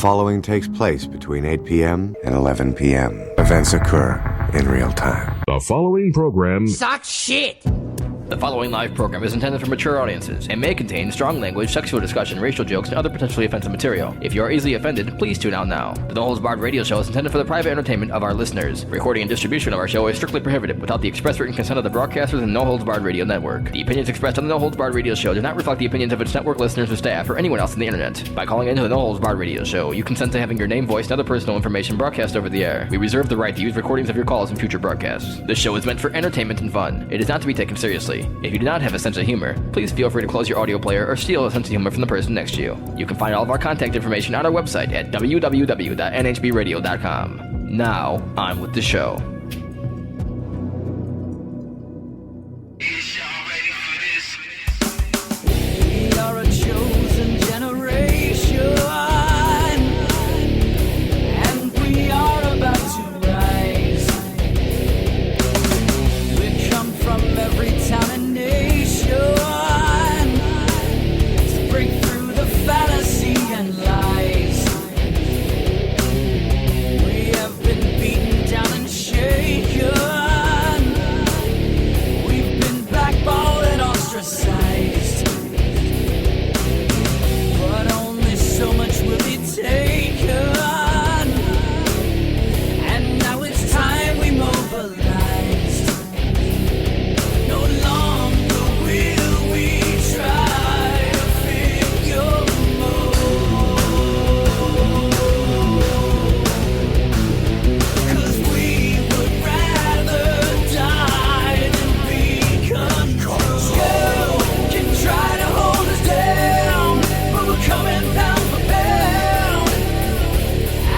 following takes place between 8 p.m. and 11 p.m. Events occur in real time. The following program sucks shit. The following live program is intended for mature audiences and may contain strong language, sexual discussion, racial jokes, and other potentially offensive material. If you are easily offended, please tune out now. The No Holds Barred radio show is intended for the private entertainment of our listeners. Recording and distribution of our show is strictly prohibited without the express written consent of the broadcasters and No Holds Barred radio network. The opinions expressed on the No Holds Barred radio show do not reflect the opinions of its network listeners or staff or anyone else on the internet. By calling into the No Holds Barred radio show, you consent to having your name, voice, and other personal information broadcast over the air. We reserve the right to use recordings of your calls in future broadcasts. This show is meant for entertainment and fun. It is not to be taken seriously. If you do not have a sense of humor, please feel free to close your audio player or steal a sense of humor from the person next to you. You can find all of our contact information on our website at www.nhbradio.com. Now, on with the show. We are a chosen generation, and we are about to rise. We come from every town and to break through the fallacy and lies. We have been beaten down and shaken. We've been blackballed and ostracized. But only so much will be taken. And now it's time we mobilize. No longer will we try to figure more. 'Cause we would rather die than be controlled. You can try to hold us down, but we're coming pound for pound.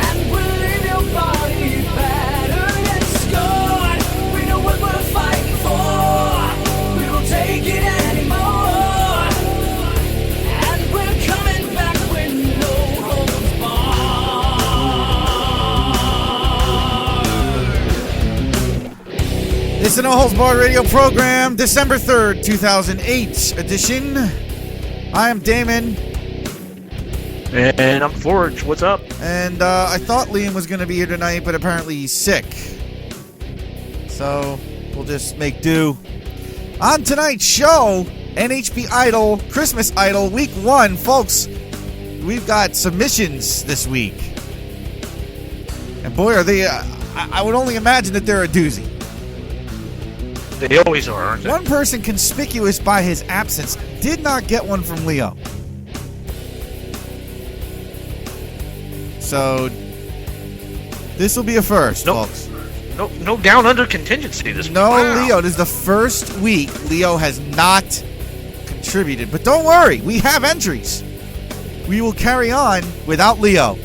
And we'll leave your body battered and scarred. We know what we're fighting for. We won't take it anymore. And we're coming back with no holds barred. It's the No Holds Barred radio program, December 3rd, 2008 edition. I am Damon, And I'm Forge. What's up? and I thought Liam was going to be here tonight, but apparently he's sick. So we'll just make do. On tonight's show, NHB Idol, Christmas Idol, Week 1. Folks, we've got submissions this week. And boy, are they, I would only imagine that they're a doozy. They always are, aren't they? One person conspicuous by his absence did not get one from Leo. So, this will be a first, Nope. folks. No down under contingency this week. No, Wow. Leo. This is the first week Leo has not contributed. But don't worry, we have entries. We will carry on without Leo.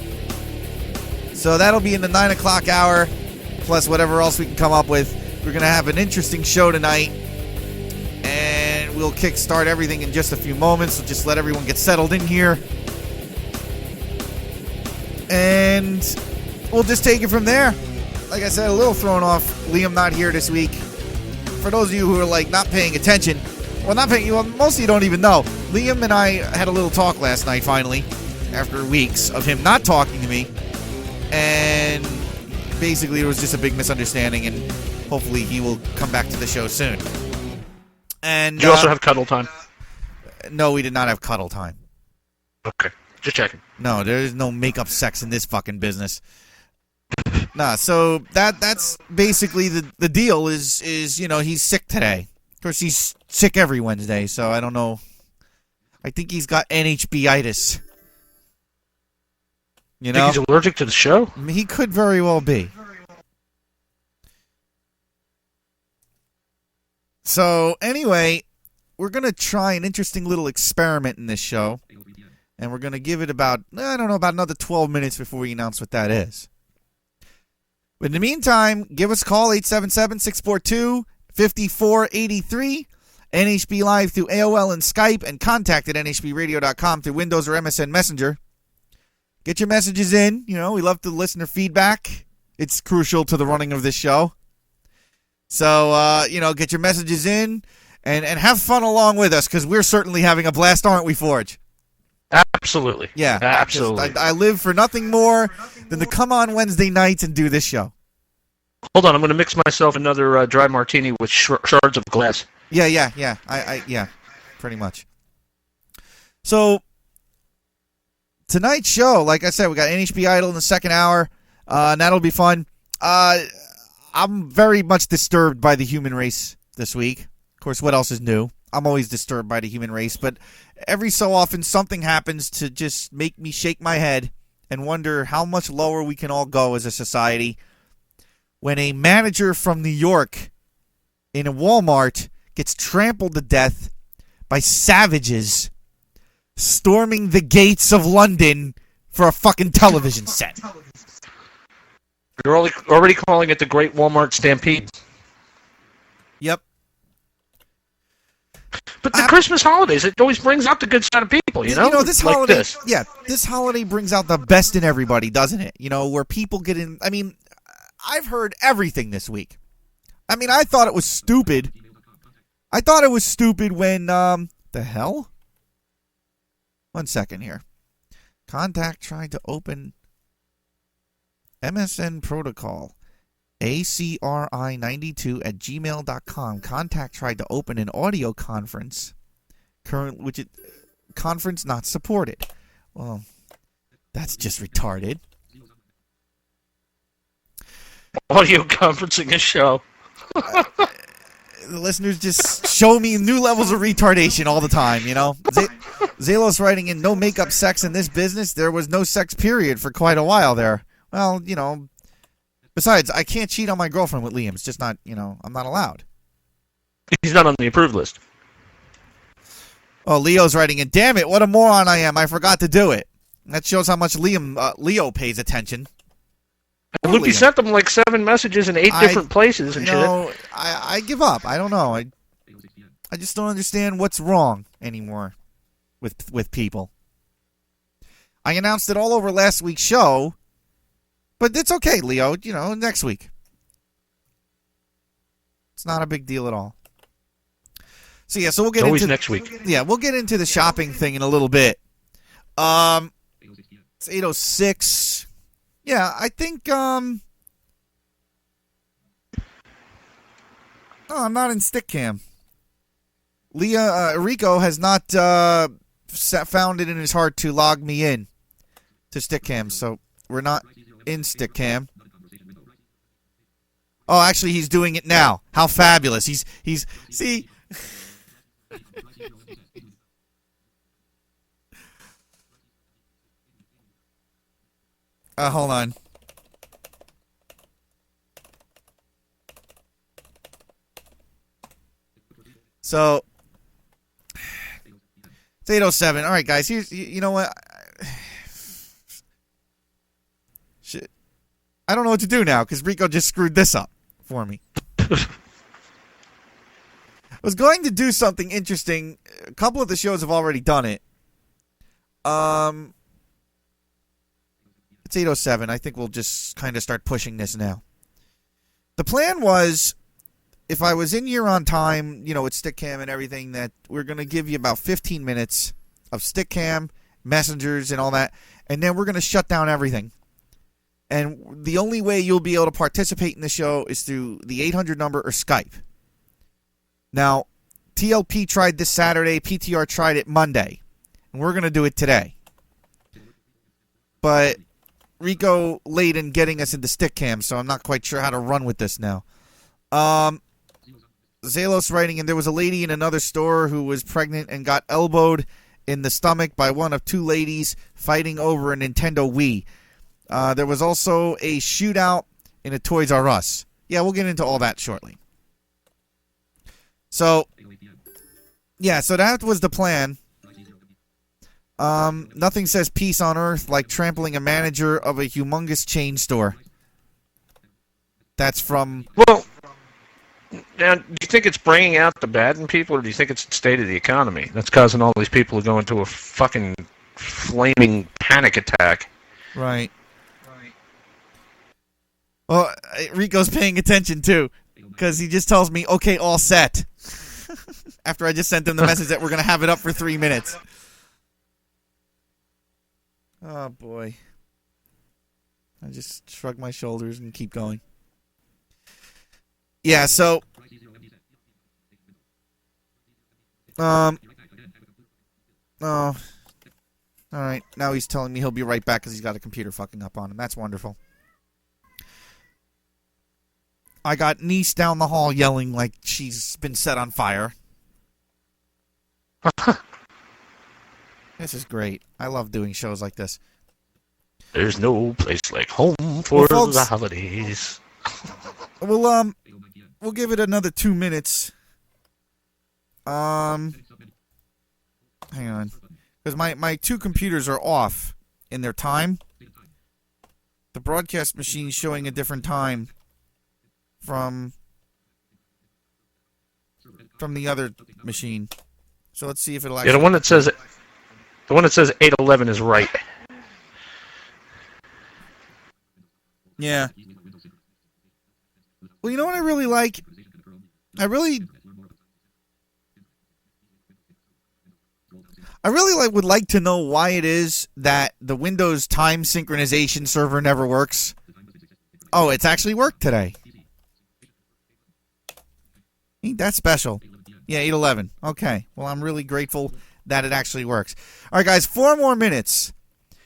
So that'll be in the 9 o'clock hour, plus whatever else we can come up with. We're going to have an interesting show tonight, and we'll kickstart everything in just a few moments. We'll just let everyone get settled in here. And we'll just take it from there. Like I said, a little thrown off Liam not here this week. For those of you who are like not paying attention, well, most of you don't even know. Liam and I had a little talk last night finally, after weeks of him not talking to me. And basically it was just a big misunderstanding, and hopefully he will come back to the show soon. And Did you also have cuddle time? No, we did not have cuddle time. Okay. Just checking. No, there is no make-up sex in this fucking business. Nah, so that's basically the deal is he's sick today. Of course, he's sick every Wednesday, so I don't know. I think he's got NHB-itis. You know? Think he's allergic to the show? I mean, he could very well be. So, anyway, we're going to try an interesting little experiment in this show. And we're going to give it about another 12 minutes before we announce what that is. But in the meantime, give us a call, 877-642-5483. NHB Live through AOL and Skype, and contact at nhbradio.com through Windows or MSN Messenger. Get your messages in. We love the listener feedback. It's crucial to the running of this show. So, get your messages in and have fun along with us, because we're certainly having a blast, aren't we, Forge? Absolutely. Yeah, Absolutely. I live for nothing more than to come on Wednesday nights and do this show. Hold on, I'm going to mix myself another dry martini with shards of glass. Yeah. Yeah, pretty much. So, tonight's show, like I said, we got NHB Idol in the second hour, and that'll be fun. I'm very much disturbed by the human race this week. Of course, what else is new? I'm always disturbed by the human race, but every so often something happens to just make me shake my head and wonder how much lower we can all go as a society when a manager from New York in a Walmart gets trampled to death by savages storming the gates of London for a fucking television set. You're already calling it the Great Walmart Stampede. Yep. But the Christmas holidays, it always brings out the good side of people, you know? This like holiday, this. yeah, this holiday brings out the best in everybody, doesn't it? Where people get in. I mean, I've heard everything this week. I mean, I thought it was stupid. I thought it was stupid when, the hell? 1 second here. Contact tried to open MSN protocol. ACRI92@gmail.com. Contact tried to open an audio conference. Conference not supported. Well, that's just retarded. Audio conferencing a show. The listeners just show me new levels of retardation all the time, Zalos writing in, no makeup sex in this business. There was no sex period for quite a while there. Well, besides, I can't cheat on my girlfriend with Liam. It's just not, I'm not allowed. He's not on the approved list. Oh, Leo's writing in, damn it, what a moron I am. I forgot to do it. That shows how much Leo pays attention. And Loopy sent them like 7 messages in 8 different places and shit. I give up. I don't know. I just don't understand what's wrong anymore with people. I announced it all over last week's show, but it's okay, Leo. Next week. It's not a big deal at all. So yeah, so we'll get into next week. Yeah, we'll get into the shopping thing in a little bit. It's 8:06. Yeah, I think I'm not in Stickcam. Rico has not found it in his heart to log me in to Stickcam, so we're not in Stickcam. Oh, actually, he's doing it now. How fabulous! He's see. Hold on. So, it's 8:07. All right, guys. Here's, you know what? Shit. I don't know what to do now because Rico just screwed this up for me. I was going to do something interesting. A couple of the shows have already done it. It's 8:07. I think we'll just kind of start pushing this now. The plan was, if I was in here on time, with Stickcam and everything, that we're going to give you about 15 minutes of Stickcam, messengers, and all that, and then we're going to shut down everything. And the only way you'll be able to participate in the show is through the 800 number or Skype. Now, TLP tried this Saturday, PTR tried it Monday, and we're going to do it today. But Rico late in getting us into Stickcam, so I'm not quite sure how to run with this now. Zalos writing, and there was a lady in another store who was pregnant and got elbowed in the stomach by one of 2 ladies fighting over a Nintendo Wii. There was also a shootout in a Toys R Us. Yeah, we'll get into all that shortly. So, yeah, so that was the plan. Nothing says peace on earth like trampling a manager of a humongous chain store. That's from... Well, now, do you think it's bringing out the bad in people, or do you think it's the state of the economy that's causing all these people to go into a fucking flaming panic attack? Right. Well, Rico's paying attention, too, because he just tells me, okay, all set. After I just sent him the message that we're going to have it up for 3 minutes. Oh, boy. I just shrug my shoulders and keep going. Yeah, so... Oh. Alright, now he's telling me he'll be right back because he's got a computer fucking up on him. That's wonderful. I got niece down the hall yelling like she's been set on fire. This is great. I love doing shows like this. There's no place like home for folks, the holidays. We'll give it another 2 minutes. Hang on. Because my two computers are off in their time. The broadcast machine's showing a different time from the other machine. So let's see if it'll actually... Yeah, the one that says 811 is right. Yeah. Well, you know what I really like? I really would like to know why it is that the Windows time synchronization server never works. Oh, it's actually worked today. Ain't that special? Yeah, 811. Okay. Well, I'm really grateful that it actually works. All right, guys, 4 more minutes.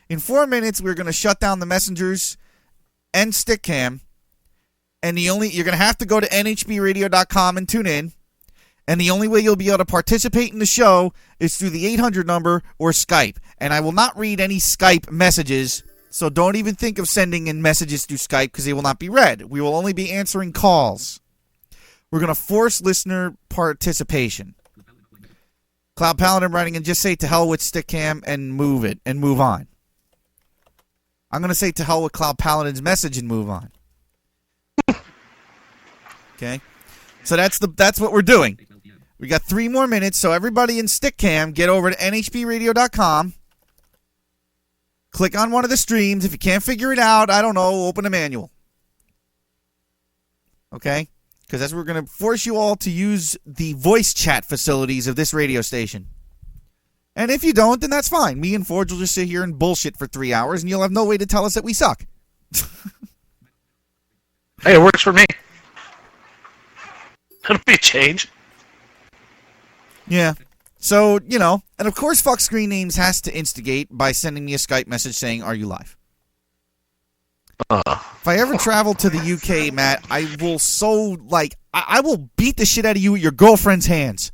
In 4 minutes, we're going to shut down the messengers and Stickcam. And you're going to have to go to nhbradio.com and tune in. And the only way you'll be able to participate in the show is through the 800 number or Skype. And I will not read any Skype messages, so don't even think of sending in messages through Skype because they will not be read. We will only be answering calls. We're going to force listener participation. Cloud Paladin writing and just say to hell with Stickcam and move it and move on. I'm going to say to hell with Cloud Paladin's message and move on. Okay? So that's what we're doing. We got 3 more minutes, so everybody in Stickcam, get over to nhbradio.com. Click on one of the streams. If you can't figure it out, I don't know, open a manual. Okay? Because that's what we're going to force you all to use the voice chat facilities of this radio station. And if you don't, then that's fine. Me and Forge will just sit here and bullshit for 3 hours, and you'll have no way to tell us that we suck. Hey, it works for me. That'll be a change. Yeah. So, and of course Fuck Screen Names has to instigate by sending me a Skype message saying, "Are you live?" If I ever travel to the UK, Matt, I will I will beat the shit out of you with your girlfriend's hands.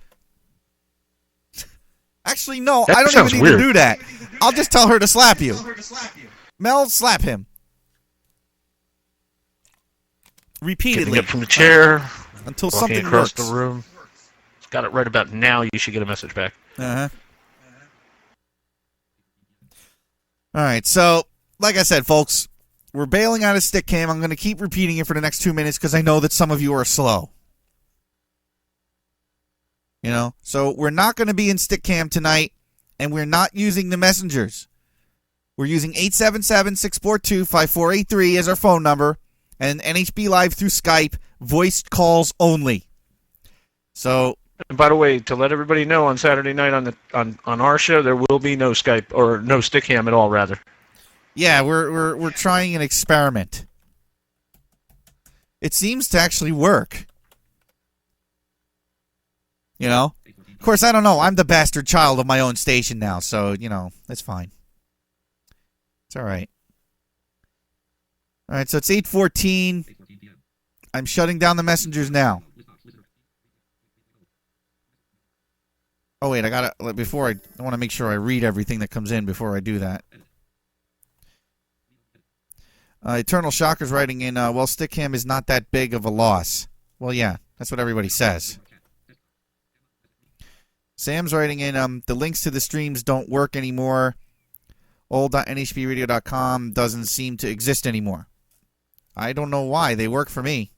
Actually, no, That I don't sounds even need weird. to do that. I'll just tell her to slap you. Mel, slap him. Repeatedly. Getting up from the chair, Until walking something across works. the room. Got it right about now. You should get a message back. Uh-huh. All right, so, like I said, folks, we're bailing out of Stickcam. I'm going to keep repeating it for the next 2 minutes because I know that some of you are slow. So we're not going to be in Stickcam tonight, and we're not using the messengers. We're using 877-642-5483 as our phone number, and NHB Live through Skype, voiced calls only. So... And by the way, to let everybody know, on Saturday night on our show, there will be no Skype or no Stickcam at all. Rather, yeah, we're trying an experiment. It seems to actually work. Of course, I don't know. I'm the bastard child of my own station now, so that's fine. It's all right. All right, so it's 8:14. I'm shutting down the messengers now. Oh, wait, I want to make sure I read everything that comes in before I do that. Eternal Shocker's writing in, well, Stickcam is not that big of a loss. Well, yeah, that's what everybody says. Sam's writing in, the links to the streams don't work anymore. Old.nhbradio.com doesn't seem to exist anymore. I don't know why. They work for me.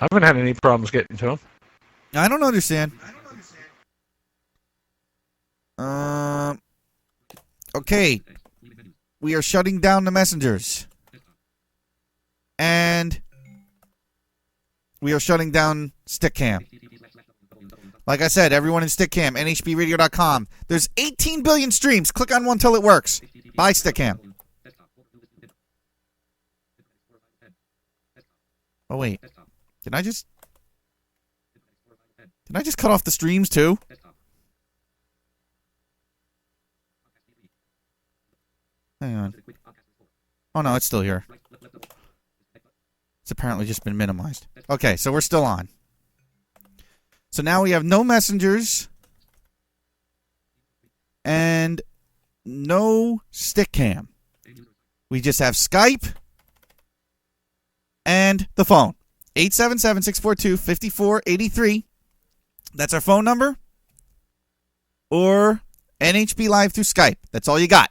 I haven't had any problems getting to them. I don't understand. Okay. We are shutting down the messengers. And we are shutting down Stickcam. Like I said, everyone in Stickcam, nhbradio.com. There's 18 billion streams. Click on one till it works. Buy Stickcam. Oh, wait. Did I just cut off the streams, too? Hang on. Oh, no, it's still here. It's apparently just been minimized. Okay, so we're still on. So now we have no messengers and no Stickcam. We just have Skype and the phone. 877-642-5483. That's our phone number. Or NHB Live through Skype. That's all you got.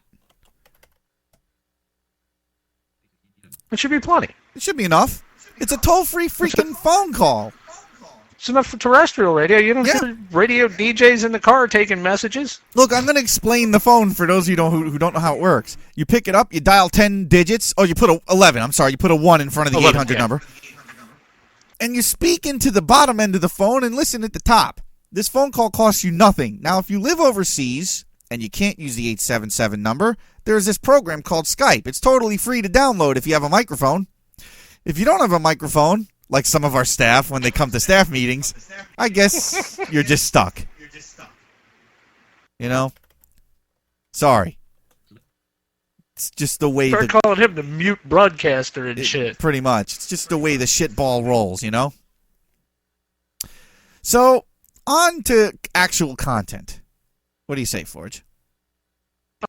It should be plenty. It should be enough. It's a toll-free freaking phone call. It's enough for terrestrial radio. You don't Yeah. hear radio DJs in the car taking messages. Look, I'm going to explain the phone for those of you who don't know how it works. You pick it up, you dial 10 digits. Oh, you put a 11. I'm sorry, you put a 1 in front of the 11, 800 yeah. number. And you speak into the bottom end of the phone and listen at the top. This phone call costs you nothing. Now, if you live overseas and you can't use the 877 number, there's this program called Skype. It's totally free to download if you have a microphone. If you don't have a microphone, like some of our staff when they come to staff meetings, I guess you're just stuck. You know? Sorry. It's just the way Start calling him the mute broadcaster and shit. Pretty much. It's just the way the shit ball rolls, you know? So, on to actual content. What do you say, Forge?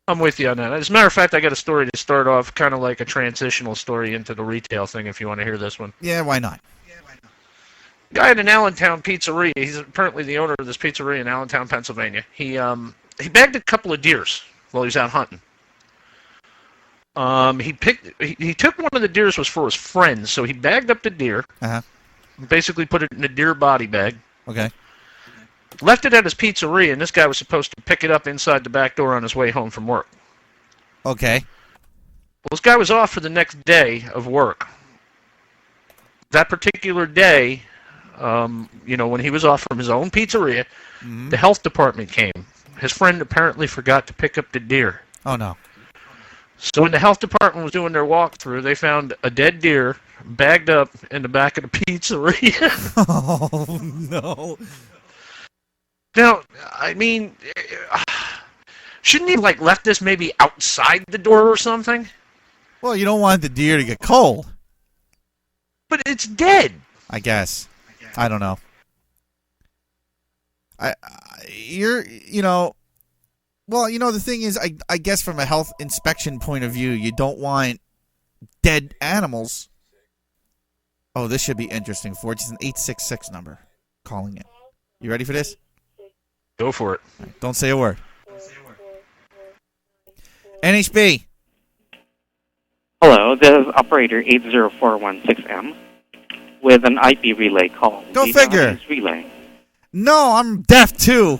I'm with you on that. As a matter of fact, I got a story to start off, kind of like a transitional story into the retail thing, if you want to hear this one. Yeah, why not? Guy at an Allentown pizzeria. He's apparently the owner of this pizzeria in Allentown, Pennsylvania. He bagged a couple of deers while he was out hunting. He took one of the deers was for his friends, so he bagged up the deer. Uh-huh. Basically put it in a deer body bag. Okay. Left it at his pizzeria, and this guy was supposed to pick it up inside the back door on his way home from work. Okay. Well, this guy was off for the next day of work. That particular day, when he was off from his own pizzeria, the health department came. His friend apparently forgot to pick up the deer. Oh, no. So when the health department was doing their walkthrough, they found a dead deer bagged up in the back of the pizzeria. Oh, no. Now, I mean, shouldn't he left this maybe outside the door or something? Well, you don't want the deer to get cold. But it's dead. I guess. I don't know. The thing is, I guess from a health inspection point of view, you don't want dead animals. Oh, this should be interesting, Forge. It's an 866 number. Calling it. You ready for this? Go for it. Don't say a word. NHB. Hello, this is operator 80416M with an IP relay call. Go The figure. anonymous relay. No, I'm deaf too.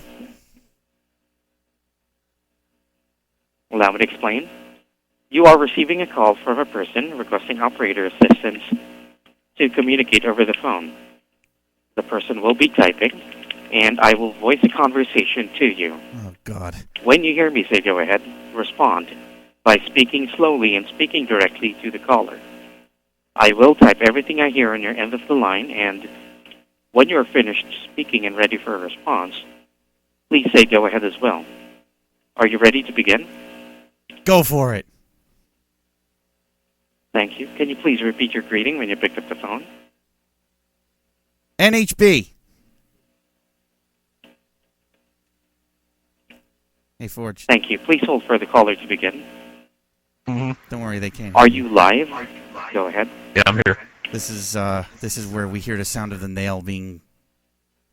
Allow me to explain. You are receiving a call from a person requesting operator assistance to communicate over the phone. The person will be typing, and I will voice a conversation to you. Oh, God. When you hear me say go ahead, respond by speaking slowly and speaking directly to the caller. I will type everything I hear on your end of the line, and when you're finished speaking and ready for a response, please say go ahead as well. Are you ready to begin? Go for it. Thank you. Can you please repeat your greeting when you picked up the phone? NHB. Hey, Forge. Thank you. Please hold for the caller to begin. Don't worry, they can't. Are you live? Go ahead. Yeah, I'm here. This is where we hear the sound of the nail being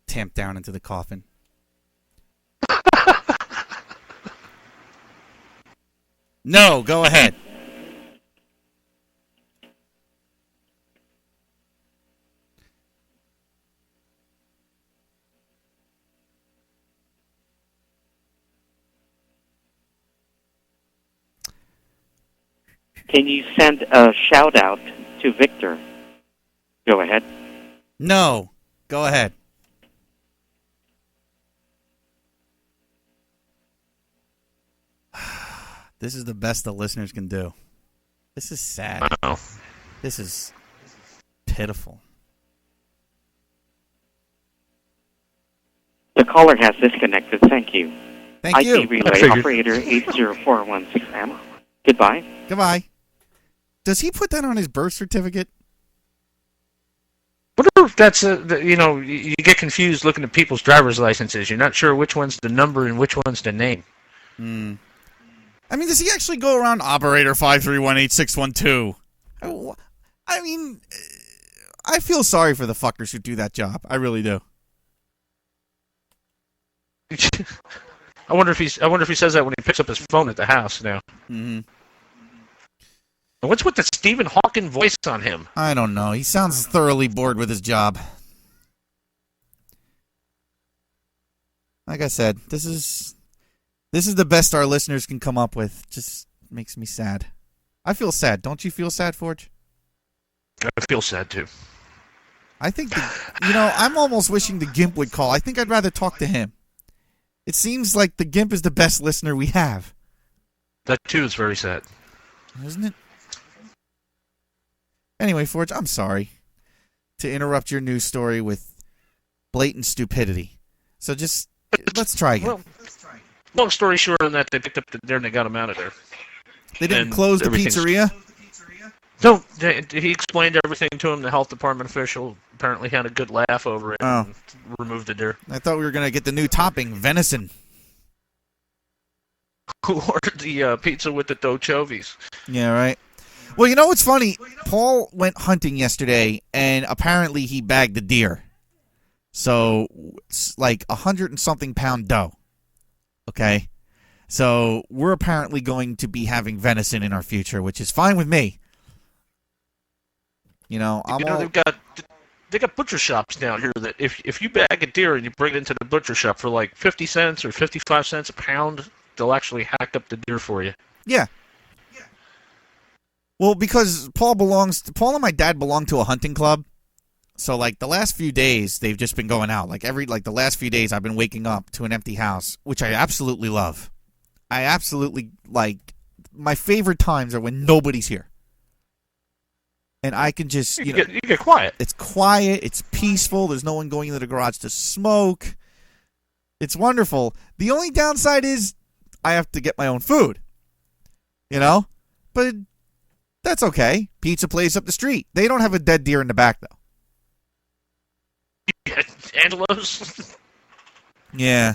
tamped down into the coffin. No, go ahead. Can you send a shout out to Victor? Go ahead. No. Go ahead. This is the best the listeners can do. This is sad. Wow. This is pitiful. The caller has disconnected. Thank you. Thank IP you. relay operator 80416M. Goodbye. Goodbye. Does he put that on his birth certificate? Wonder if that's you get confused looking at people's driver's licenses. You're not sure which one's the number and which one's the name. I mean, does he actually go around operator 5318612? I mean, I feel sorry for the fuckers who do that job. I really do. I wonder if he says that when he picks up his phone at the house now. Mm-hmm. And what's with the Stephen Hawking voice on him? I don't know. He sounds thoroughly bored with his job. Like I said, this is the best our listeners can come up with. Just makes me sad. I feel sad. Don't you feel sad, Forge? I feel sad too. I think, I'm almost wishing the Gimp would call. I think I'd rather talk to him. It seems like the Gimp is the best listener we have. That too is very sad. Isn't it? Anyway, Forge, I'm sorry to interrupt your news story with blatant stupidity. So just, let's try again. Well, long story short on that, they picked up the deer and they got him out of there. They didn't close the pizzeria? No, he explained everything to him. The health department official apparently had a good laugh over it and removed the deer. I thought we were going to get the new topping, venison. Who ordered the pizza with the dochovies? Yeah, right. Well, you know what's funny? Paul went hunting yesterday, and apparently he bagged a deer. So, it's like 100 and something pound doe. Okay? So, we're apparently going to be having venison in our future, which is fine with me. They got butcher shops down here that if you bag a deer and you bring it into the butcher shop for like 50 cents or 55 cents a pound, they'll actually hack up the deer for you. Yeah. Well, because Paul and my dad belong to a hunting club. So like the last few days they've just been going out. Like the last few days I've been waking up to an empty house, which I absolutely love. I absolutely my favorite times are when nobody's here. And I can just, you get quiet. It's quiet. It's peaceful. There's no one going into the garage to smoke. It's wonderful. The only downside is I have to get my own food. But that's okay. Pizza place up the street. They don't have a dead deer in the back, though. Antelopes? Yeah.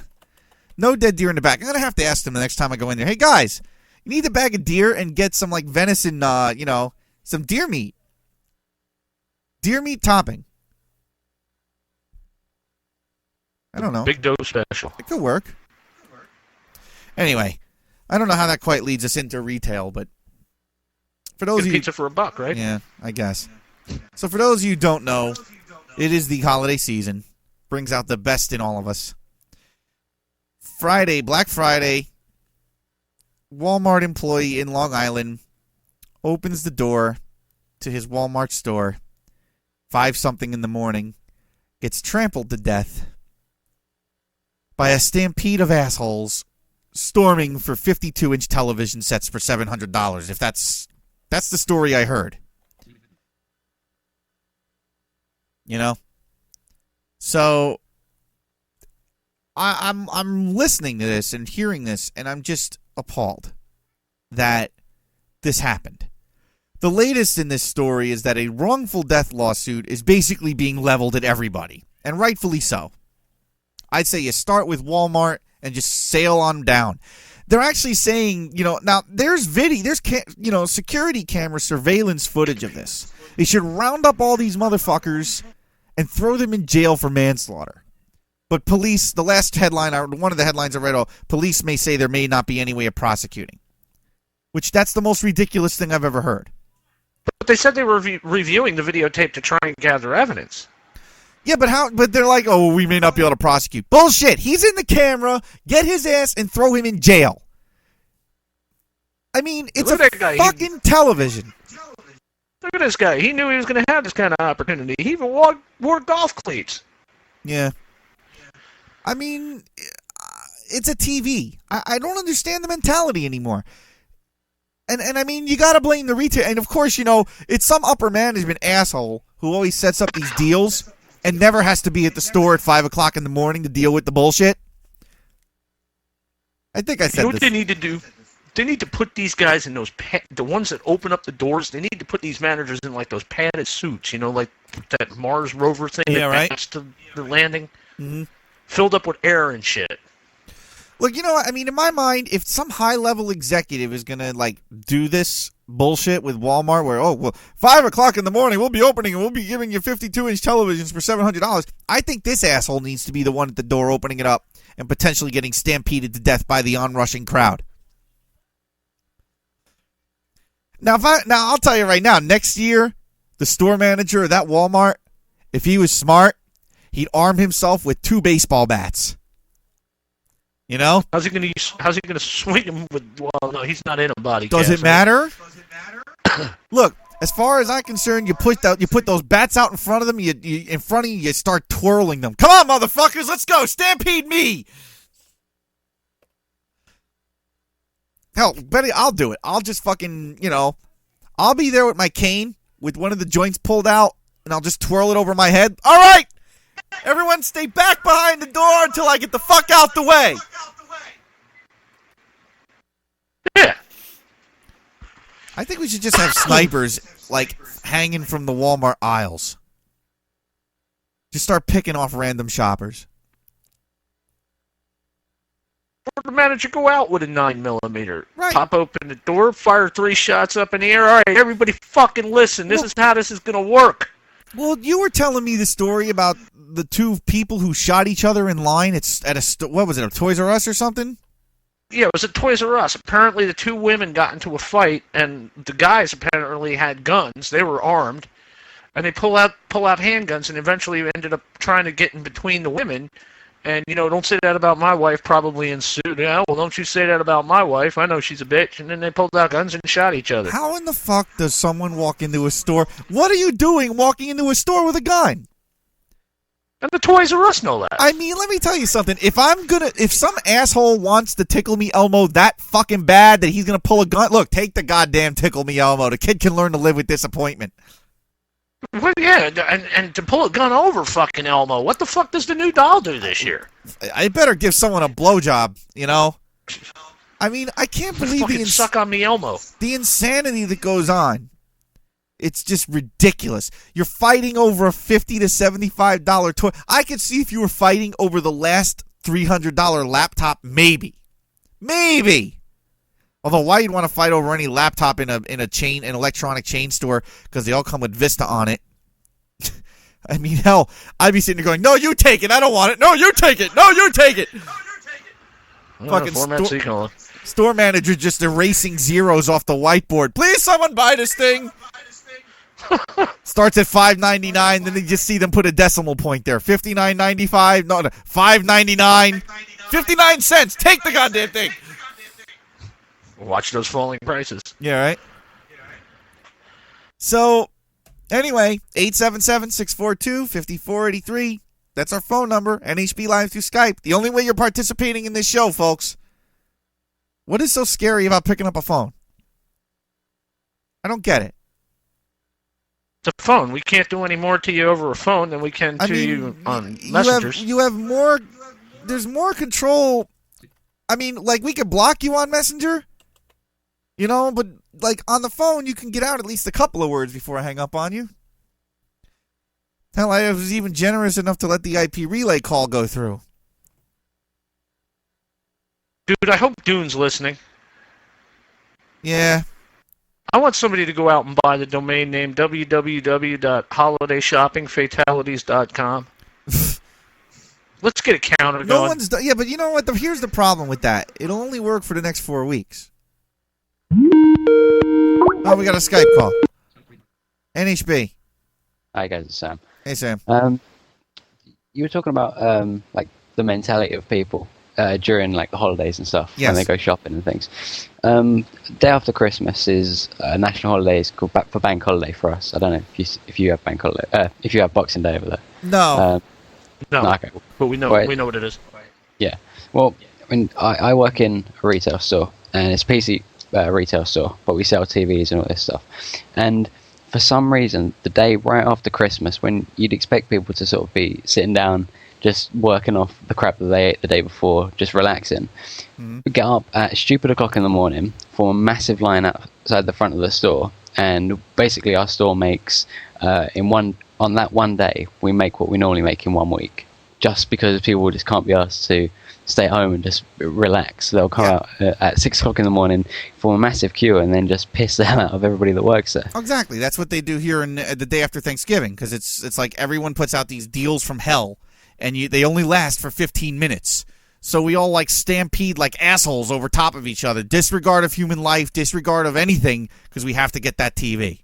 No dead deer in the back. I'm going to have to ask them the next time I go in there. Hey, guys, you need to bag a deer and get some, venison, some deer meat. Deer meat topping. I don't know. Big doe special. It could work. Anyway, I don't know how that quite leads us into retail, but for those of you... pizza for $1, right? Yeah, I guess. So for those of you who don't know, it is the holiday season. Brings out the best in all of us. Friday, Black Friday, Walmart employee in Long Island opens the door to his Walmart store, 5-something in the morning, gets trampled to death by a stampede of assholes storming for 52-inch television sets for $700. If that's the story I heard. So I'm listening to this and hearing this, and I'm just appalled that this happened. The latest in this story is that a wrongful death lawsuit is basically being leveled at everybody, and rightfully so. I'd say you start with Walmart and just sail on down. They're actually saying, now there's security camera surveillance footage of this. They should round up all these motherfuckers and throw them in jail for manslaughter. But police, the last headline, one of the headlines I read, police may say there may not be any way of prosecuting. Which, that's the most ridiculous thing I've ever heard. But they said they were reviewing the videotape to try and gather evidence. Yeah, but they're like, we may not be able to prosecute. Bullshit. He's in the camera. Get his ass and throw him in jail. I mean, it's fucking television. Look at this guy. He knew he was going to have this kind of opportunity. He even wore golf cleats. Yeah. I mean, it's a TV. I don't understand the mentality anymore. And I mean, you got to blame the retail. And of course, you know, it's some upper management asshole who always sets up these deals and never has to be at the store at 5 o'clock in the morning to deal with the bullshit. I think I said You know what this. they need to do? They need to put these guys in those the ones that open up the doors. They need to put these managers in like those padded suits, you know, like that Mars rover thing Yeah, that right. adds to the landing, Mhm. filled up with air and shit. Look, you know what? I mean, in my mind, if some high-level executive is going to, like, do this bullshit with Walmart where, 5 o'clock in the morning, we'll be opening and we'll be giving you 52-inch televisions for $700, I think this asshole needs to be the one at the door opening it up and potentially getting stampeded to death by the onrushing crowd. Now, I'll tell you right now, next year, the store manager of that Walmart, if he was smart, he'd arm himself with 2 baseball bats. You know? How's he going to swing him with? Well, no, he's not in a body. Does cast, it matter? Look, as far as I'm concerned, you put those bats out in front of them. You start twirling them. Come on, motherfuckers, let's go! Stampede me! Hell, Betty, I'll do it. I'll just fucking, I'll be there with my cane with one of the joints pulled out, and I'll just twirl it over my head. All right, everyone, stay back behind the door until I get the fuck out the way. Yeah. I think we should just have snipers, like, hanging from the Walmart aisles. Just start picking off random shoppers. Or the manager go out with a 9mm. Right. Pop open the door, fire 3 shots up in the air. All right, everybody fucking listen. This is how this is going to work. Well, you were telling me the story about the 2 people who shot each other in line at what was it, a Toys R Us or something? Yeah, it was at Toys R Us. Apparently, the 2 women got into a fight, and the guys apparently had guns. They were armed, and they pull out handguns, and eventually ended up trying to get in between the women. And don't say that about my wife. Probably ensued. Yeah, well, don't you say that about my wife? I know she's a bitch. And then they pulled out guns and shot each other. How in the fuck does someone walk into a store? What are you doing walking into a store with a gun? And the Toys R Us know that. I mean, let me tell you something. If some asshole wants to Tickle Me Elmo that fucking bad that he's gonna pull a gun, look, take the goddamn Tickle Me Elmo. The kid can learn to live with disappointment. Well, yeah, and to pull a gun over fucking Elmo. What the fuck does the new doll do this year? I better give someone a blowjob, I mean, I can't believe Fucking suck on me, Elmo. the insanity that goes on. It's just ridiculous. You're fighting over a $50 to $75 toy. I could see if you were fighting over the last $300 laptop, maybe. Although, why you'd want to fight over any laptop in an electronic chain store, because they all come with Vista on it. I mean, hell, I'd be sitting there going, "No, you take it. I don't want it. No, you take it. No, you take it." Fucking store manager just erasing zeros off the whiteboard. Please, someone buy this thing. Starts at $5.99, then you just see them put a decimal point there. $59.95. No, $5.99. 59 cents. Take the goddamn thing. Watch those falling prices. Yeah, right? So, anyway, 877-642-5483. That's our phone number. NHB Live through Skype. The only way you're participating in this show, folks. What is so scary about picking up a phone? I don't get it. It's a phone. We can't do any more to you over a phone than we can to you on messengers. You have more... There's more control. I mean, like, we could block you on Messenger, but, like, on the phone, you can get out at least a couple of words before I hang up on you. Hell, I was even generous enough to let the IP relay call go through. Dude, I hope Dune's listening. Yeah. I want somebody to go out and buy the domain name www.holidayshoppingfatalities.com. Let's get a counter going. Yeah, but you know what? Here's the problem with that. It'll only work for the next 4 weeks. Oh, we got a Skype call. NHB. Hi guys, it's Sam. Hey, Sam. You were talking about like the mentality of people. during like the holidays and stuff Yes. when they go shopping and things. Day after Christmas is a national holiday. It's called for bank holiday for us. I don't know if you have bank holiday, if you have Boxing Day over there. No. No, No, okay. but we know Right. what it is. Yeah. Well, I mean, I work in a retail store, and it's a PC retail store, but we sell TVs and all this stuff. And for some reason, the day right after Christmas, when you'd expect people to sort of be sitting down, just working off the crap that they ate the day before, just relaxing, we get up at stupid o'clock in the morning, form a massive line outside the front of the store, and basically our store makes on that one day, we make what we normally make in 1 week, just because people just can't be asked to stay at home and just relax. They'll come out at 6 o'clock in the morning, form a massive queue, and then just piss the hell out of everybody that works there. Exactly. That's what they do here in the day after Thanksgiving, because it's like everyone puts out these deals from hell, and they only last for 15 minutes. So we all like stampede like assholes over top of each other, disregard of human life, disregard of anything, because we have to get that TV.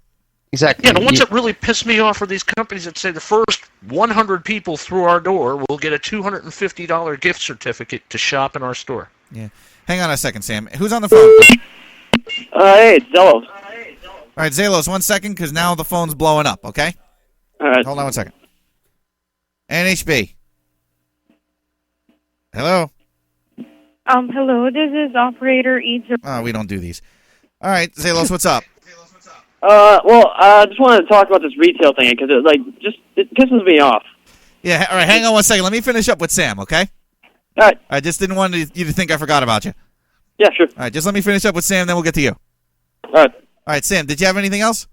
Exactly. Yeah, the ones that really piss me off are these companies that say the first 100 people through our door will get a $250 gift certificate to shop in our store. Yeah. Hang on a second, Sam. Who's on the phone? Hey, it's Zelos. All right, Zalos, 1 second, because now the phone's blowing up, okay? All right. Hold on 1 second. NHB. Hello? Hello, this is operator Eads. Oh, we don't do these. All right, Zalos, what's up? Well, I just wanted to talk about this retail thing because it pisses me off. Yeah, all right, hang on 1 second. Let me finish up with Sam, okay? All right. I just didn't want you to think I forgot about you. Yeah, sure. All right, just let me finish up with Sam, then we'll get to you. All right. All right, Sam, did you have anything else?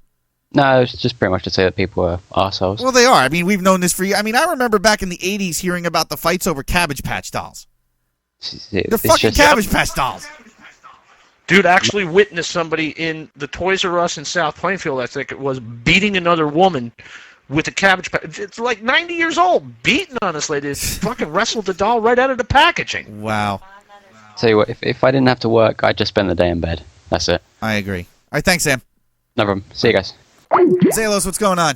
No, it's just pretty much to say that people are arseholes. Well, they are. I mean, we've known this for years. I mean, I remember back in the 80s hearing about the fights over Cabbage Patch dolls. They're fucking Cabbage Patch dolls. Dude actually witnessed somebody in the Toys R Us in South Plainfield, I think it was, beating another woman with a Cabbage Patch. It's like 90 years old, beating on this lady. Fucking wrestled the doll right out of the packaging. Wow. Tell you what, if I didn't have to work, I'd just spend the day in bed. That's it. I agree. All right, thanks, Sam. No problem. See you guys. Zalos, what's going on?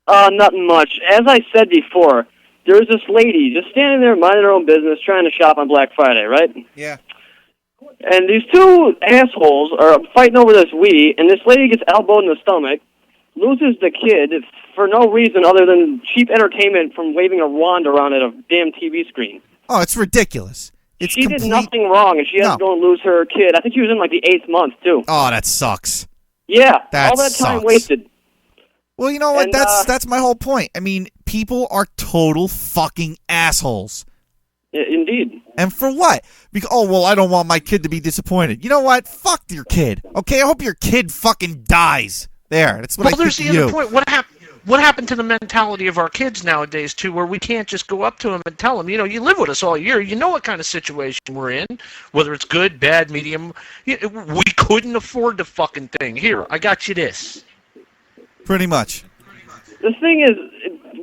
Nothing much. As I said before, there's this lady just standing there minding her own business trying to shop on Black Friday, right? Yeah. And these two assholes are fighting over this Wii, and this lady gets elbowed in the stomach, loses the kid for no reason other than cheap entertainment from waving a wand around at a damn TV screen. Oh, it's ridiculous. She did nothing wrong, and she has to go and lose her kid. I think she was in like the 8th month, too. Oh, that sucks. Yeah, That all that time sucks. wasted. Well, you know what? And, That's my whole point. I mean, people are total fucking assholes. Indeed. And for what? Because, oh, well, I don't want my kid to be disappointed. You know what? Fuck your kid. Okay, I hope your kid fucking dies. There, that's what I Well, there's think the of other you. point. What happened to the mentality of our kids nowadays, too, where we can't just go up to them and tell them, you know, you live with us all year, you know what kind of situation we're in, whether it's good, bad, medium. We couldn't afford the fucking thing. Here, I got you this. Pretty much. The thing is,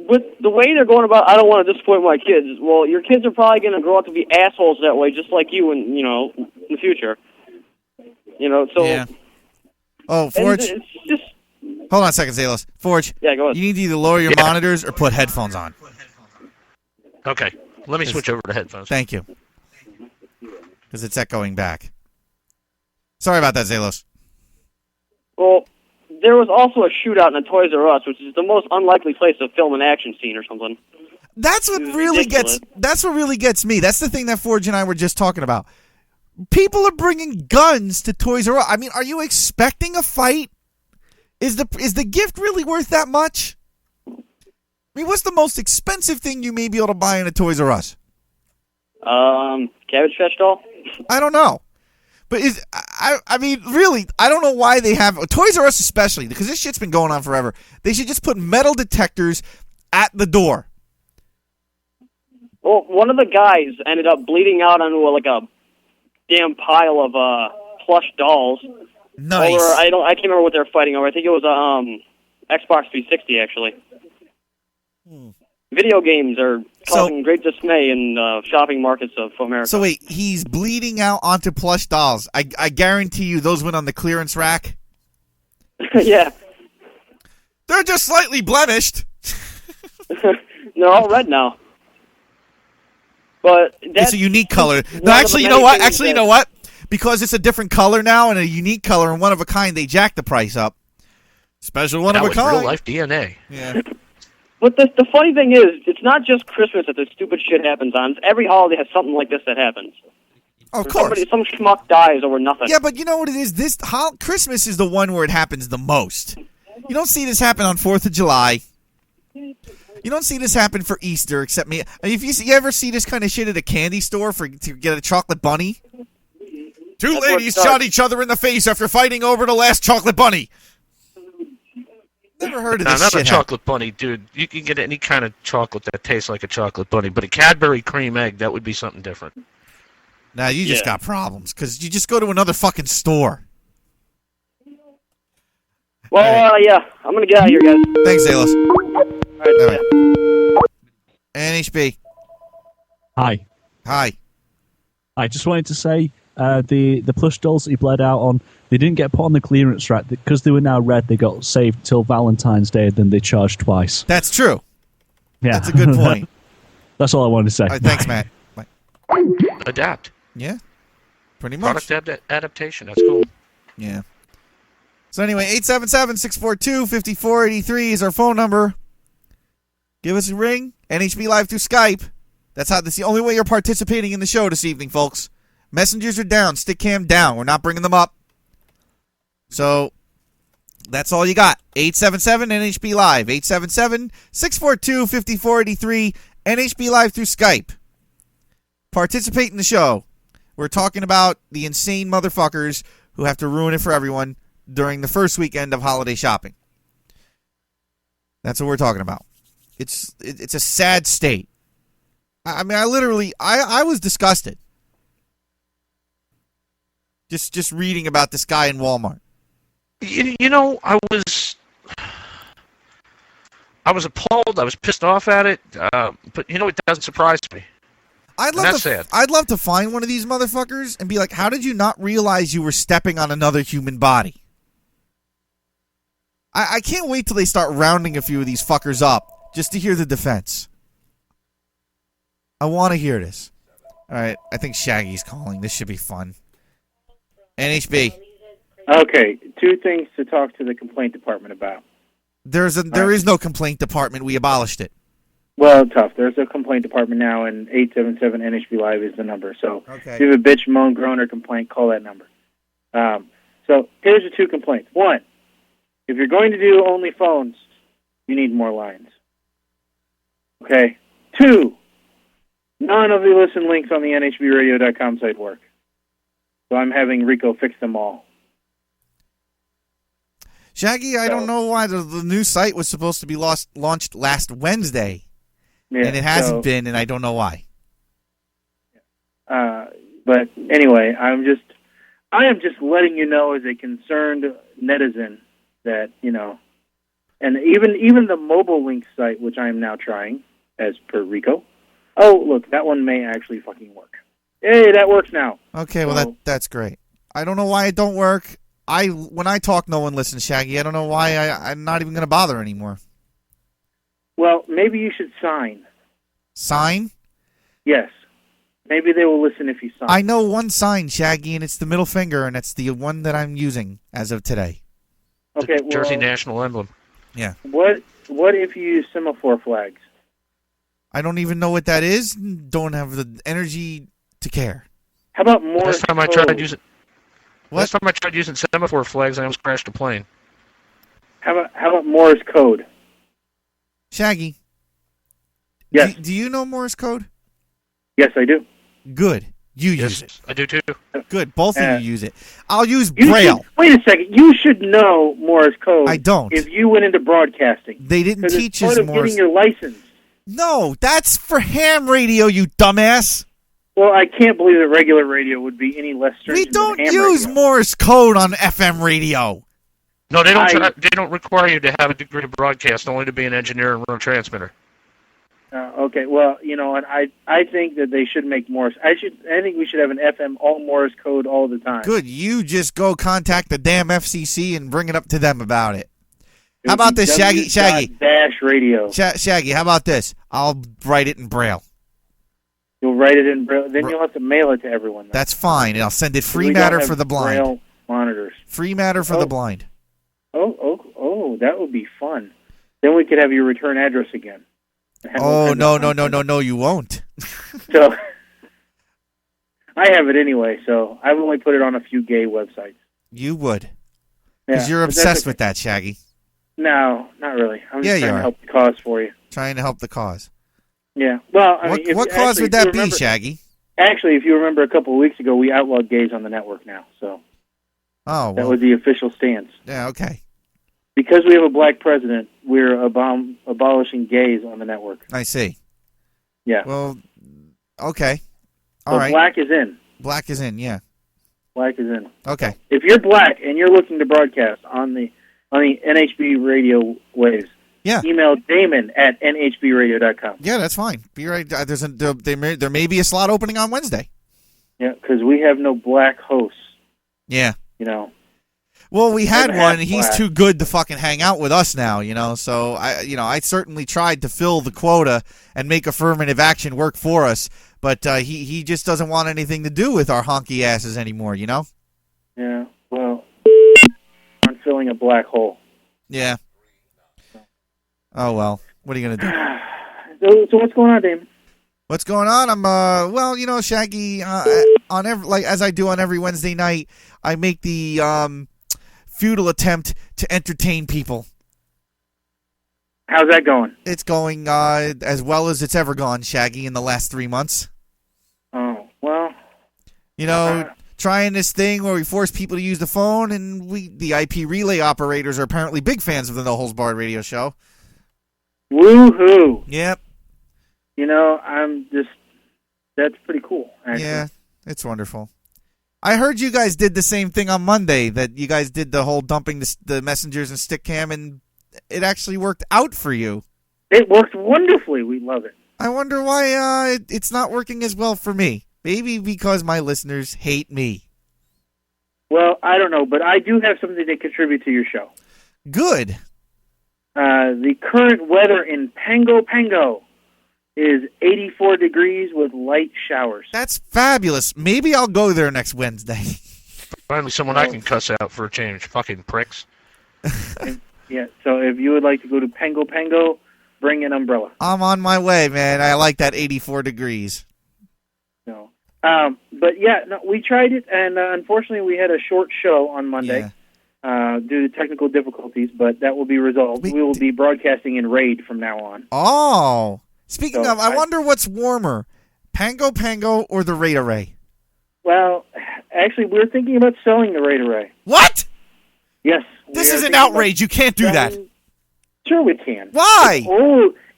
with the way they're going about, I don't want to disappoint my kids. Well, your kids are probably going to grow up to be assholes that way, just like you, in the future. So. Yeah. Oh, and Forge. it's just. Hold on a second, Zalos. Forge. Yeah, go ahead. You need to either lower your monitors or put headphones on. Okay, let me switch over to headphones. Thank you. Because it's echoing back. Sorry about that, Zalos. Well, there was also a shootout in a Toys R Us, which is the most unlikely place to film an action scene or something. That's what really gets me. That's the thing that Forge and I were just talking about. People are bringing guns to Toys R Us. I mean, are you expecting a fight? Is the gift really worth that much? I mean, what's the most expensive thing you may be able to buy in a Toys R Us? Cabbage Patch doll? I don't know. But I mean, really, I don't know why they have Toys R Us especially, because this shit's been going on forever. They should just put metal detectors at the door. Well, one of the guys ended up bleeding out onto a damn pile of plush dolls. Nice. Over, I can't remember what they were fighting over. I think it was Xbox 360 actually. Video games are causing great dismay in shopping markets of America. So wait, he's bleeding out onto plush dolls. I guarantee you those went on the clearance rack. Yeah. They're just slightly blemished. They're all red now. But It's that's a unique color. one No, of actually, the you know many what? things Actually, you that- know what? Because it's a different color now and a unique color and one of a kind, they jack the price up. Special one That of a was kind. real life DNA. Yeah. But the funny thing is, it's not just Christmas that this stupid shit happens on. Every holiday has something like this that happens. Oh, of course. Some schmuck dies over nothing. Yeah, but you know what it is? Christmas is the one where it happens the most. You don't see this happen on 4th of July. You don't see this happen for Easter, except me. If you ever see this kind of shit at a candy store to get a chocolate bunny? Two That's ladies what shot starts. each other in the face after fighting over the last chocolate bunny. Never heard of No, this not shit a chocolate bunny, dude. You can get any kind of chocolate that tastes like a chocolate bunny, but a Cadbury cream egg, that would be something different. Now you just Yeah. got problems because you just go to another fucking store. Well, yeah, I'm gonna get out of here, guys. Thanks, Zalos. All right, All yeah. right. NHB. Hi. Hi. I just wanted to say the plush dolls that you bled out on, they didn't get put on the clearance rack because they were now red. They got saved till Valentine's Day, then they charged twice. That's true. Yeah, That's a good point. That's all I wanted to say. All right, thanks, Matt. Bye. Adapt. Yeah. Pretty much. Product adaptation. That's cool. Yeah. So anyway, 877-642-5483 is our phone number. Give us a ring. NHB Live through Skype. That's the only way you're participating in the show this evening, folks. Messengers are down. Stick cam down. We're not bringing them up. So that's all you got. 877-NHB Live. 877-642-5483. NHB Live through Skype. Participate in the show. We're talking about the insane motherfuckers who have to ruin it for everyone during the first weekend of holiday shopping. That's what we're talking about. It's a sad state. I mean, I was disgusted. Just reading about this guy in Walmart. You know, I was appalled. I was pissed off at it. But you know, it doesn't surprise me. That's sad. I'd love to find one of these motherfuckers and be like, how did you not realize you were stepping on another human body? I can't wait till they start rounding a few of these fuckers up just to hear the defense. I want to hear this. All right, I think Shaggy's calling. This should be fun. NHB. Okay, two things to talk to the complaint department about. There is no complaint department. We abolished it. Well, tough. There's a complaint department now, and 877-NHB Live is the number. So Okay. if you have a bitch, moan, groan, or complaint, call that number. So here's the two complaints. One, if you're going to do only phones, you need more lines. Okay. Two, none of the listen links on the NHBradio.com site work. So I'm having Rico fix them all. Shaggy, I don't know why the new site was supposed to be launched last Wednesday, Yeah, and it hasn't so- been, and I don't know why. But anyway, I am just letting you know as a concerned netizen that, you know, and even the mobile link site, which I am now trying, as per Rico. Oh, look, that one may actually fucking work. Hey, that works now. Okay, well So- that's great. I don't know why it don't work. When I talk, no one listens, Shaggy. I don't know why I'm not even going to bother anymore. Well, maybe you should sign. Sign? Yes. Maybe they will listen if you sign. I know one sign, Shaggy, and it's the middle finger, and it's the one that I'm using as of today. Okay, The Jersey well, national emblem. Yeah. what if you use semaphore flags? I don't even know what that is. Don't have the energy to care. How about Morse Last time I code? tried using semaphore flags, I almost crashed a plane. How about Morse code? Shaggy. Yes. Do you know Morse code? Yes, I do. Good. You use it. I do too. Good. Both of you use it. I'll use You Braille. should- wait a second. You should know Morse code. I don't. If you went into broadcasting. They didn't 'Cause teach it's us part of Morse. getting your license. No, that's for ham radio, you dumbass. Well, I can't believe that regular radio would be any less We stringent don't than ham use radio. Morse code on FM radio. No, they don't require you to have a degree of broadcast, only to be an engineer and run a transmitter. Okay, well, you know, and I think that they should make Morse. I think we should have an FM all Morse code all the time. Good. You just go contact the damn FCC and bring it up to them about it. It How would about be this, Shaggy? Dash radio. Shaggy, how about this? I'll write it in Braille. You'll write it in Braille. Then you'll have to mail it to everyone. Though. That's fine, and I'll send it free We don't matter have for the blind. Braille monitors. Free matter for the blind. Oh, that would be fun. Then we could have your return address again. Oh, no, you won't. So, I have it anyway, so I've only put it on a few gay websites. You would. Yeah, Because you're but that's obsessed okay. with that, Shaggy. No, not really. I'm Yeah, just you trying are. to help the cause for you. Trying to help the cause. Yeah. Well, I mean, What cause would that be, Shaggy? Actually, if you remember a couple of weeks ago, we outlawed gays on the network now, so Oh, that well. was the official stance. Yeah, okay. Because we have a black president, we're abolishing gays on the network. I see. Yeah. Well, okay. So All right. black is in. Black is in, yeah. Black is in. Okay. If you're black and you're looking to broadcast on the NHB radio waves, yeah. email Damon at nhbradio.com. Yeah, that's fine. Be right. There may be a slot opening on Wednesday. Yeah, because we have no black hosts. Yeah. You know. Well, we had Never one. had He's black. too good to fucking hang out with us now, you know. So I certainly tried to fill the quota and make affirmative action work for us, but he just doesn't want anything to do with our honky asses anymore, you know. Yeah. Well, I'm filling a black hole. Yeah. Oh well. What are you gonna do? So what's going on, Damon? What's going on? I'm well, you know, Shaggy. On every as I do on every Wednesday night, I make the futile attempt to entertain people. How's that going? It's going as well as it's ever gone, Shaggy, in the last 3 months. Oh, well. You know, trying this thing where we force people to use the phone, and the IP relay operators are apparently big fans of the No Holds Barred radio show. Woohoo! Yep. You know, that's pretty cool, actually. Yeah, it's wonderful. I heard you guys did the same thing on Monday, that you guys did the whole dumping the messengers and stick cam, and it actually worked out for you. It worked wonderfully. We love it. I wonder why it's not working as well for me. Maybe because my listeners hate me. Well, I don't know, but I do have something to contribute to your show. Good. The current weather in Pango Pango is 84 degrees with light showers. That's fabulous. Maybe I'll go there next Wednesday. Finally, someone I can cuss out for a change. Fucking pricks. Yeah, so if you would like to go to Pango Pango, bring an umbrella. I'm on my way, man. I like that 84 degrees. No. But yeah, no, we tried it, and unfortunately we had a short show on Monday due to technical difficulties, but that will be resolved. We will be broadcasting in RAID from now on. Oh. Speaking So of, I wonder what's warmer, Pango Pango or the RAID Array? Well, actually, we're thinking about selling the RAID Array. What? Yes. This we are is an thinking outrage. about You can't do that. selling- Sure we can. Why?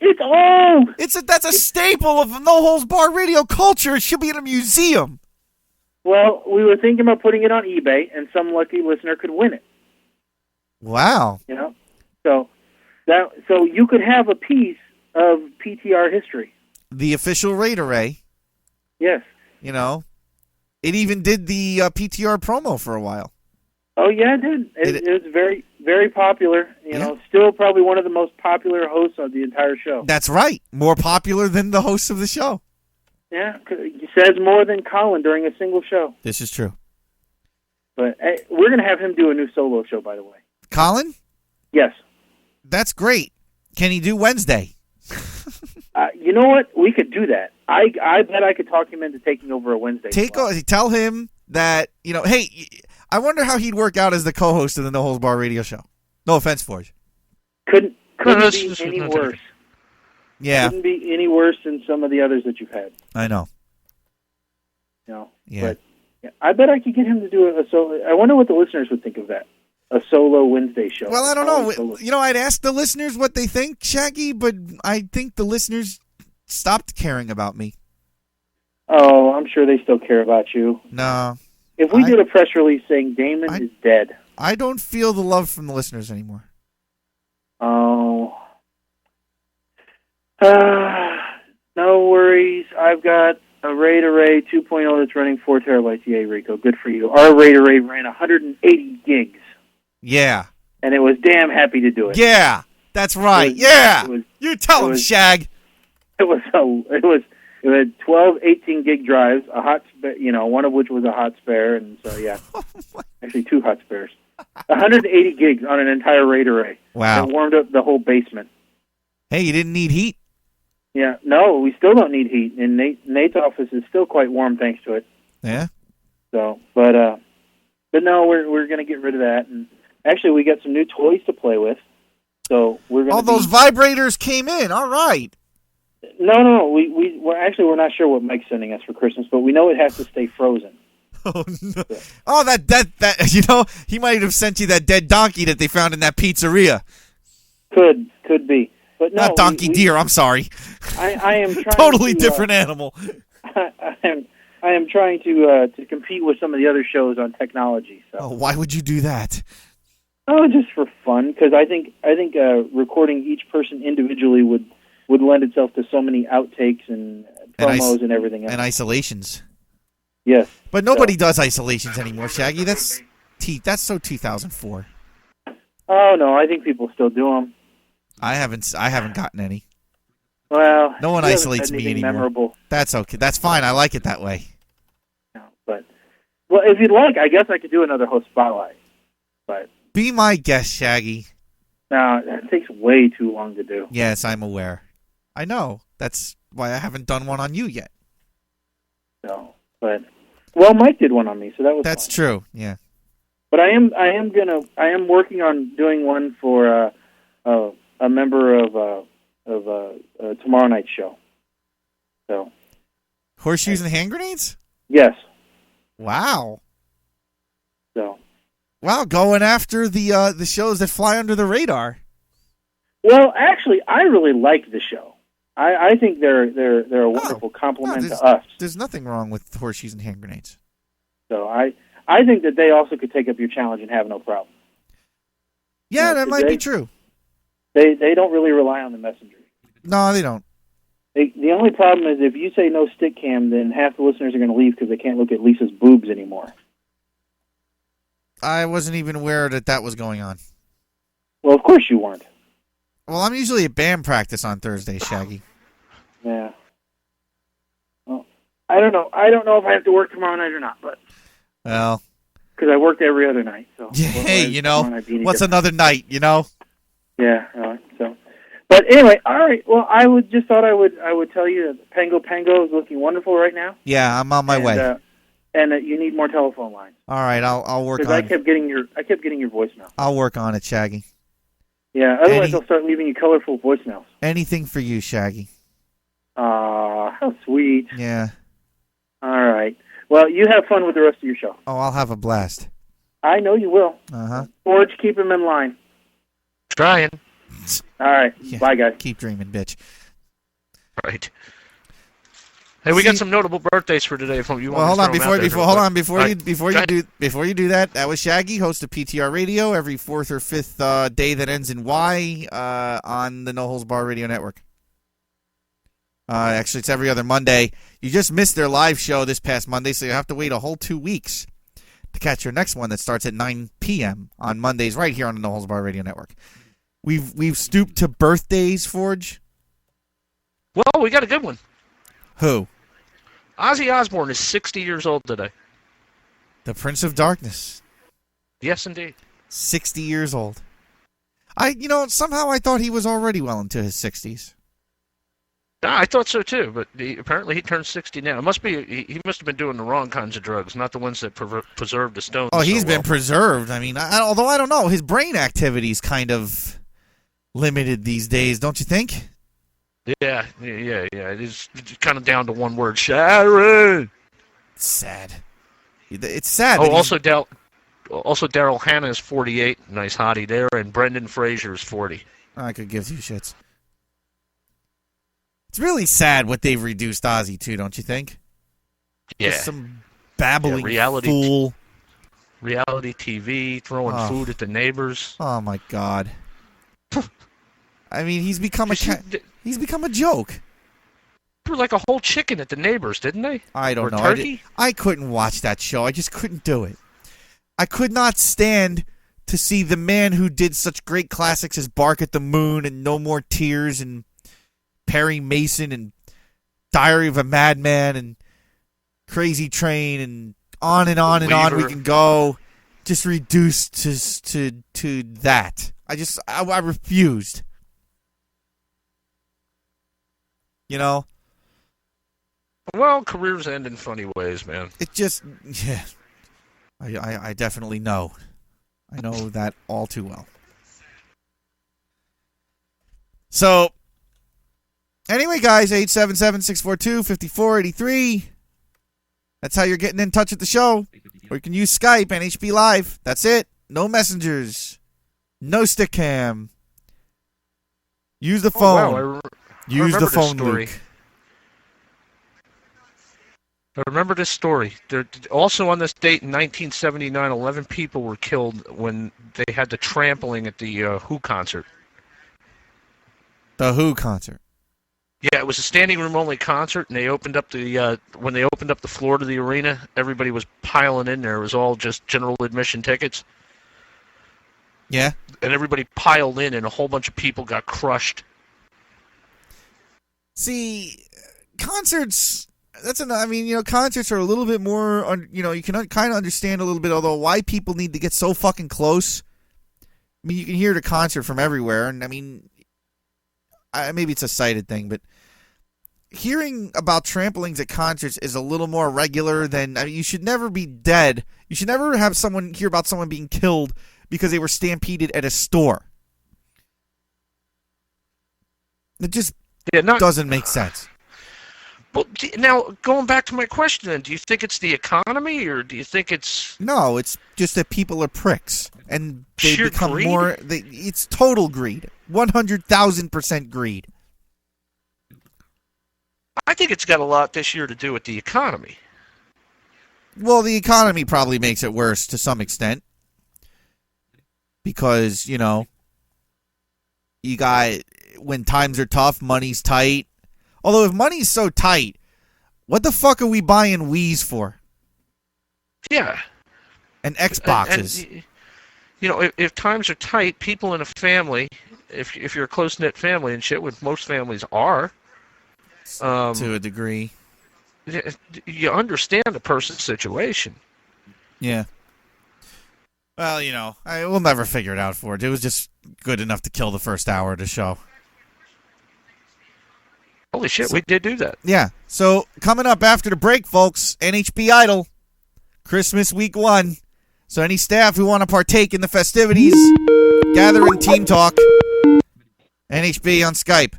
It's old. That's a staple of No Holds Barred radio culture. It should be in a museum. Well, we were thinking about putting it on eBay, and some lucky listener could win it. Wow. You know, so you could have a piece of PTR history. The official RAID Array. Yes. You know, it even did the PTR promo for a while. Oh yeah, it did. It was very, very popular. You know, still probably one of the most popular hosts of the entire show. That's right. More popular than the hosts of the show. Yeah, he says more than Colin during a single show. This is true. But we're going to have him do a new solo show, by the way. Colin? Yes. That's great. Can he do Wednesday? You know what? We could do that. I bet I could talk him into taking over a Wednesday. Tell him that, you know, hey, I wonder how he'd work out as the co-host of the No Holds Barred radio show. No offense, Forge. Couldn't be any worse. Yeah. Couldn't be any worse than some of the others that you've had. I know. You know. Yeah. But yeah, I bet I could get him to do a solo. I wonder what the listeners would think of that. A solo Wednesday show. Well, I don't know. You know, I'd ask the listeners what they think, Shaggy, but I think the listeners stopped caring about me. Oh, I'm sure they still care about you. No. If we did a press release saying Damon is dead. I don't feel the love from the listeners anymore. Oh. No worries. I've got a RAID Array 2.0 that's running 4 terabytes. Yay, Rico. Good for you. Our RAID Array ran 180 gigs. Yeah. And it was damn happy to do it. Yeah. That's right. You tell him, Shag. It was We had 12 18-gig drives, a hot, one of which was a hot spare, and so yeah, actually 2 hot spares. 180 gigs on an entire RAID array. Wow. It warmed up the whole basement. Hey, you didn't need heat. Yeah, no, we still don't need heat, and Nate's office is still quite warm thanks to it. Yeah. So, but no, we're going to get rid of that, and actually we got some new toys to play with. So we're going. All those vibrators came in. All right. No. We're not sure what Mike's sending us for Christmas, but we know it has to stay frozen. Oh no! Oh, that he might have sent you that dead donkey that they found in that pizzeria. Could be, but no. Not donkey deer. I'm sorry. I am trying totally to, different animal. I am trying to compete with some of the other shows on technology. So. Oh, why would you do that? Oh, just for fun, because I think recording each person individually would lend itself to so many outtakes and promos and everything else. And isolations. Yes. But nobody does isolations anymore, Shaggy. That's so 2004. Oh no, I think people still do them. I haven't gotten any. Well, no one isolates me anymore. Memorable. That's okay. That's fine. I like it that way. No, but if you'd like, I guess I could do another host spotlight. But be my guest, Shaggy. No, that takes way too long to do. Yes, I'm aware. I know. That's why I haven't done one on you yet. No, but Mike did one on me, so that's fine. True. Yeah. But I am working on doing one for a member of tomorrow night's show. So. Horseshoes and hand grenades? Yes. Wow. So. Wow, going after the shows that fly under the radar. Well, actually, I really like the show. I think they're a wonderful compliment to us. There's nothing wrong with horseshoes and hand grenades. So I think that they also could take up your challenge and have no problem. Yeah, that might be true. They don't really rely on the messenger. No, they don't. The only problem is if you say no stick cam, then half the listeners are going to leave because they can't look at Lisa's boobs anymore. I wasn't even aware that was going on. Well, of course you weren't. Well, I'm usually at band practice on Thursdays, Shaggy. Yeah. Well, I don't know. I don't know if I have to work tomorrow night or not, but. Well. Because I worked every other night. So. Yeah, hey, what's another night, Yeah. So. But anyway, all right. Well, I thought I would tell you that Pango is looking wonderful right now. Yeah, I'm on my way. And you need more telephone lines. All right, I'll work on it. Because I kept getting your voicemail. I'll work on it, Shaggy. Yeah, otherwise I'll start leaving you colorful voicemails. Anything for you, Shaggy. Aw, how sweet. Yeah. All right. Well, you have fun with the rest of your show. Oh, I'll have a blast. I know you will. Uh-huh. Forge, keep him in line. Trying. All right. Yeah. Bye, guys. Keep dreaming, bitch. Right. Hey, we got some notable birthdays for today. Hold on before you do that. That was Shaggy, host of PTR Radio, every fourth or fifth day that ends in Y on the No Holds Bar Radio Network. Actually, it's every other Monday. You just missed their live show this past Monday, so you have to wait a whole 2 weeks to catch your next one that starts at 9 p.m. on Mondays, right here on the No Holds Bar Radio Network. We've stooped to birthdays, Forge. Well, we got a good one. Who? Ozzy Osbourne is 60 years old today. The Prince of Darkness. Yes, indeed. 60 years old. Somehow I thought he was already well into his 60s. I thought so too, but apparently he turned 60 now. It must be he must have been doing the wrong kinds of drugs, not the ones that preserved the stones. Oh, he's been preserved. I mean, although I don't know, his brain activity's kind of limited these days, don't you think? Yeah. It is kind of down to one word, Sharon. It's sad. It's sad. Oh, also Daryl Hannah is 48, nice hottie there, and Brendan Fraser is 40. I could give two shits. It's really sad what they've reduced Ozzy to, don't you think? Yeah. Just some babbling reality fool. Reality TV, throwing food at the neighbors. Oh my God. I mean, he's become a joke. They were like a whole chicken at the neighbors, didn't they? I don't know. Turkey? I couldn't watch that show. I just couldn't do it. I could not stand to see the man who did such great classics as Bark at the Moon and No More Tears and Perry Mason and Diary of a Madman and Crazy Train and on and on and on we can go. Just reduced to that. I refused. You know? Well, careers end in funny ways, man. It just, yeah. I definitely know. I know that all too well. So, anyway, guys, 877-642-5483. That's how you're getting in touch with the show. Or you can use Skype, NHB Live. That's it. No messengers. No stick cam. Use the phone. Wow, Use the phone, Luke. I remember this story. Also on this date in 1979, 11 people were killed when they had the trampling at the Who concert. The Who concert? Yeah, it was a standing room only concert, and they opened up the when they opened up the floor to the arena, everybody was piling in there. It was all just general admission tickets. Yeah. And everybody piled in, and a whole bunch of people got crushed. See, concerts. Concerts are a little bit more. You can kind of understand a little bit, although why people need to get so fucking close. I mean, you can hear the concert from everywhere, and I mean, maybe it's a sighted thing, but hearing about tramplings at concerts is a little more regular than. I mean, you should never be dead. You should never have someone hear about someone being killed because they were stampeded at a store. It just doesn't make sense. Well, now, going back to my question then, do you think it's the economy, or do you think it's... No, it's just that people are pricks, and they sheer become greed? more... it's total greed. 100,000% greed. I think it's got a lot this year to do with the economy. Well, the economy probably makes it worse to some extent. Because, you got... When times are tough, money's tight. Although if money's so tight, what the fuck are we buying Wii's for? Yeah. And Xboxes. And, if times are tight, people in a family, if you're a close-knit family and shit, which most families are... to a degree. You understand the person's situation. Yeah. Well, we'll never figure it out for it. It was just good enough to kill the first hour of the show. Holy shit, we did do that. Yeah. So, coming up after the break, folks, NHB Idol, Christmas week 1. So, any staff who want to partake in the festivities, gather in Team Talk, NHB on Skype.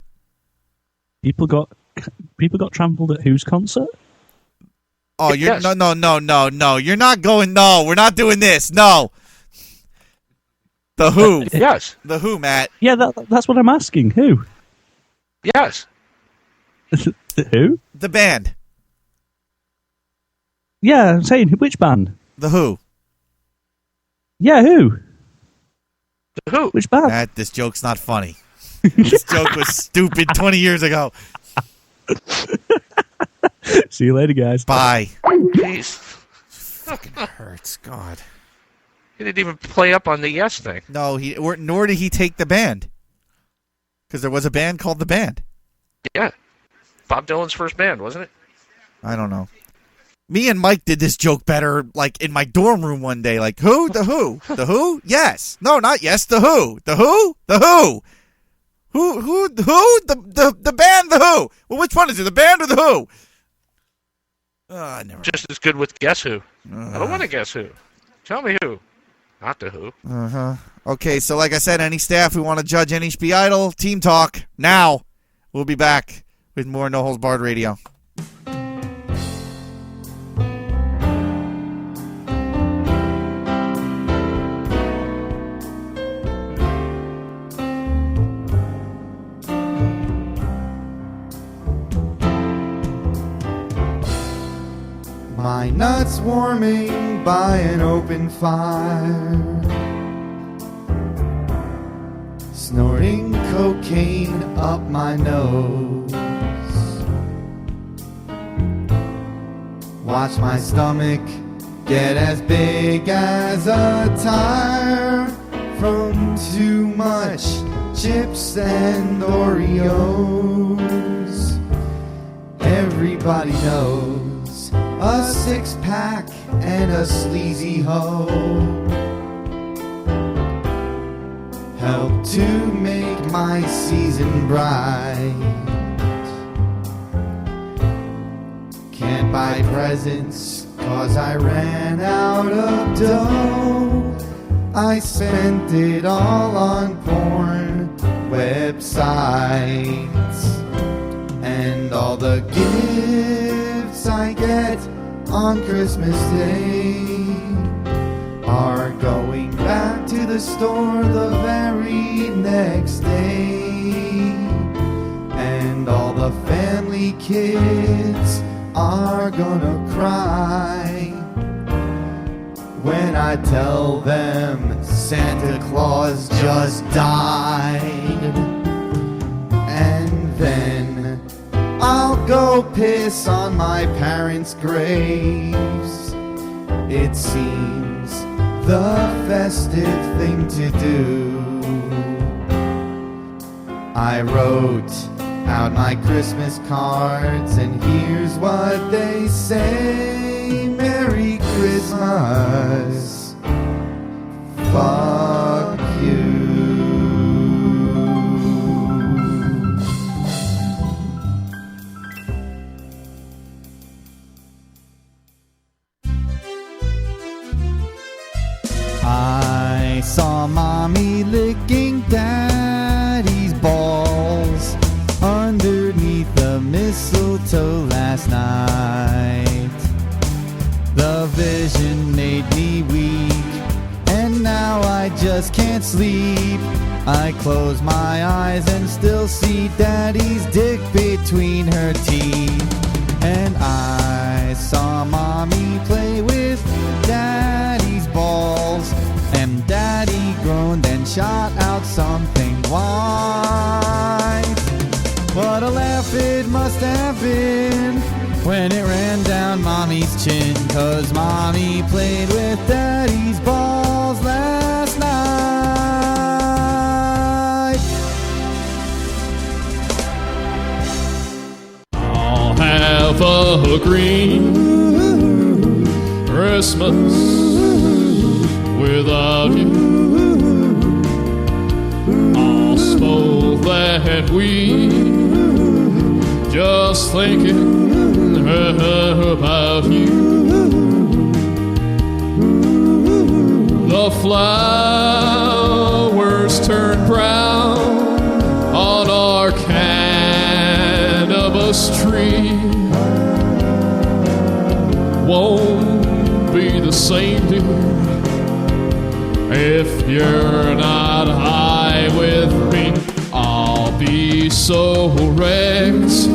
People got trampled at Who's concert? Oh, you're no. You're not going. No, we're not doing this. No. The Who. Yes. The Who, Matt. Yeah, that's what I'm asking. Who? Yes. Who? The band. Yeah, I'm saying, which band? The Who. Yeah, who? The Who. Which band? Matt, this joke's not funny. This joke was stupid 20 years ago. See you later, guys. Bye. Jeez. Fucking hurts, God. He didn't even play up on the Yes thing. No, nor did he take the band. Because there was a band called The Band. Yeah. Bob Dylan's first band, wasn't it? I don't know. Me and Mike did this joke better, like, in my dorm room one day. Like, who? The Who? The Who? Yes. No, not yes. The Who? The Who? The Who? Who? The band The Who. Well, which one is it? The band or The Who? Never. Just as good with Guess Who. I don't want to guess who. Tell me who. Not The Who. Uh-huh. Okay, so like I said, any staff who want to judge NHB Idol, Team Talk, now. We'll be back with more No Holds Barred Radio. My nuts warming by an open fire, snorting cocaine up my nose. Watch my stomach get as big as a tire from too much chips and Oreos. everybody knows. A six-pack and a sleazy hoe help to make my season bright. Can't buy presents 'cause I ran out of dough. I spent it all on porn websites. And all the gifts I get on Christmas Day are going back to the store the very next day. And all the family kids are gonna cry when I tell them Santa Claus just died. And then I'll go piss on my parents' graves. It seems the festive thing to do. I wrote out my Christmas cards, and here's what they say: Merry Christmas, fuck you. I saw mommy licking daddy's balls underneath the mistletoe last night. The vision made me weak, and now I just can't sleep. I close my eyes and still see daddy's dick between her teeth. And I saw mommy play with daddy's balls, and daddy groaned and shot out something white. What a laugh it must have been when it ran down mommy's chin, 'cause mommy played with daddy's balls last night. I'll have a green Christmas without you. I'll smoke that weed just thinking about you. The flowers turn brown on our cannabis tree. Won't be the same, dear, if you're not high with me. I'll be so wrecked,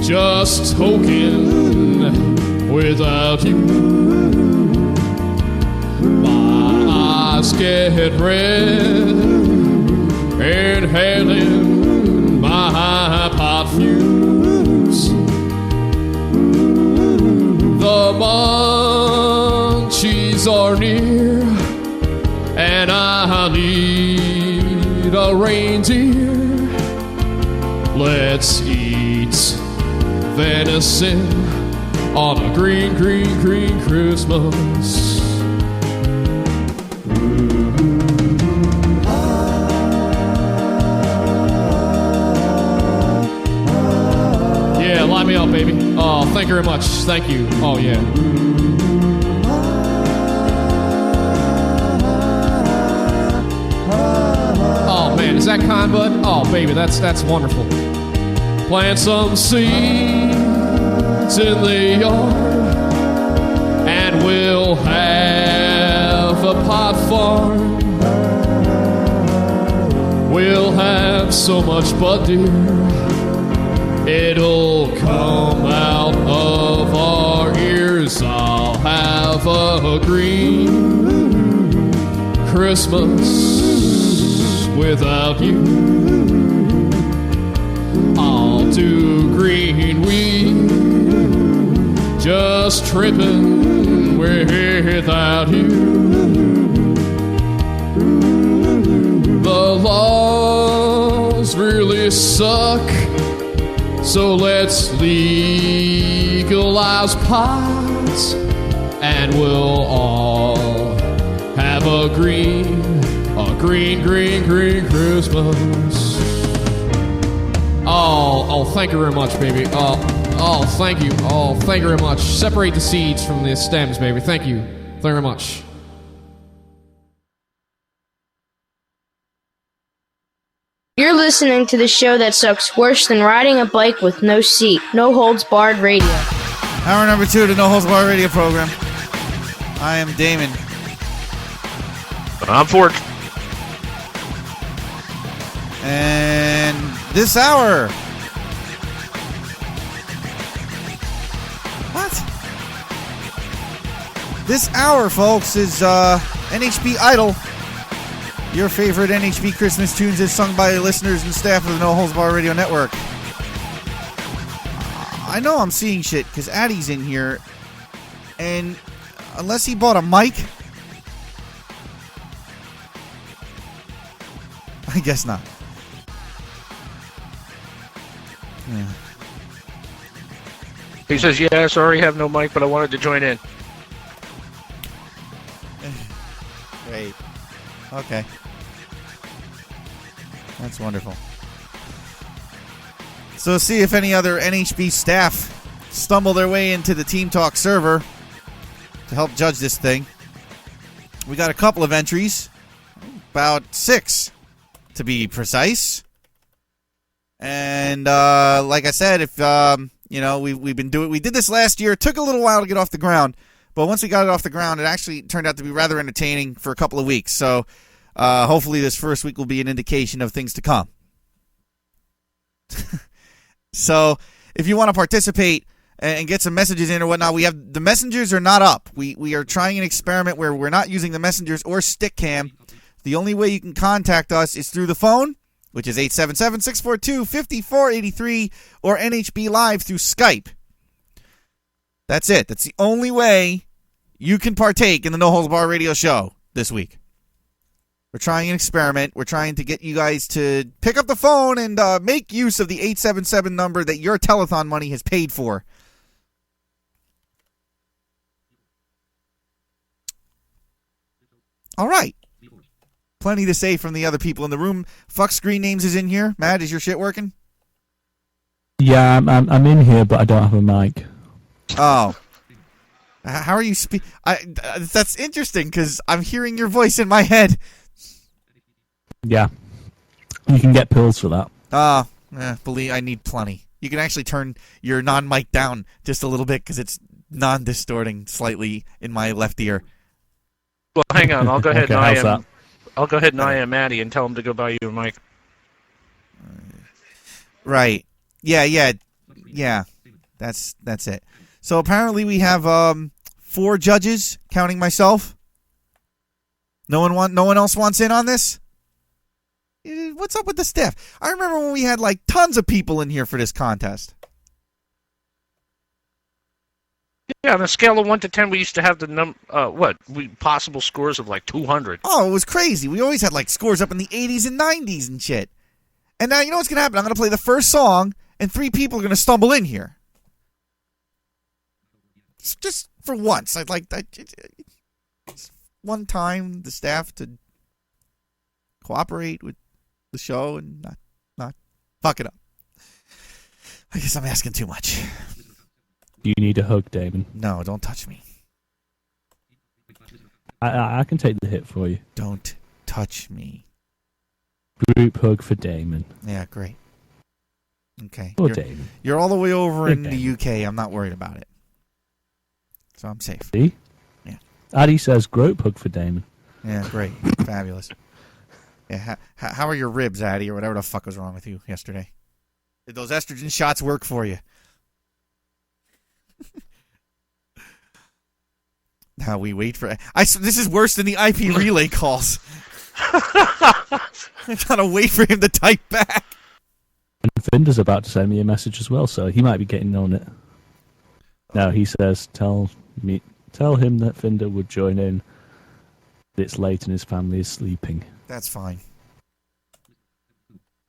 just token without you. My eyes get red, inhaling my pot fumes. The munchies are near, and I need a reindeer. Let's eat venison on a green, green, green Christmas. Yeah, line me up, baby. Oh, thank you very much. Thank you. Oh, yeah. Oh, man, is that kind, bud? Oh, baby, that's wonderful. Plant some seeds in the yard, and we'll have a pot farm. We'll have so much bud, dear, it'll come out of our ears. I'll have a green Christmas without you. I'll do green weed, just tripping without you. The laws really suck, So let's legalize pot, and we'll all have a green Christmas. Oh, thank you very much, baby. Oh, thank you. Oh, thank you very much. Separate the seeds from the stems, baby. Thank you. Thank you very much. You're listening to the show that sucks worse than riding a bike with no seat. No Holds Barred Radio. Hour number 2 of the No Holds Barred Radio program. I am Damon. I'm Ford. And this hour... What? This hour, folks, is NHB Idol. Your favorite NHB Christmas tunes is sung by listeners and staff of the No Holds Barred Radio Network. I know I'm seeing shit because Addie's in here, and unless he bought a mic, I guess not. Yeah. He says, yeah, sorry, I have no mic, but I wanted to join in. Great. Okay. That's wonderful. So see if any other NHB staff stumble their way into the Team Talk server to help judge this thing. We got a couple of entries. About 6, to be precise. And like I said, if we've been doing, we did this last year. It took a little while to get off the ground, but once we got it off the ground, it actually turned out to be rather entertaining for a couple of weeks. So hopefully this first week will be an indication of things to come. So if you want to participate and get some messages in or whatnot, we have the messengers are not up. We are trying an experiment where we're not using the messengers or Stickcam. The only way you can contact us is through the phone, which is 877-642-5483, or NHB Live through Skype. That's it. That's the only way you can partake in the No Holds Barred Radio show this week. We're trying an experiment. We're trying to get you guys to pick up the phone and make use of the 877 number that your telethon money has paid for. All right. Plenty to say from the other people in the room. Fuck Screen Names is in here. Matt, is your shit working? Yeah, I'm in here, but I don't have a mic. Oh. How are you that's interesting, because I'm hearing your voice in my head. Yeah. You can get pills for that. Believe I need plenty. You can actually turn your non-mic down just a little bit, because it's non-distorting slightly in my left ear. Well, hang on. I'll go ahead Okay, I'll go ahead and IM Maddie and tell him to go buy you a mic. Right. Yeah. That's it. So apparently we have 4 judges, counting myself. No one else wants in on this? What's up with the staff? I remember when we had like tons of people in here for this contest. Yeah, on a scale of 1 to 10, we used to have the possible scores of like 200. Oh, it was crazy. We always had like scores up in the 80s and 90s and shit. And now you know what's gonna happen? I'm gonna play the first song, and 3 people are gonna stumble in here. Just for once, I'd like that. One time, the staff to cooperate with the show and not fuck it up. I guess I'm asking too much. Do you need a hug, Damon? No, don't touch me. I can take the hit for you. Don't touch me. Group hug for Damon. Yeah, great. Okay. Damon. You're all the way over in Damon. the UK. I'm not worried about it. So I'm safe. See? Yeah. Addy says group hug for Damon. Yeah, great. Fabulous. Yeah, how are your ribs, Addy, or whatever the fuck was wrong with you yesterday? Did those estrogen shots work for you? Now we wait for... This is worse than the IP relay calls. I gotta wait for him to type back. And Finder's about to send me a message as well, so he might be getting on it. No, he says, tell him that Finder would join in. It's late and his family is sleeping. That's fine.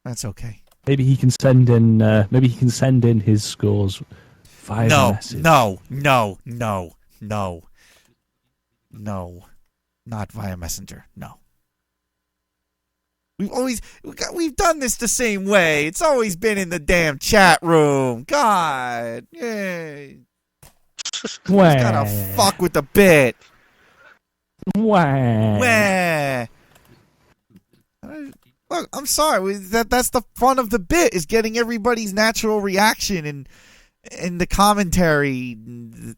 That's okay. Maybe he can send in. Maybe he can send in his scores via message. No, not via Messenger. No. We've done this the same way. It's always been in the damn chat room. God, yay! Wah. Gotta fuck with the bit. Wah. Wah. Look, I'm sorry. That's the fun of the bit, is getting everybody's natural reaction and the commentary in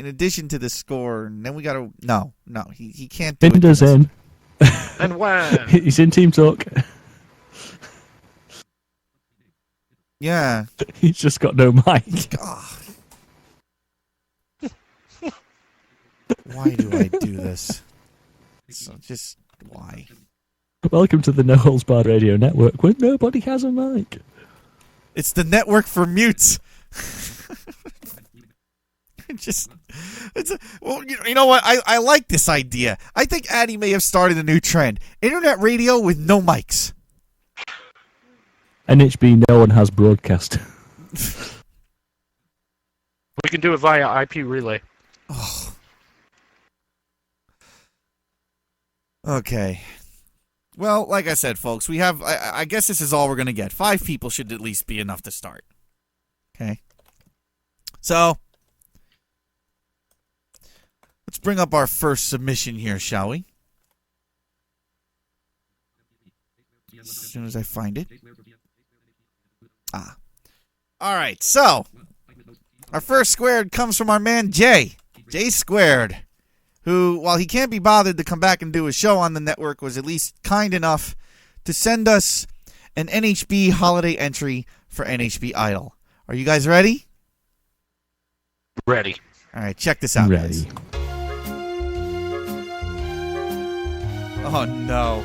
addition to the score. And then we gotta no, he can't do Finder's it. in. And wow. He's in Team Talk. Yeah. He's just got no mic. Why do I do this? So just why? Welcome to the No Holds Barred Radio Network, where nobody has a mic. It's the network for mutes. Well, you know what? I like this idea. I think Addy may have started a new trend: internet radio with no mics. NHB, no one has broadcast. We can do it via IP relay. Oh. Okay. Well, like I said, folks, we have. I guess this is all we're gonna get. 5 people should at least be enough to start. Okay. So let's bring up our first submission here, shall we? As soon as I find it. All right, so our first squared comes from our man Jay Squared, who, while he can't be bothered to come back and do a show on the network, was at least kind enough to send us an NHB holiday entry for NHB Idol. Are you guys ready? Ready. All right, check this out, Ready. guys. Oh, no.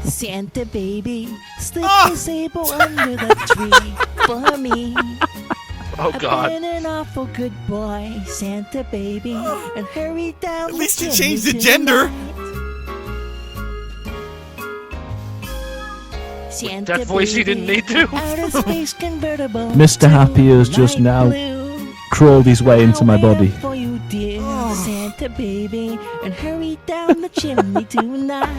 Santa baby, slip the sable under the tree for me. Oh, God. I've been an awful good boy, Santa baby, and hurry down. At least you changed the gender. Santa That voice he didn't need to. Outer space convertible. Mr. Happy has just now crawled his way into my body. For you, dear Santa baby, and hurry down the chimney tonight.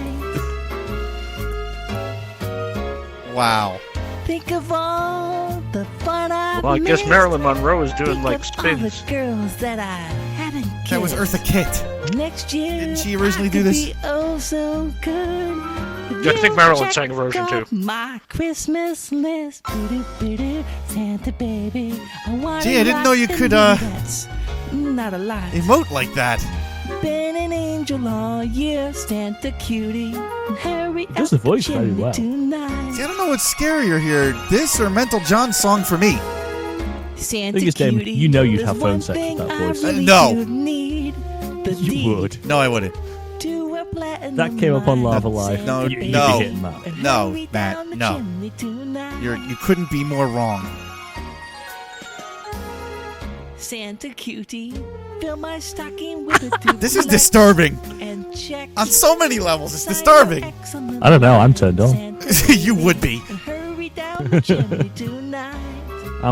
Wow. Think of all the fun I've Well, I guess missed. Marilyn Monroe is doing Think like of spins. all the girls that I haven't kissed. That was Eartha Kitt. Next year, Didn't she originally I do could this? Be oh so good. Yeah, I think Marilyn sang a version too. My Christmas list, boo-doo, Santa baby. I want Gee, I didn't know you could, that's not a lie. Emote like that. Been an angel all year, Santa cutie. And hurry He does up the voice very chimney well. tonight. See, I don't know what's scarier here, this or Mental John's song for me. Santa Biggest Damon, cutie, you know you'd there's have phone one sex with thing that I voice. really No. do need, the You deed would. No, I wouldn't. to a platinum That came up on line. Lava Live. No, You'd be no. hitting that. And No, hurry Matt, down the no. chimney tonight. You couldn't be more wrong. Santa cutie, fill my stocking with a This is disturbing. and check On so many levels, it's disturbing. I don't know, I'm turned on. You would be. And hurry down the chimney tonight. I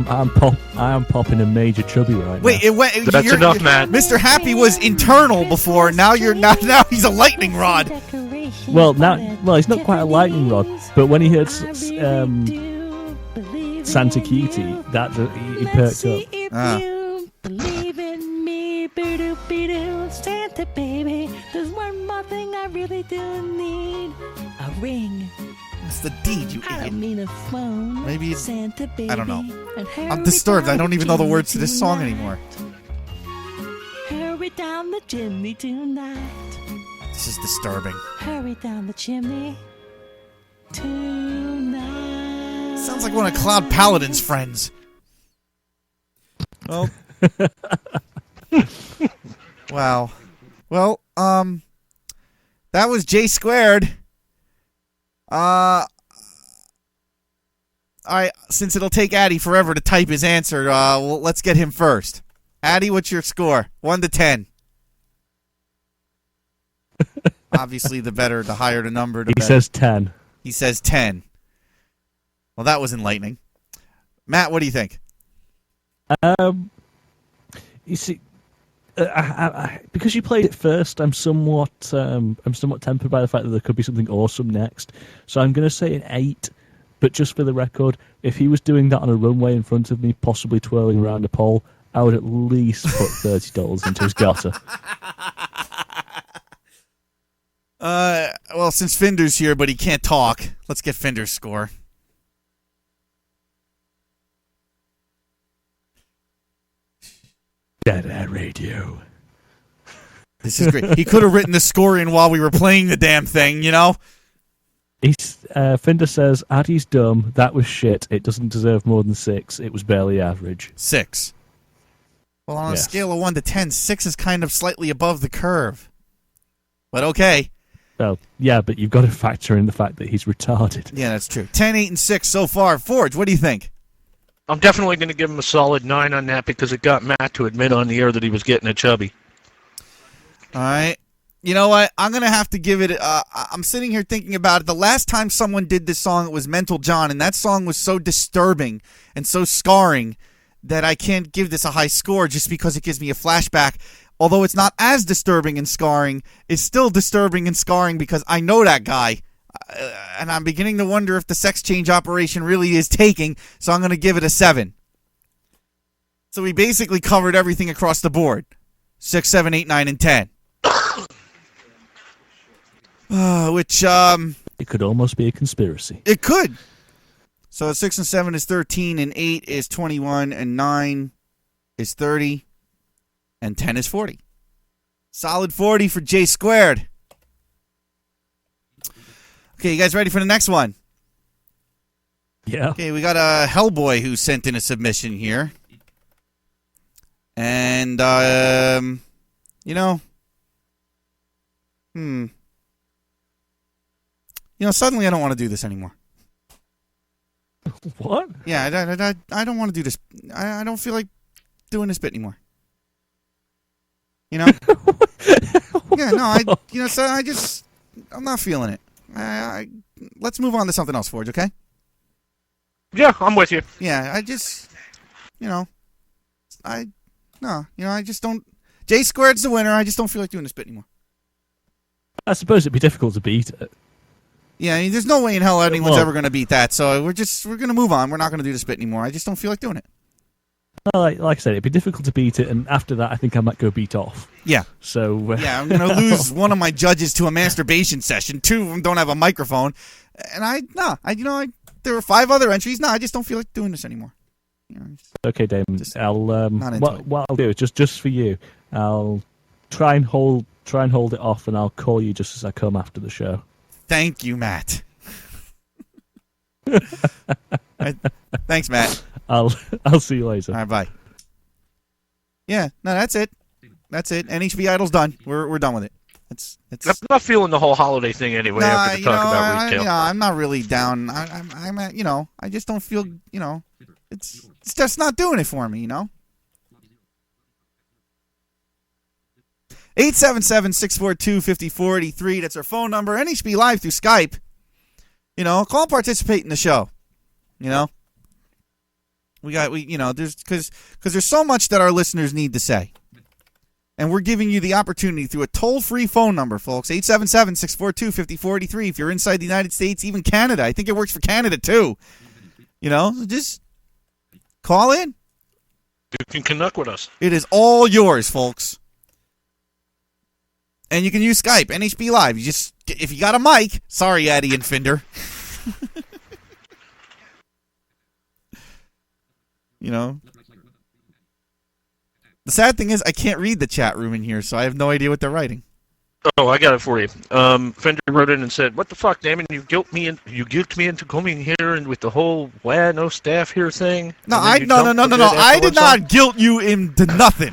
am popping a major chubby right Wait, now. it went. That's enough, Matt. Mr. Happy was internal before. Now you're not. Now he's a lightning rod. Well, it's not quite a lightning rod, but when he heard Santa Cutie, that he perked up. Ah. Believe in me, boo-doo, Santa baby. There's one more thing I really do need. A ring. It's the deed, you I idiot. don't mean a phone. Maybe it's- Santa baby. I don't know. And hurry I'm disturbed. I down don't the even know the chimney words to this song tonight. anymore. Hurry down the chimney tonight. This is disturbing. Hurry down the chimney tonight. Sounds like one of Cloud Paladin's friends. Well. Wow. Well, that was J Squared. All right, since it'll take Addy forever to type his answer, well, let's get him first. Addy, what's your score? 1 to 10. Obviously, the higher the number, the He better. says 10. He says 10. Well, that was enlightening. Matt, what do you think? You see, because you played it first, I'm somewhat tempered by the fact that there could be something awesome next. So I'm going to say an 8. But just for the record, if he was doing that on a runway in front of me, possibly twirling around a pole, I would at least put $30 into his garter. Well, since Finder's here, but he can't talk, let's get Finder's score. Dead Air Radio. This is great. He could have written the score in while we were playing the damn thing, you know? Finder says, Addy's dumb. That was shit. It doesn't deserve more than 6. It was barely average. 6. Well, on Yes. a scale of 1 to 10, 6 is kind of slightly above the curve. But okay. Well, yeah, but you've got to factor in the fact that he's retarded. Yeah, that's true. 10, 8, and 6 so far. Forge, what do you think? I'm definitely going to give him a solid 9 on that because it got Matt to admit on the air that he was getting a chubby. All right. You know what? I'm going to have to give it... I'm sitting here thinking about it. The last time someone did this song, it was Mental John, and that song was so disturbing and so scarring that I can't give this a high score just because it gives me a flashback. Although it's not as disturbing and scarring, it's still disturbing and scarring because I know that guy. And I'm beginning to wonder if the sex change operation really is taking, so I'm going to give it a 7. So we basically covered everything across the board. 6, 7, 8, 9, and 10. Which, It could almost be a conspiracy. It could. So 6 and 7 is 13, and 8 is 21, and 9 is 30, and 10 is 40. Solid 40 for J Squared. Okay, you guys ready for the next one? Yeah. Okay, we got a Hellboy who sent in a submission here. And, suddenly I don't want to do this anymore. What? Yeah, I don't want to do this. I don't feel like doing this bit anymore. You know? Yeah, no, I'm not feeling it. Let's move on to something else, Forge, okay? Yeah, I'm with you. Yeah, I just don't. J Squared's the winner. I just don't feel like doing this bit anymore. I suppose it'd be difficult to beat it. Yeah, I mean, there's no way in hell anyone's Well- ever going to beat that. So we're going to move on. We're not going to do this bit anymore. I just don't feel like doing it. Well, like I said, it'd be difficult to beat it, and after that, I think I might go beat off. Yeah. So Yeah, I'm going to lose one of my judges to a masturbation session. 2 of them don't have a microphone. And there were 5 other entries. No, I just don't feel like doing this anymore. Okay, Damon. I'll not into it. what I'll do is just for you, I'll try and hold it off, and I'll call you just as I come after the show. Thank you, Matt. Thanks, Matt. I'll see you later. All right, bye. Yeah, no, that's it. That's it. NHB Idol's done. We're done with it. I'm not feeling the whole holiday thing anyway after the talk about retail. I'm not really down. I'm at, I just don't feel, it's just not doing it for me, 877-642-5483. That's our phone number. NHB Live through Skype. Call and participate in the show. There's because there's so much that our listeners need to say. And we're giving you the opportunity through a toll-free phone number, folks. 877-642-5483. If you're inside the United States, even Canada. I think it works for Canada, too. Just call in. You can connect with us. It is all yours, folks. And you can use Skype, NHB Live. If you got a mic, sorry, Addy and Finder. The sad thing is I can't read the chat room in here, so I have no idea what they're writing. Oh, I got it for you. Fender wrote in and said, "What the fuck, Damon? You guilt me into coming here and with the whole no staff here thing." No, I did not guilt you into nothing.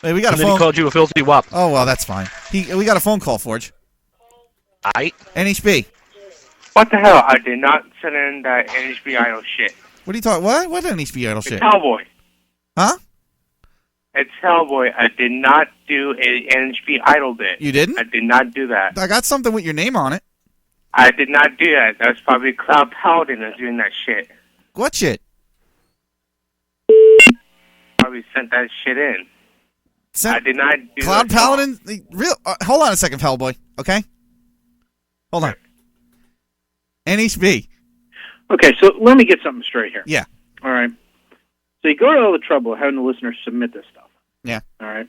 Hey, we got and then he called you a filthy wop. Oh well, that's fine. We got a phone call, Forge. NHB. What the hell? I did not send in that NHB Idol shit. What are you talking? What NHB Idol The shit? Cowboy. Huh? It's Hellboy. I did not do a NHP Idol bit. You didn't? I did not do that. I got something with your name on it. I did not do that. That was probably Cloud Paladin that's doing that shit. What shit? Probably sent that shit in. I did not do Cloud that. Paladin? Hold on a second, Hellboy. Okay? Hold on. NHB. Okay, so let me get something straight here. Yeah. All right. So you go to all the trouble of having the listeners submit this stuff. Yeah. All right.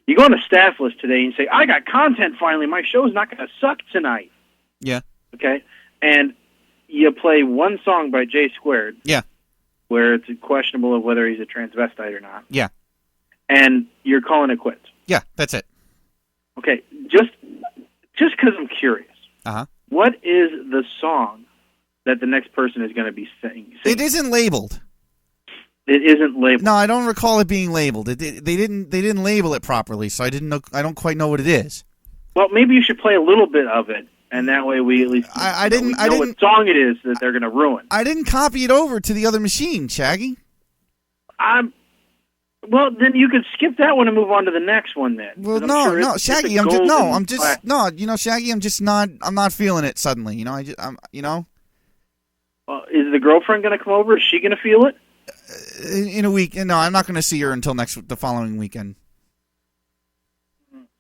You go on the staff list today and say, I got content finally. My show's not going to suck tonight. Yeah. Okay? And you play one song by J Squared. Yeah. Where it's questionable of whether he's a transvestite or not. Yeah. And you're calling it quits. Yeah, that's it. Okay, just because I'm curious. Uh-huh. What is the song that the next person is going to be singing? It isn't labeled. It isn't labeled. No, I don't recall it being labeled. They didn't label it properly, so I don't quite know what it is. Well, maybe you should play a little bit of it, and that way we at least know what song it is that they're going to ruin. I didn't copy it over to the other machine, Shaggy. Well, then you could skip that one and move on to the next one then. Well, 'Cause I'm sure no, it's Shaggy, a I'm not feeling it suddenly. You know, is the girlfriend going to come over? Is she going to feel it? In a week. No, I'm not going to see her until the following weekend.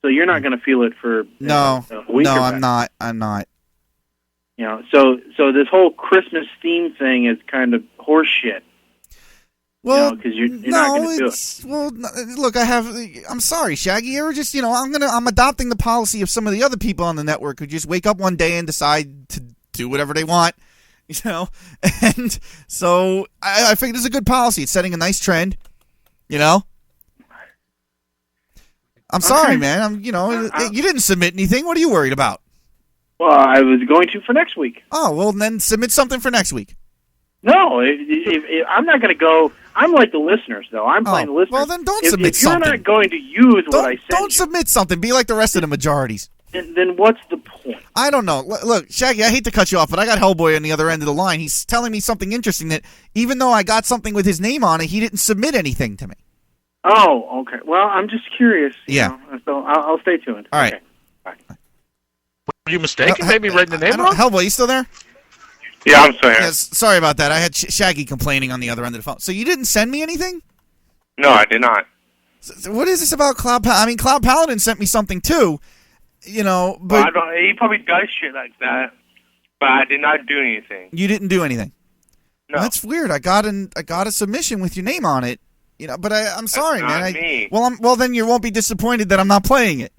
So you're not going to feel it for No, a week or I'm less. not. You know, so this whole Christmas theme thing is kind of horseshit. Well, because you're not going to do it. Well, look, I'm sorry, Shaggy. You're just, I'm adopting the policy of some of the other people on the network who just wake up one day and decide to do whatever they want, and so I think this is a good policy. It's setting a nice trend, I'm sorry, man. You didn't submit anything. What are you worried about? Well, I was going to for next week. Oh, well, then submit something for next week. No, I'm not going to go. I'm like the listeners, though. I'm playing the listeners. Well, then don't submit if you're something. not going to use what I said, don't submit something. Be like the rest of the majorities. Then what's the point? I don't know. Look, Shaggy, I hate to cut you off, but I got Hellboy on the other end of the line. He's telling me something interesting that even though I got something with his name on it, he didn't submit anything to me. Oh, okay. Well, I'm just curious. Yeah. So I'll stay tuned. All right. Okay. Bye. Were you mistaken? Maybe writing the name wrong? Hellboy, you still there? Yeah, I'm sorry. Yes, sorry about that. I had Shaggy complaining on the other end of the phone. So you didn't send me anything? No, I did not. So what is this about Cloud Paladin? I mean, Cloud Paladin sent me something too, but Well, he probably does shit like that, but I did not do anything. you didn't do anything. No. Well, that's weird. I got a submission with your name on it, but I'm sorry, That's man. not me. Well, then you won't be disappointed that I'm not playing it.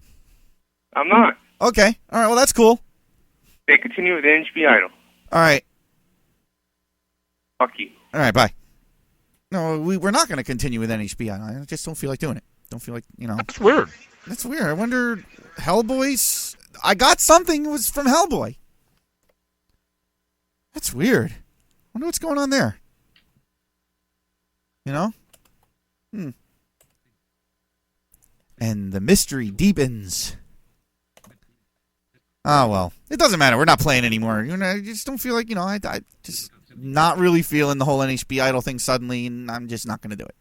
I'm not. Okay. All right. Well, that's cool. They continue with NHB Idol. All right. Fuck you. All right. Bye. No, we're not going to continue with NHB. I just don't feel like doing it. Don't feel like, That's weird. That's weird. I wonder, Hellboy's... I got something. It was from Hellboy. That's weird. Wonder what's going on there. And the mystery deepens. Oh, well. It doesn't matter. We're not playing anymore. I just don't feel like, I just not really feeling the whole NHB Idol thing suddenly, and I'm just not going to do it.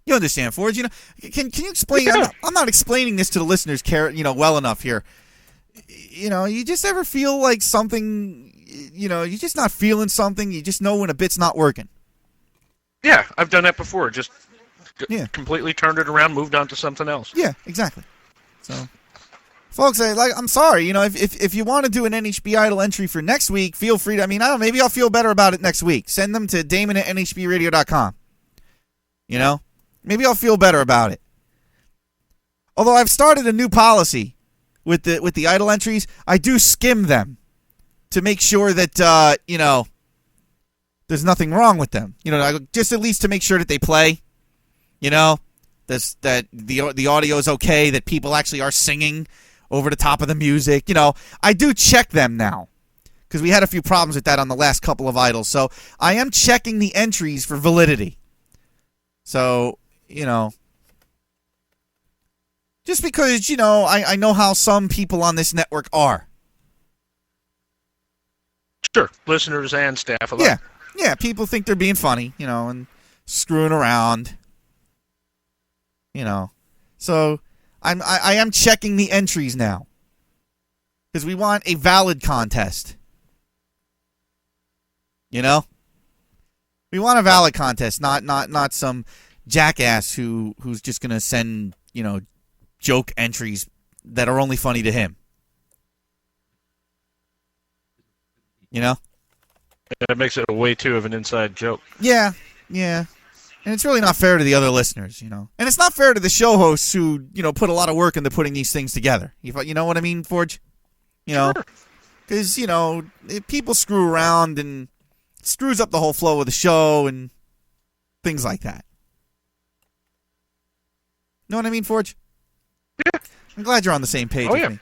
You understand, Forge? Can you explain? Yeah. I'm not explaining this to the listeners, well enough here. You just ever feel like something, you're just not feeling something. You just know when a bit's not working. Yeah, I've done that before. Just Yeah. completely turned it around, moved on to something else. Yeah, exactly. So, folks, I'm sorry. If you want to do an NHB Idol entry for next week, feel free to. I don't know. Maybe I'll feel better about it next week. Send them to Damon@NHBRadio.com. Maybe I'll feel better about it. Although I've started a new policy with the Idol entries, I do skim them to make sure that there's nothing wrong with them. Just at least to make sure that they play. That the audio is okay, that people actually are singing over the top of the music. I do check them now because we had a few problems with that on the last couple of Idols. So I am checking the entries for validity. So, just because, I know how some people on this network are. Sure, listeners and staff alike. Yeah, people think they're being funny, and screwing around. You know, so I am checking the entries now because we want a valid contest. You know, we want a valid contest, not some jackass who's just gonna send joke entries that are only funny to him. You know, That makes it way too of an inside joke. Yeah. And it's really not fair to the other listeners, And it's not fair to the show hosts who, put a lot of work into putting these things together. You know what I mean, Forge? Because, people screw around and it screws up the whole flow of the show and things like that. Know what I mean, Forge? Yeah. I'm glad you're on the same page with me.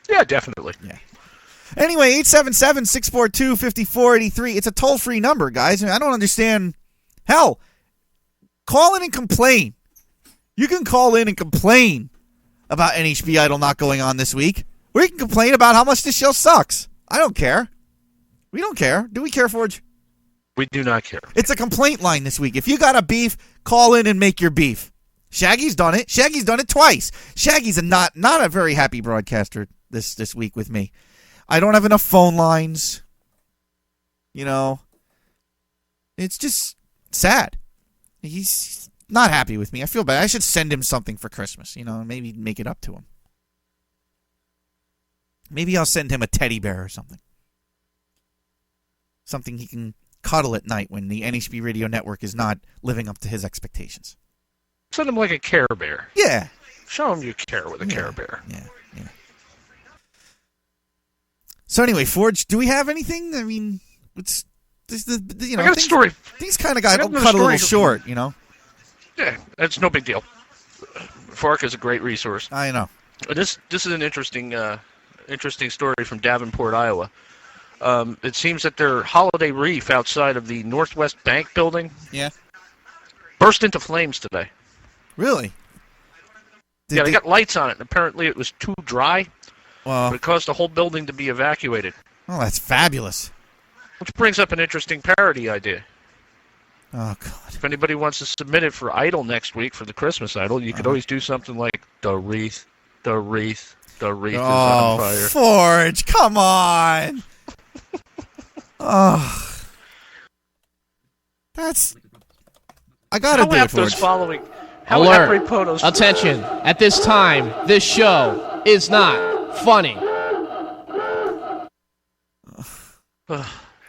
Yeah, definitely. Yeah. Anyway, 877-642-5483. It's a toll-free number, guys. I don't understand. Hell, call in and complain. You can call in and complain about NHB Idol not going on this week. Or you can complain about how much this show sucks. I don't care. We don't care. Do we care, Forge? We do not care. It's a complaint line this week. If you got a beef, call in and make your beef. Shaggy's done it. Shaggy's done it twice. Shaggy's not a very happy broadcaster this week with me. I don't have enough phone lines. It's just sad. He's not happy with me. I feel bad. I should send him something for Christmas, maybe make it up to him. Maybe I'll send him a teddy bear or something. Something he can cuddle at night when the NHB Radio Network is not living up to his expectations. Send him like a Care Bear. Yeah. Show him you care with a Care Bear. Yeah. So anyway, Forge, do we have anything? I mean, it's I got a story. Things kind of got cut a little short, Yeah, it's no big deal. FARC is a great resource. I know. This is an interesting story from Davenport, Iowa. It seems that their holiday reef outside of the Northwest Bank building burst into flames today. Really? They got lights on it, and apparently it was too dry. Well, but it caused the whole building to be evacuated. Oh, that's fabulous. Which brings up an interesting parody idea. Oh, God. If anybody wants to submit it for Idol next week, for the Christmas Idol, you could always do something like, the wreath is on fire. Forge, come on. Oh. I gotta do it, Forge. Alert. Attention. At this time, this show is not funny.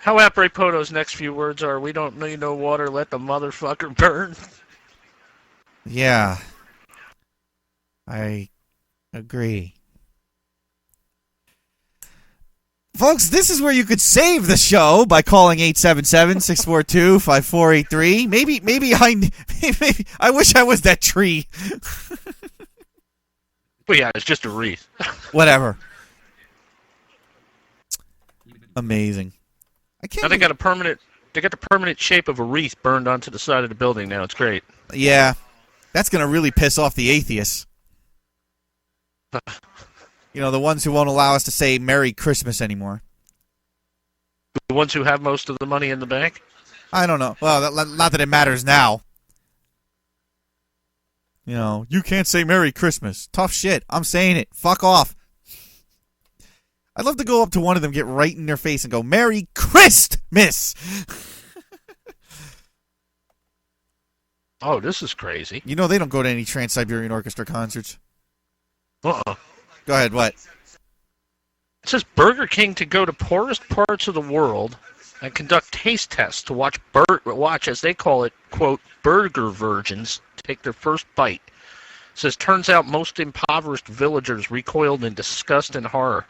How apropos next few words are, we don't need no water, let the motherfucker burn. Yeah. I agree. Folks, this is where you could save the show by calling 877-642-5483. Maybe I wish I was that tree. Well, yeah, it's just a wreath. Whatever. Amazing. Now they got the permanent shape of a wreath burned onto the side of the building now. It's great. Yeah. That's going to really piss off the atheists. The ones who won't allow us to say Merry Christmas anymore. The ones who have most of the money in the bank? I don't know. Well, not that it matters now. You can't say Merry Christmas. Tough shit. I'm saying it. Fuck off. I'd love to go up to one of them, get right in their face, and go, Merry Christmas! Oh, this is crazy. They don't go to any Trans-Siberian Orchestra concerts. Uh-uh. Go ahead, what? It says Burger King to go to poorest parts of the world and conduct taste tests to watch, as they call it, quote, burger virgins take their first bite. It says, turns out most impoverished villagers recoiled in disgust and horror.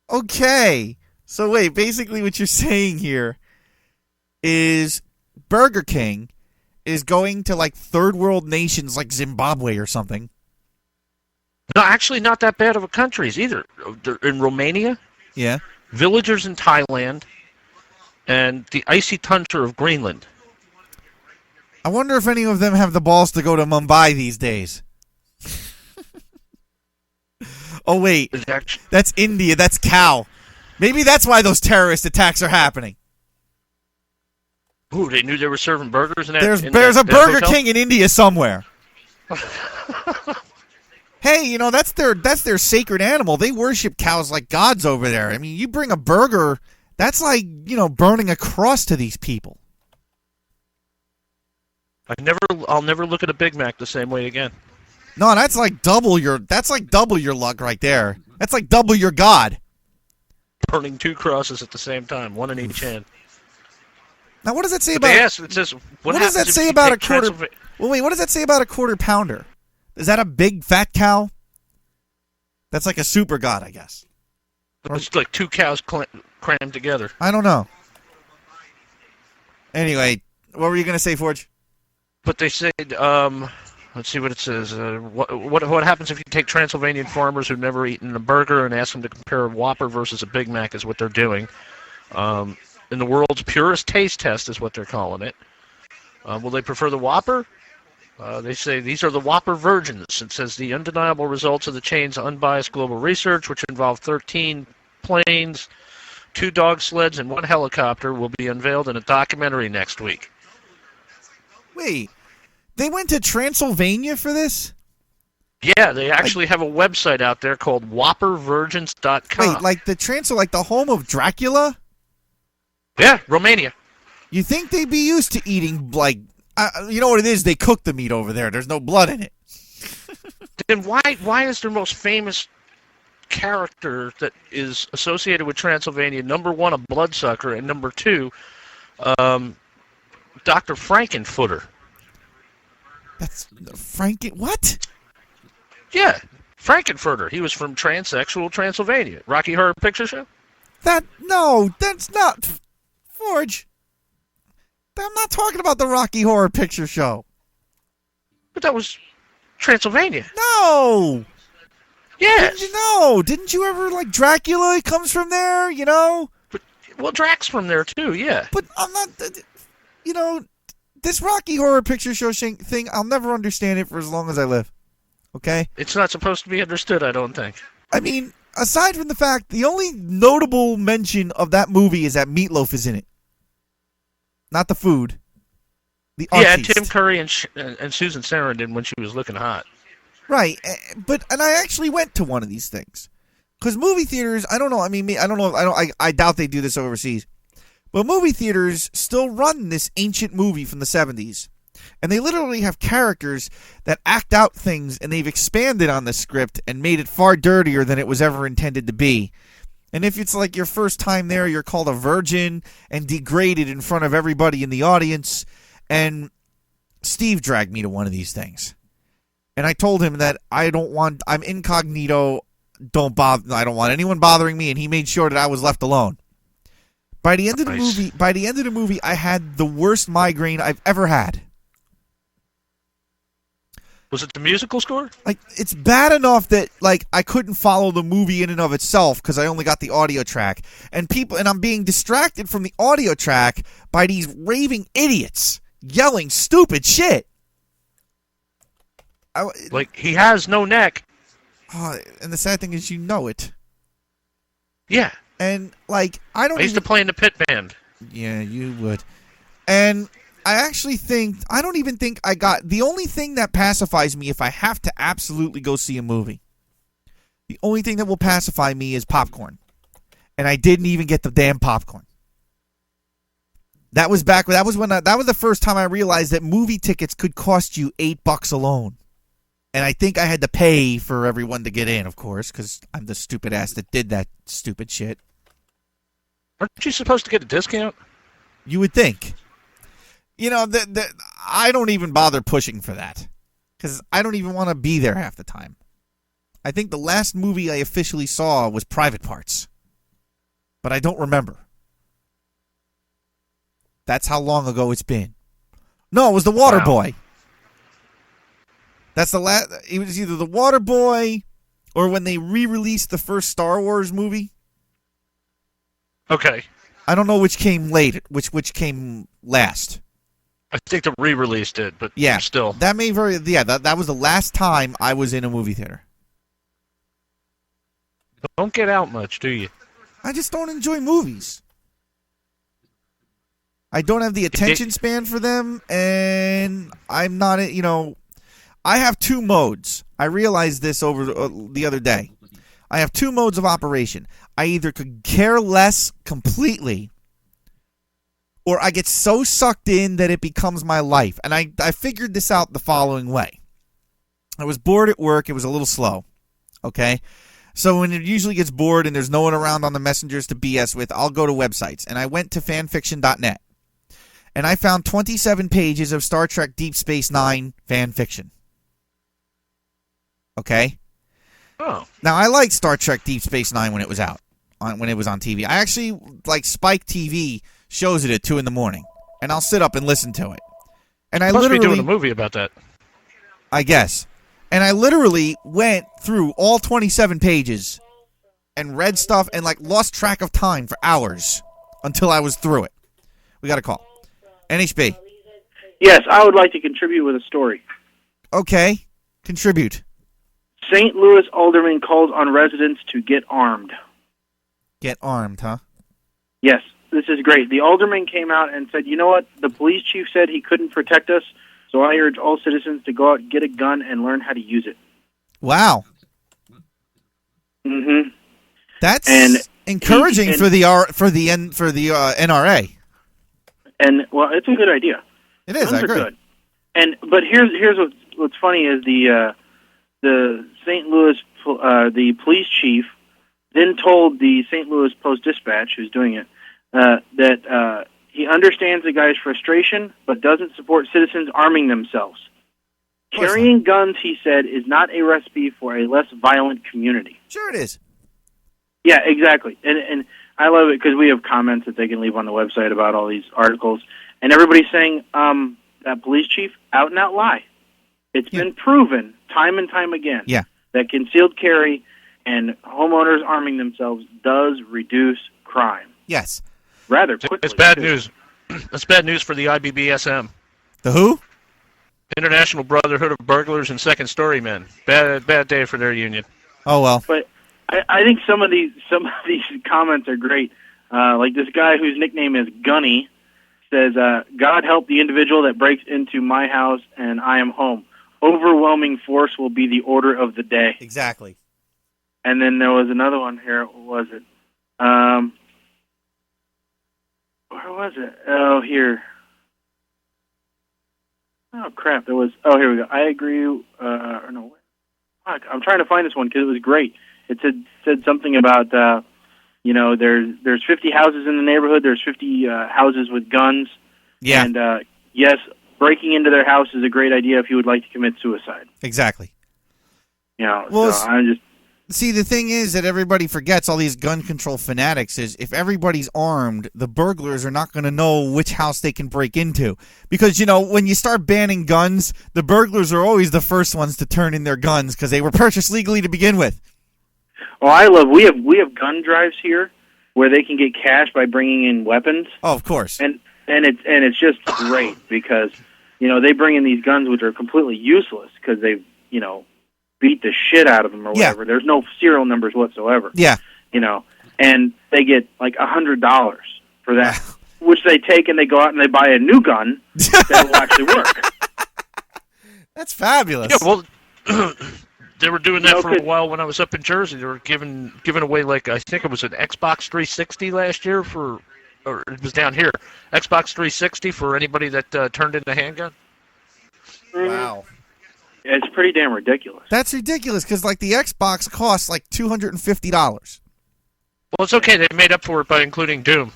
Okay. So wait, basically what you're saying here is Burger King is going to like third world nations like Zimbabwe or something. No, actually not that bad of a countries either. In Romania, yeah, villagers in Thailand, and the icy tundra of Greenland. I wonder if any of them have the balls to go to Mumbai these days. Oh wait, that's India, that's cow. Maybe that's why those terrorist attacks are happening. Ooh, they knew they were serving burgers in that. There's a that Burger hotel? King in India somewhere. Hey, you know, that's their sacred animal. They worship cows like gods over there. I mean, you bring a burger, that's like, you know, burning a cross to these people. I'll never look at a Big Mac the same way again. No, that's like double your luck right there. That's like double your God. Burning two crosses at the same time, one in each hand. Now, what does that say But about? they asked, it says, what does that say about a quarter? Well, wait, what does that say about a quarter pounder? Is that a big fat cow? That's like a super god, I guess. It's like two cows crammed together. I don't know. Anyway, what were you going to say, Forge? But they said, let's see what it says. What happens if you take Transylvanian farmers who've never eaten a burger and ask them to compare a Whopper versus a Big Mac is what they're doing. In the world's purest taste test is what they're calling it. Will they prefer the Whopper? They say these are the Whopper virgins. It says the undeniable results of the chain's unbiased global research, which involved 13 planes, 2 dog sleds, and 1 helicopter, will be unveiled in a documentary next week. Wait, they went to Transylvania for this? Yeah, they actually have a website out there called WhopperVirgins.com. Wait, like like the home of Dracula? Yeah, Romania. You think they'd be used to eating, like, you know what it is? They cook the meat over there. There's no blood in it. Then why is their most famous character that is associated with Transylvania, number 1, a bloodsucker, and number 2, Dr. Frankenfooter? That's what? Yeah, Frankenfurter. He was from Transsexual Transylvania. Rocky Horror Picture Show? No, that's not... Forge. I'm not talking about the Rocky Horror Picture Show. But that was Transylvania. No! Yes! Didn't you ever, like, Dracula? It comes from there, you know? Well, Drac's from there, too, yeah. But I'm not... You know, this Rocky Horror Picture Show thing, I'll never understand it for as long as I live. Okay? It's not supposed to be understood, I don't think. I mean, aside from the fact, the only notable mention of that movie is that Meatloaf is in it. Not the food. The yeah, artiste. Tim Curry and Susan Sarandon when she was looking hot. Right, and I actually went to one of these things. Because movie theaters, I don't know, I doubt they do this overseas. But movie theaters still run this ancient movie from the 70s. And they literally have characters that act out things, and they've expanded on the script and made it far dirtier than it was ever intended to be. And if it's like your first time there, you're called a virgin and degraded in front of everybody in the audience. And Steve dragged me to one of these things. And I told him that I'm incognito, I don't want anyone bothering me, and he made sure that I was left alone. By the end of the movie, I had the worst migraine I've ever had. Was it the musical score? Like, it's bad enough that, like, I couldn't follow the movie in and of itself because I only got the audio track. And I'm being distracted from the audio track by these raving idiots yelling stupid shit. Like, he has no neck. And the sad thing is, you know it. Yeah. And, like, I used to play in the pit band. Yeah, you would. And I don't even think I got... The only thing that pacifies me if I have to absolutely go see a movie, the only thing that will pacify me is popcorn. And I didn't even get the damn popcorn. That was the first time I realized that movie tickets could cost you $8 alone. And I think I had to pay for everyone to get in, of course, because I'm the stupid ass that did that stupid shit. Aren't you supposed to get a discount? You would think. You know, I don't even bother pushing for that. Because I don't even want to be there half the time. I think the last movie I officially saw was Private Parts. But I don't remember. That's how long ago it's been. No, it was The Waterboy. That's the last. It was either The Waterboy or when they re-released the first Star Wars movie. Okay. I don't know which came late, which came last. I think the re-release did, but yeah, still. That was the last time I was in a movie theater. Don't get out much, do you? I just don't enjoy movies. I don't have the attention span for them, and I'm not, I have two modes. I realized this over the other day. I have two modes of operation. I either could care less completely, or I get so sucked in that it becomes my life. And I figured this out the following way. I was bored at work. It was a little slow. Okay? So when it usually gets bored and there's no one around on the messengers to BS with, I'll go to websites. And I went to fanfiction.net. And I found 27 pages of Star Trek Deep Space Nine fan fiction. Okay? Oh. Now, I liked Star Trek Deep Space Nine when it was out, when it was on TV. I actually, like, Spike TV shows it at 2 in the morning. And I'll sit up and listen to it. And I Must literally be doing a movie about that. I guess. And I literally went through all 27 pages and read stuff and, like, lost track of time for hours until I was through it. We got a call. NHB. Yes, I would like to contribute with a story. Okay. Contribute. St. Louis alderman calls on residents to get armed. Get armed, huh? Yes, this is great. The alderman came out and said, you know what? The police chief said he couldn't protect us, so I urge all citizens to go out, get a gun, and learn how to use it. Wow. Mm-hmm. That's encouraging for the NRA. And well, it's a good idea. It is. Guns I agree. are good. But here's what's funny is the St. Louis the police chief then told the St. Louis Post-Dispatch, who's doing it, that he understands the guy's frustration, but doesn't support citizens arming themselves. Carrying guns, he said, is not a recipe for a less violent community. Sure it is. Yeah, exactly. And I love it because we have comments that they can leave on the website about all these articles. And everybody's saying that police chief, out and out lie. It's been proven time and time again that concealed carry and homeowners arming themselves does reduce crime. Yes. Rather quickly. It's bad news. It's bad news for the IBBSM. The who? International Brotherhood of Burglars and Second Story Men. Bad day for their union. Oh, well. But I think some of these comments are great. Like this guy whose nickname is Gunny says, God help the individual that breaks into my house and I am home. Overwhelming force will be the order of the day. Exactly. And then there was another one here. What was it? Where was it? Oh, here. Oh, crap. There was. Oh, here we go. I agree. No. Fuck, I'm trying to find this one because it was great. It said something about, there's 50 houses in the neighborhood. There's 50 houses with guns. Yeah. And, yes, breaking into their house is a great idea if you would like to commit suicide. Exactly. So I'm just... See, the thing is that everybody forgets, all these gun control fanatics, is if everybody's armed, the burglars are not going to know which house they can break into. Because, when you start banning guns, the burglars are always the first ones to turn in their guns because they were purchased legally to begin with. Oh, we have gun drives here where they can get cash by bringing in weapons. Oh, of course. And it's just great because, they bring in these guns which are completely useless because they've, beat the shit out of them or whatever. There's no serial numbers whatsoever. Yeah. And they get like $100 for that, which they take and they go out and they buy a new gun that will actually work. That's fabulous. Yeah, well, they were doing that for a while when I was up in Jersey. They were giving away, like, I think it was an Xbox 360 last year or it was down here, Xbox 360 for anybody that turned in a handgun. Wow. It's pretty damn ridiculous. That's ridiculous because, like, the Xbox costs like $250. Well, it's okay. They made up for it by including Doom.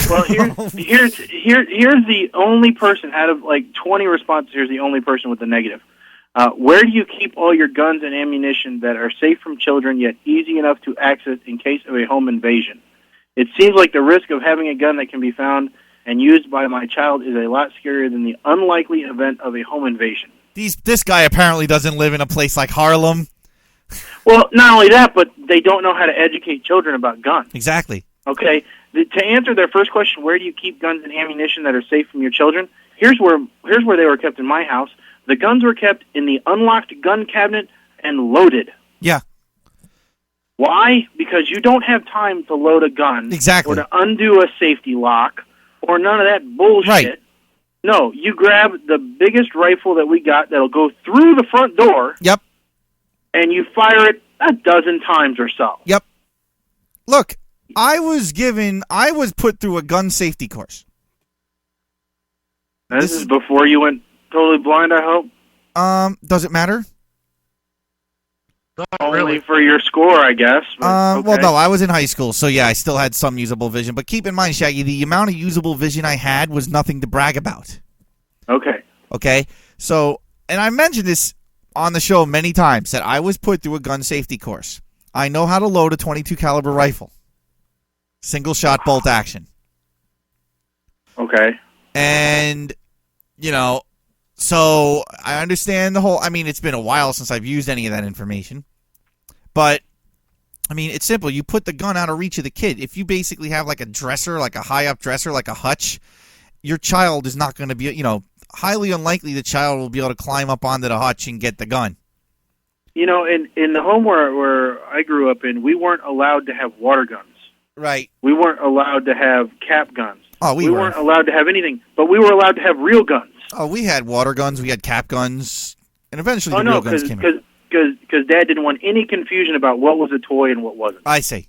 Well, here's the only person out of like 20 responses. Here's the only person with the negative. Where do you keep all your guns and ammunition that are safe from children yet easy enough to access in case of a home invasion? It seems like the risk of having a gun that can be found and used by my child is a lot scarier than the unlikely event of a home invasion. This guy apparently doesn't live in a place like Harlem. Well, not only that, but they don't know how to educate children about guns. Exactly. Okay, to answer their first question, where do you keep guns and ammunition that are safe from your children? Here's where they were kept in my house. The guns were kept in the unlocked gun cabinet and loaded. Yeah. Why? Because you don't have time to load a gun. Exactly. Or to undo a safety lock, or none of that bullshit. Right. No, you grab the biggest rifle that we got that'll go through the front door. Yep. And you fire it a dozen times or so. Yep. Look, I was put through a gun safety course. This is before you went totally blind, I hope? Does it matter? Only for your score, I guess. but Well, okay. no, I was in high school, so yeah, I still had some usable vision. But keep in mind, Shaggy, the amount of usable vision I had was nothing to brag about. Okay. Okay? So, and I mentioned this on the show many times, that I was put through a gun safety course. I know how to load a .22 caliber rifle. Single shot bolt action. Okay. And, you know, so I understand the whole, I mean, it's been a while since I've used any of that information. But, I mean, it's simple. You put the gun out of reach of the kid. If you basically have like a dresser, like a high-up dresser, like a hutch, your child is not going to be, you know, highly unlikely the child will be able to climb up onto the hutch and get the gun. You know, in the home where I grew up in, we weren't allowed to have water guns. Right. We weren't allowed to have cap guns. Oh, we weren't allowed to have anything, but we were allowed to have real guns. Oh, we had water guns, we had cap guns, and eventually Oh, the no, real guns came in. because Dad didn't want any confusion about what was a toy and what wasn't. I see.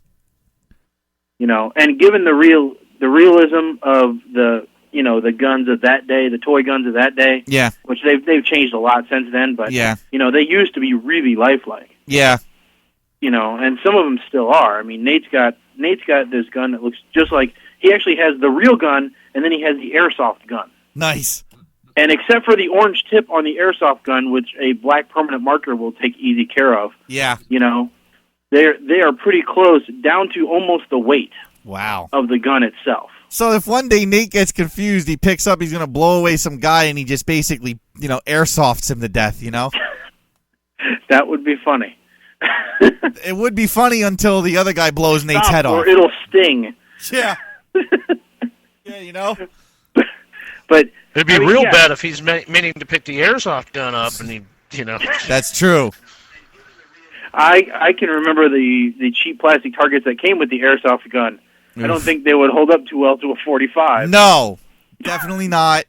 You know, and given the realism of the guns of that day, the toy guns of that day, Yeah. which they've changed a lot since then, but Yeah. you know, they used to be really lifelike. Yeah. You know, and some of them still are. I mean, Nate's got this gun that looks just like, he actually has the real gun, and then he has the airsoft gun. Nice. And except for the orange tip on the airsoft gun, which a black permanent marker will take easy care of, Yeah. you know, they are pretty close, down to almost the weight Wow. of the gun itself. So if one day Nate gets confused, he picks up, he's going to blow away some guy, and he just basically, you know, airsofts him to death, you know? That would be funny. It would be funny until the other guy blows Nate's Stop, head off. or it'll sting. Yeah. Yeah, you know? But it'd be I mean, real yeah. bad if he's meaning to pick the airsoft gun up and he, you know. That's true. I can remember the cheap plastic targets that came with the airsoft gun. I don't think they would hold up too well to a 45. No. Definitely not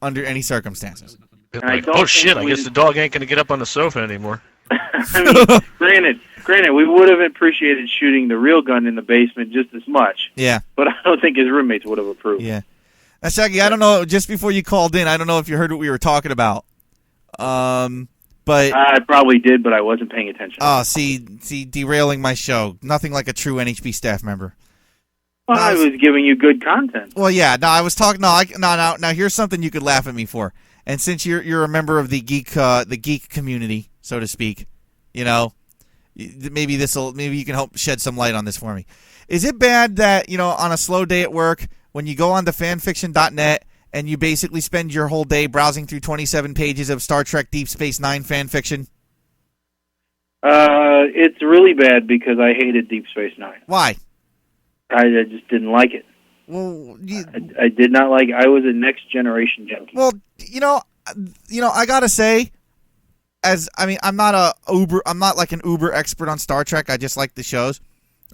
under any circumstances. Like, oh shit! I guess the dog ain't gonna get up on the sofa anymore. I mean, granted, we would have appreciated shooting the real gun in the basement just as much. Yeah. But I don't think his roommates would have approved. Yeah. Now, Shaggy, I don't know, just before you called in, I don't know if you heard what we were talking about. But I probably did, but I wasn't paying attention. Oh, see, derailing my show. Nothing like a true NHP staff member. Well, I was giving you good content. Well, yeah. No, I was talking. Now, here's something you could laugh at me for. And since you're a member of the geek community, so to speak, you know, maybe you can help shed some light on this for me. Is it bad that, you know, on a slow day at work, when you go on to fanfiction.net and you basically spend your whole day browsing through 27 pages of Star Trek Deep Space Nine fan fiction? It's really bad because I hated Deep Space Nine. Why? I just didn't like it. Well, I did not like it. I was a Next Generation junkie. Well, you know, I gotta say, I'm not like an uber expert on Star Trek. I just like the shows,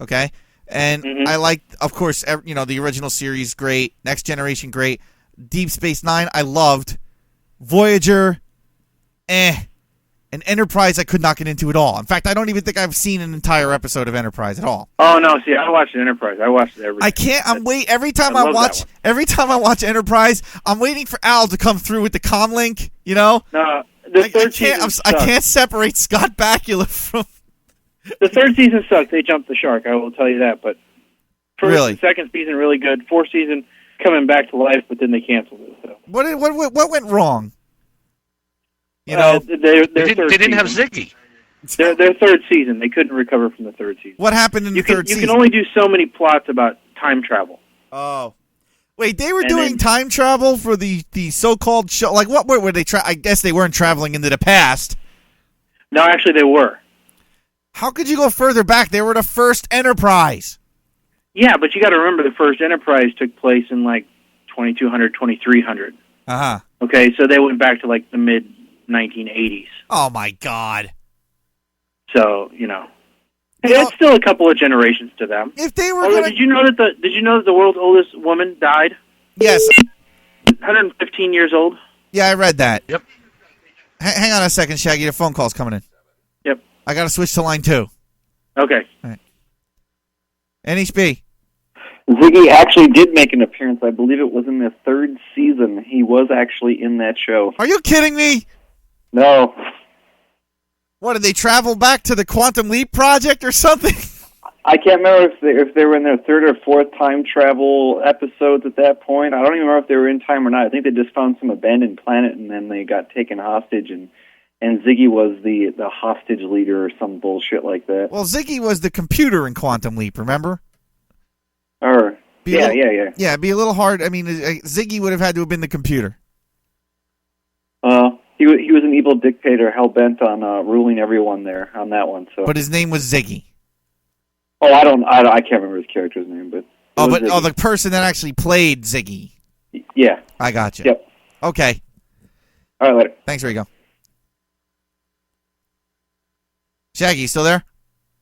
okay? And I like, of course, you know, the original series, great. Next Generation, great. Deep Space Nine, I loved. Voyager, and Enterprise, I could not get into at all. In fact, I don't even think I've seen an entire episode of Enterprise at all. Oh no! See, I watched Enterprise. I watched everything. I can't. Every time I I love watch Enterprise, I'm waiting for Al to come through with the comlink. You know? No, I can't separate Scott Bakula from. The third season sucked. They jumped the shark. I will tell you that. But first and second season really good. Fourth season coming back to life, but then they canceled it. So. What went wrong? You know, they didn't have Ziggy. Their third season, they couldn't recover from the third season. What happened in the third season? You can only do so many plots about time travel. Oh. Wait, they were doing time travel for the so-called show? Like, what were they I guess they weren't traveling into the past. No, actually, they were. How could you go further back? They were the first Enterprise. Yeah, but you got to remember the first Enterprise took place in, like, 2200, 2300. Uh-huh. Okay, so they went back to, like, the mid-1980s. Oh, my God. So, you know. It's still a couple of generations to them. If they were did you know that the world's oldest woman died? Yes. 115 years old. Yeah, I read that. Yep. Hang on a second, Shaggy. The phone call's coming in. Yep. I got to switch to line 2. Okay. All right. NHB. Ziggy actually did make an appearance. I believe it was in the 3rd season. He was actually in that show. Are you kidding me? No. What, did they travel back to the Quantum Leap project or something? I can't remember if they were in their 3rd or 4th time travel episodes at that point. I don't even remember if they were in time or not. I think they just found some abandoned planet and then they got taken hostage and Ziggy was the hostage leader or some bullshit like that. Well, Ziggy was the computer in Quantum Leap, remember? Yeah. Yeah, it'd be a little hard. I mean, Ziggy would have had to have been the computer. He was an evil dictator hell-bent on ruling everyone there on that one. So. But his name was Ziggy. Oh, I can't remember his character's name, but... the person that actually played Ziggy. Yeah. I got you. Yep. Okay. All right, later. Thanks, Rico. Shaggy, you still there?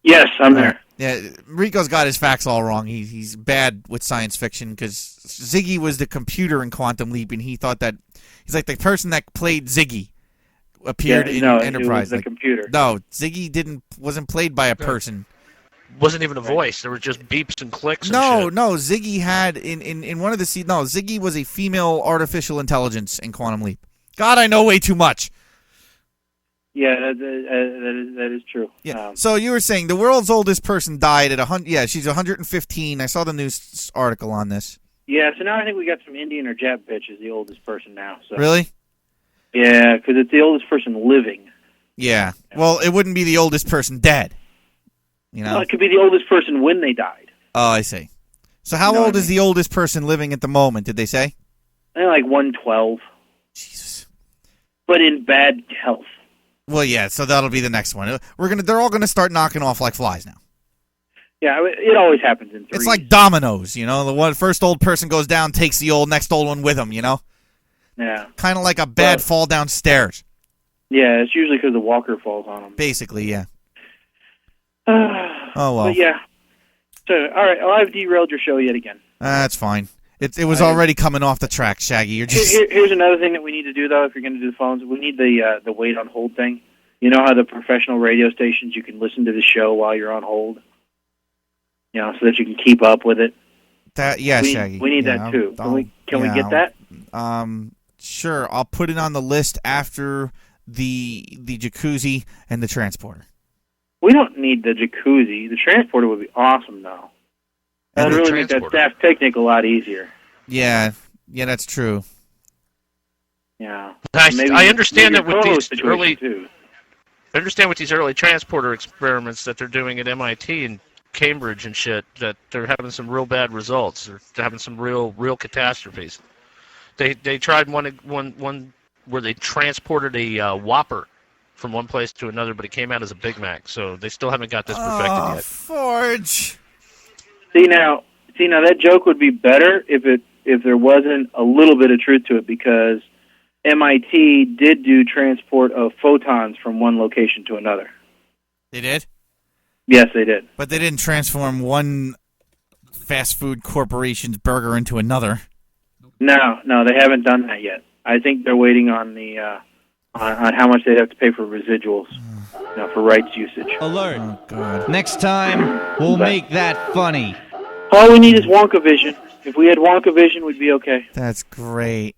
Yes, I'm there. Yeah, Rico's got his facts all wrong. He's bad with science fiction because Ziggy was the computer in Quantum Leap, and he thought that he's like the person that played Ziggy appeared in Enterprise. It was the computer. No, Ziggy wasn't played by a person. Wasn't even a voice. There were just beeps and clicks. No, and shit. Ziggy had in one of the scenes. No, Ziggy was a female artificial intelligence in Quantum Leap. God, I know way too much. Yeah, that is true. Yeah. So you were saying the world's oldest person died at 100. Yeah, she's 115. I saw the news article on this. Yeah, so now I think we got some Indian or Jap bitch as the oldest person now. So. Really? Yeah, because it's the oldest person living. Yeah. Well, it wouldn't be the oldest person dead. You know? Well, it could be the oldest person when they died. Oh, I see. So how old is the oldest person living at the moment, did they say? I think like 112. Jesus. But in bad health. Well, yeah, so that'll be the next one. They're all gonna start knocking off like flies now. Yeah, it always happens in threes. It's like dominoes, you know. The first old person goes down, takes the next old one with him, you know. Yeah. Kind of like a bad fall downstairs. Yeah, it's usually because the walker falls on them. Basically, yeah. Oh well. But yeah. So all right, I've derailed your show yet again. That's fine. It was already coming off the track, Shaggy. You're just Here's another thing that we need to do, though, if you're going to do the phones. We need the wait on hold thing. You know how the professional radio stations, you can listen to the show while you're on hold? You know, so that you can keep up with it. Shaggy. We need that, too. Can we get that? Sure. I'll put it on the list after the jacuzzi and the transporter. We don't need the jacuzzi. The transporter would be awesome, though. That would really make that staff picnic a lot easier. Yeah, that's true. Yeah. I understand that with these early. Too. I understand with these early transporter experiments that they're doing at MIT and Cambridge and shit that they're having some real bad results. They're having some real catastrophes. They tried one where they transported a Whopper from one place to another, but it came out as a Big Mac. So they still haven't got this perfected yet. Forge. See now, that joke would be better if there wasn't a little bit of truth to it, because MIT did do transport of photons from one location to another. They did? Yes, they did. But they didn't transform one fast food corporation's burger into another. No, they haven't done that yet. I think they're waiting on the on how much they'd have to pay for residuals, for rights usage. Alert. Oh, God. Next time, we'll make that funny. All we need is Wonka Vision. If we had Wonka Vision, we'd be okay. That's great.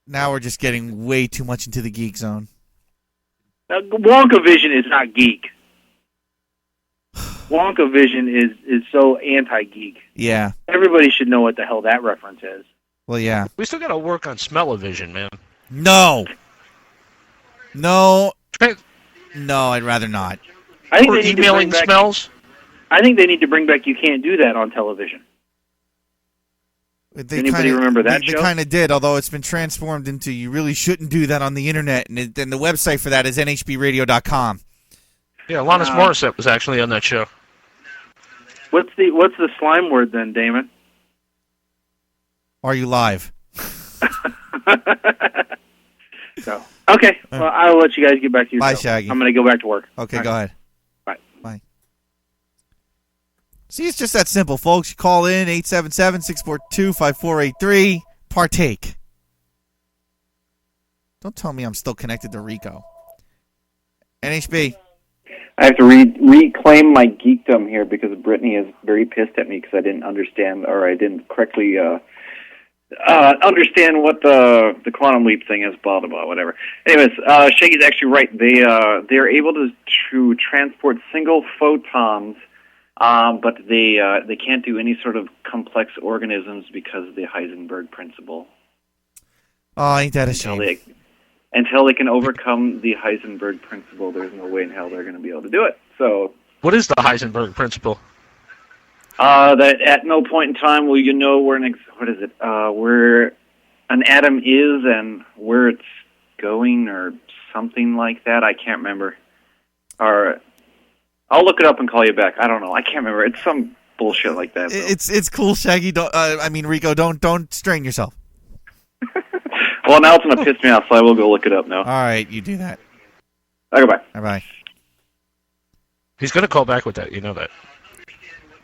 Now we're just getting way too much into the geek zone. Now, Wonka Vision is not geek. Wonka Vision is so anti-geek. Yeah. Everybody should know what the hell that reference is. Well, yeah. We still got to work on smell-o-vision, man. No, I'd rather not. I think or they need emailing to bring back, smells? I think they need to bring back You Can't Do That on television. Anybody remember that show? They kind of did, although it's been transformed into you really shouldn't do that on the internet, and the website for that is nhbradio.com. Yeah, Alanis Morissette was actually on that show. What's the slime word then, Damon? Are you live? So okay, well, I'll let you guys get back to your Bye, show. Shaggy. I'm going to go back to work. Okay, All go right. ahead. Bye. See, it's just that simple, folks. You call in 877-642-5483. partake. Don't tell me I'm still connected to Rico. NHB. I have to reclaim my geekdom here because Brittany is very pissed at me because I didn't understand or I didn't correctly understand what the quantum leap thing is. Blah blah blah. Whatever. Anyways, Shaggy's actually right. They're able to transport single photons, but they can't do any sort of complex organisms because of the Heisenberg principle. Oh, ain't that a shame? Until they can overcome the Heisenberg principle, there's no way in hell they're going to be able to do it. So, what is the Heisenberg principle? That at no point in time will you know where where an atom is and where it's going, or something like that. I can't remember. Or I'll look it up and call you back. I don't know. I can't remember. It's some bullshit like that. Though. It's cool, Shaggy. Rico. Don't strain yourself. Well, now it's going to piss me off, so I will go look it up now. All right, you do that. Okay, bye. Bye-bye. He's going to call back with that. You know that.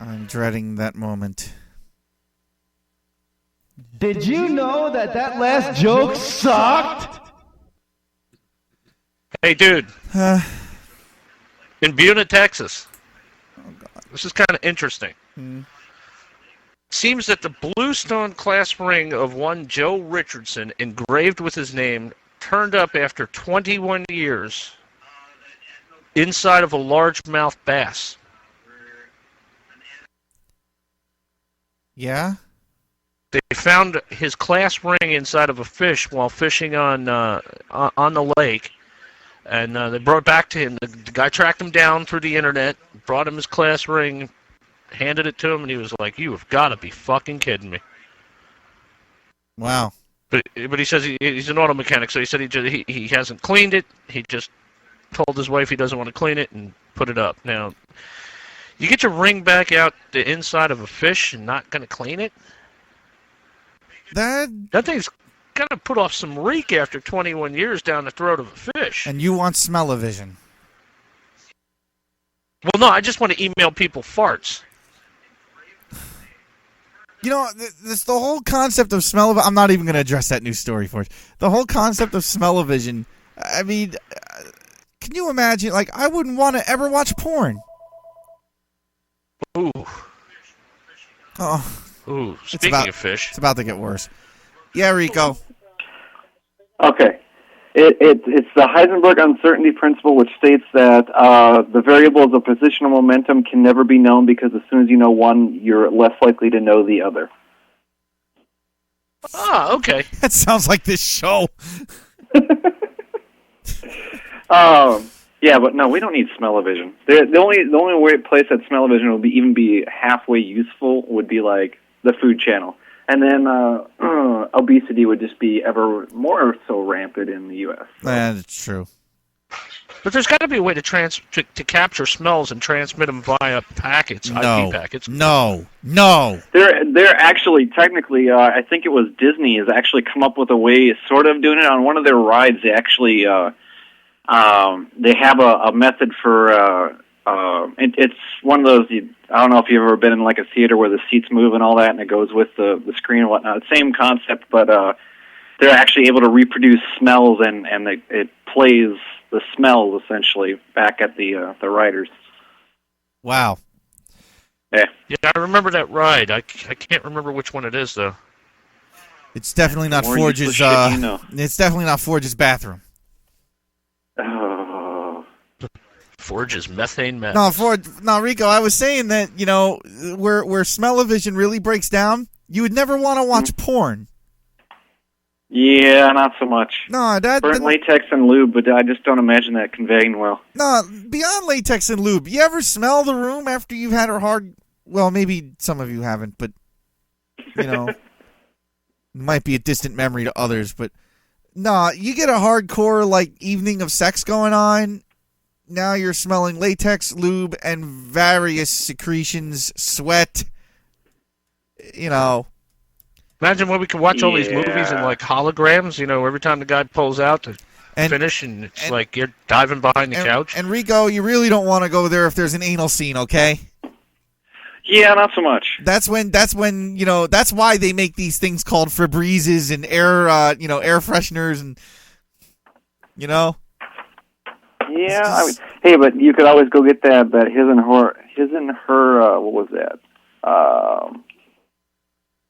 I'm dreading that moment. Did you know that last joke sucked? Hey, dude. In Buena, Texas. Oh, God. This is kind of interesting. Seems that the Bluestone class ring of one Joe Richardson, engraved with his name, turned up after 21 years inside of a largemouth bass. Yeah? They found his class ring inside of a fish while fishing on the lake, and they brought it back to him. The guy tracked him down through the internet, brought him his class ring, handed it to him, and he was like, "You have got to be fucking kidding me." Wow. But he says he's an auto mechanic, so he said he hasn't cleaned it. He just told his wife he doesn't want to clean it and put it up. Now, you get your ring back out the inside of a fish and not going to clean it? That thing's going to put off some reek after 21 years down the throat of a fish. And you want smell-o-vision. Well, no, I just want to email people farts. You know, the whole concept of smell-o-vision... I'm not even going to address that news story for it. The whole concept of smell-o-vision... I mean, can you imagine? Like, I wouldn't want to ever watch porn. Ooh. Oh. Ooh, speaking of fish. It's about to get worse. Yeah, Rico. Okay. It's the Heisenberg uncertainty principle, which states that the variables of positional momentum can never be known because as soon as you know one, you're less likely to know the other. Ah, okay. That sounds like this show. Yeah, but no, we don't need smell-o-vision. The only place that smell-o-vision would even be halfway useful would be like the Food Channel. And then obesity would just be ever more so rampant in the U.S. That's true. But there's got to be a way to capture smells and transmit them via packets, IP packets. No. They're actually, technically, I think it was Disney has actually come up with a way sort of doing it. On one of their rides, they actually they have a method for it's one of those. I don't know if you've ever been in like a theater where the seats move and all that, and it goes with the screen and whatnot. Same concept, but they're actually able to reproduce smells, and it plays the smells essentially back at the riders. Wow. Yeah, I remember that ride. I can't remember which one it is though. It's definitely not Forge's. It's definitely not Forge's bathroom. Forge's methane meth. No, Rico. I was saying that where smell-o-vision really breaks down, you would never want to watch porn. Yeah, not so much. No, burnt latex and lube, but I just don't imagine that conveying well. No, beyond latex and lube, you ever smell the room after you've had a hard? Well, maybe some of you haven't, but it might be a distant memory to others. But no, you get a hardcore evening of sex going on. Now you're smelling latex, lube, and various secretions, sweat. Imagine when we could watch all these movies in holograms. Every time the guy pulls out to finish, and it's like you're diving behind the couch. And Rico, you really don't want to go there if there's an anal scene, okay? Yeah, not so much. That's when that's why they make these things called Febrezes and air fresheners and Yeah, hey, but you could always go get that his and her. What was that?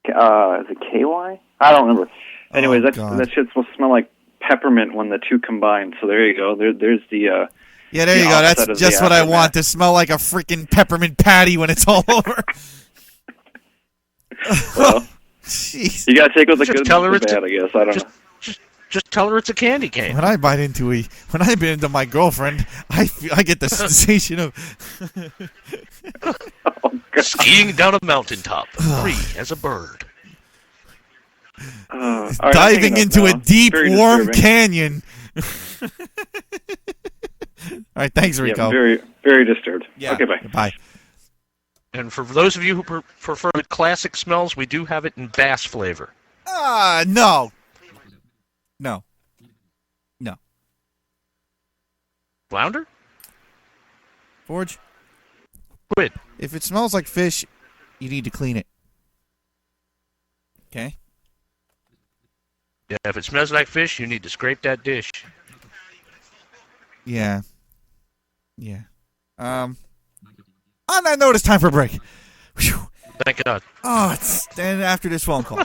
Is it KY? I don't remember. Anyways, that shit's supposed to smell like peppermint when the two combine. So there you go. There's the. Yeah, there you go. That's just what I want, to smell like a freaking peppermint patty when it's all over. Well, jeez. You got to take with the Just good tell her and the it's bad, I guess. I don't know. Just tell her it's a candy cane. When I bite into my girlfriend, I get the sensation of skiing down a mountaintop, free as a bird. All right, diving into a deep, Very warm disturbing. canyon. All right, thanks, Rico. Yeah, very, very disturbed. Yeah. Okay, bye. Bye. And for those of you who prefer the classic smells, we do have it in bass flavor. No. Flounder? Forge? Quid. If it smells like fish, you need to clean it. Okay? Yeah, if it smells like fish, you need to scrape that dish. Yeah. On that note, it's time for a break. Whew. Thank God. Oh, it's then after this phone call.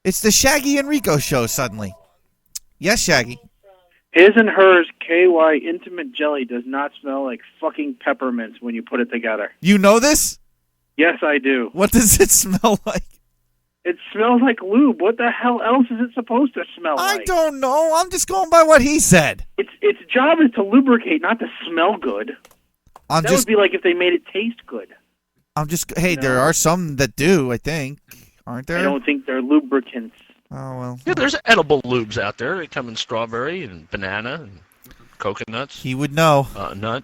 It's the Shaggy and Rico show suddenly. Yes, Shaggy. His and hers KY Intimate Jelly does not smell like fucking peppermints when you put it together. You know this? Yes, I do. What does it smell like? It smells like lube. What the hell else is it supposed to smell like? I don't know. I'm just going by what he said. Its job is to lubricate, not to smell good. That would be like if they made it taste good. Hey, there are some that do, I think. Aren't there? I don't think they're lubricants. Oh, well. Yeah, there's edible lubes out there. They come in strawberry and banana and coconuts. He would know. Nut.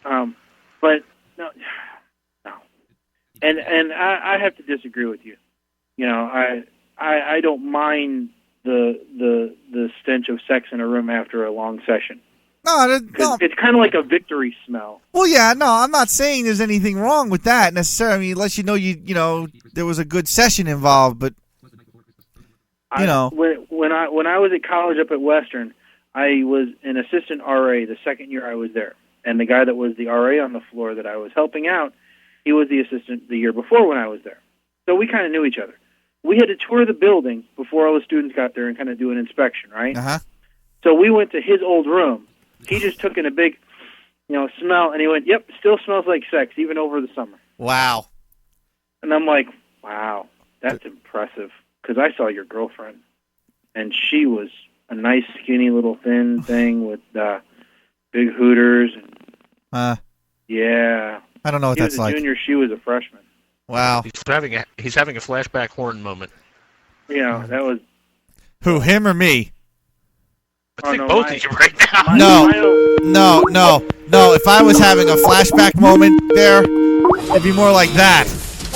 But no. And I have to disagree with you. You know, I don't mind the stench of sex in a room after a long session. No. It's kind of like a victory smell. Well, yeah, no, I'm not saying there's anything wrong with that necessarily. I mean, unless you know there was a good session involved, but when I was at college up at Western, I was an assistant RA the second year I was there, and the guy that was the RA on the floor that I was helping out, he was the assistant the year before when I was there. So we kind of knew each other. We had to tour the building before all the students got there and kind of do an inspection, right? Uh-huh. So we went to his old room. He just took in a big, smell, and he went, "Yep, still smells like sex, even over the summer." Wow. And I'm like, wow, that's impressive, because I saw your girlfriend, and she was a nice, skinny little thin thing with big hooters. And, yeah. I don't know what he that's was a like. junior, she was a freshman. Wow. He's having a flashback horn moment. Yeah, that was... Who, him or me? I think both of you right now. No. If I was having a flashback moment there, it'd be more like that.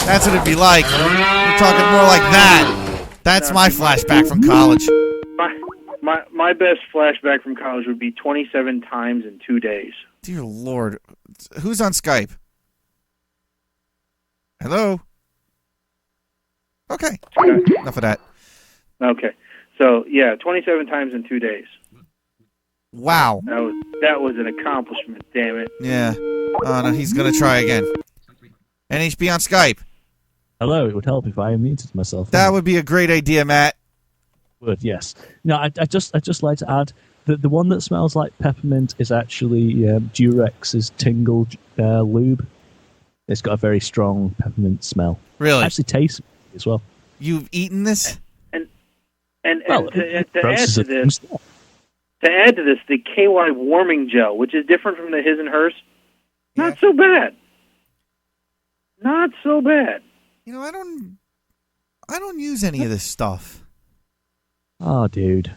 That's what it'd be like. We're talking more like that. That's my flashback from college. My best flashback from college would be 27 times in 2 days. Dear Lord. Who's on Skype? Hello? Okay. Enough of that. Okay. So, yeah, 27 times in 2 days. Wow. That was an accomplishment, damn it. Yeah. Oh, no, he's going to try again. NHB on Skype. Hello, it would help if I unmuted myself. That would be a great idea, Matt. Would, yes. No, I just like to add that the one that smells like peppermint is actually Durex's Tingle lube. It's got a very strong peppermint smell. Really? It actually tastes as well. You've eaten this? And Well, to add process to of this, the KY warming gel, which is different from the his and hers, not so bad. Not so bad. I don't use any of this stuff. Oh, dude.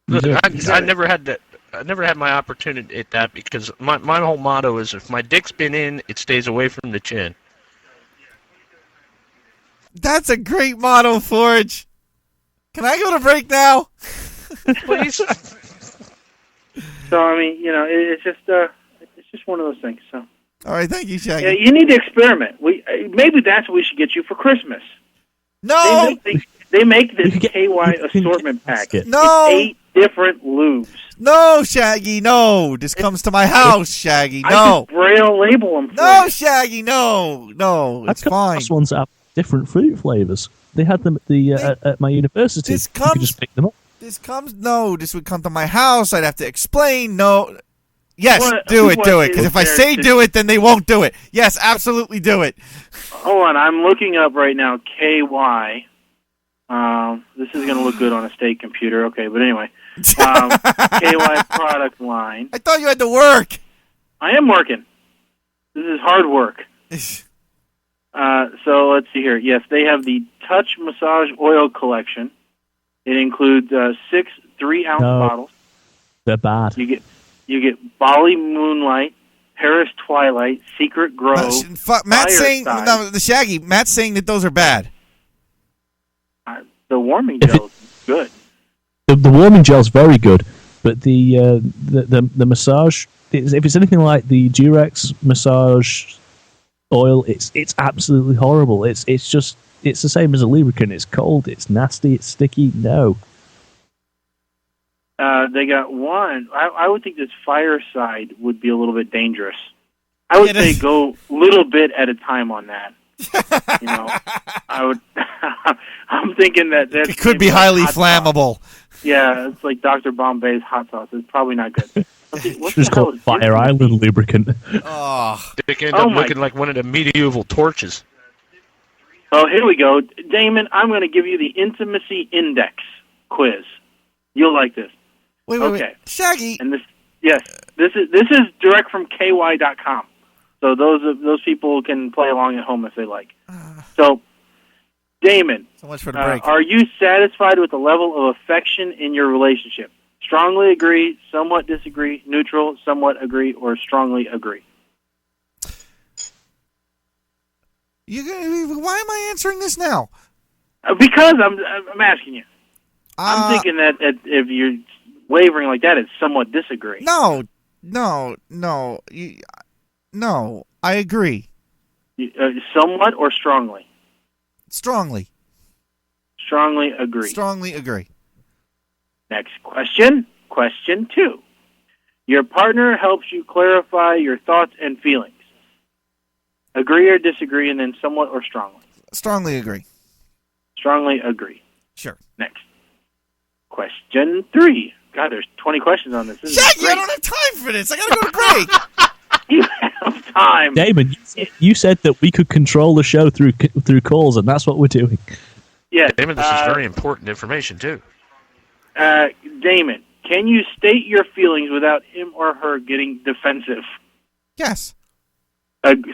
Look, I never had that. I never had my opportunity at that because my whole motto is if my dick's been in, it stays away from the chin. That's a great motto, Forge. Can I go to break now? Please. So I mean, it's just one of those things. So All right, thank you, Shaggy. Yeah, you need to experiment. Maybe that's what we should get you for Christmas. No! They make this KY assortment pack. No! It's 8 different lubes. No, Shaggy, no. This comes to my house, Shaggy. I No. just braille label them for No, you. Shaggy, no. No, it's fine. Those ones that have different fruit flavors. They had them at the at my university. You could just pick them up. This would come to my house. I'd have to explain. No. Yes, What- do it. what Because is if I there say to- do it, then they won't do it. Yes, absolutely do it. Hold on, I'm looking up right now KY. This is going to look good on a state computer. Okay, but anyway. KY product line. I thought you had to work. I am working. This is hard work. So let's see here. Yes, they have the Touch Massage Oil Collection. It includes 6 3-ounce No. bottles. They're bad. You get Bali Moonlight, Paris Twilight, Secret Grove. Matt's saying Fireside. no, the Shaggy. Matt's saying that those are bad. The warming gel is good. The warming gel's very good, but the massage, if it's anything like the Durex massage oil, it's absolutely horrible. It's the same as a lubricant. It's cold. It's nasty. It's sticky. No. They got one. I would think this Fireside would be a little bit dangerous. I would say go a little bit at a time on that. You know, I would. I'm thinking that It could be highly flammable. Yeah, it's like Dr. Bombay's hot sauce. It's probably not good. What's Just call it Fire Island lubricant. Oh, They end up looking like one of the medieval torches. Oh, here we go, Damon. I'm going to give you the intimacy index quiz. You'll like this. Wait, okay, Shaggy. And this is direct from KY.com. So those people can play along at home if they like. So, Damon, so much for the break. Are you satisfied with the level of affection in your relationship? Strongly agree, somewhat disagree, neutral, somewhat agree, or strongly agree? Why am I answering this now? Because I'm asking you. I'm thinking that if you're wavering like that, it's somewhat disagree. No. I agree. Somewhat or strongly? Strongly. Strongly agree. Strongly agree. Next question. Question 2. Your partner helps you clarify your thoughts and feelings. Agree or disagree, and then somewhat or strongly? Strongly agree. Strongly agree. Sure. Next. Question 3. God, there's 20 questions on this. This is Shaggy, great. I don't have time for this. I gotta go to break. You have time. Damon, you said that we could control the show through calls, and that's what we're doing. Yeah, Damon, this is very important information, too. Damon, can you state your feelings without him or her getting defensive? Yes.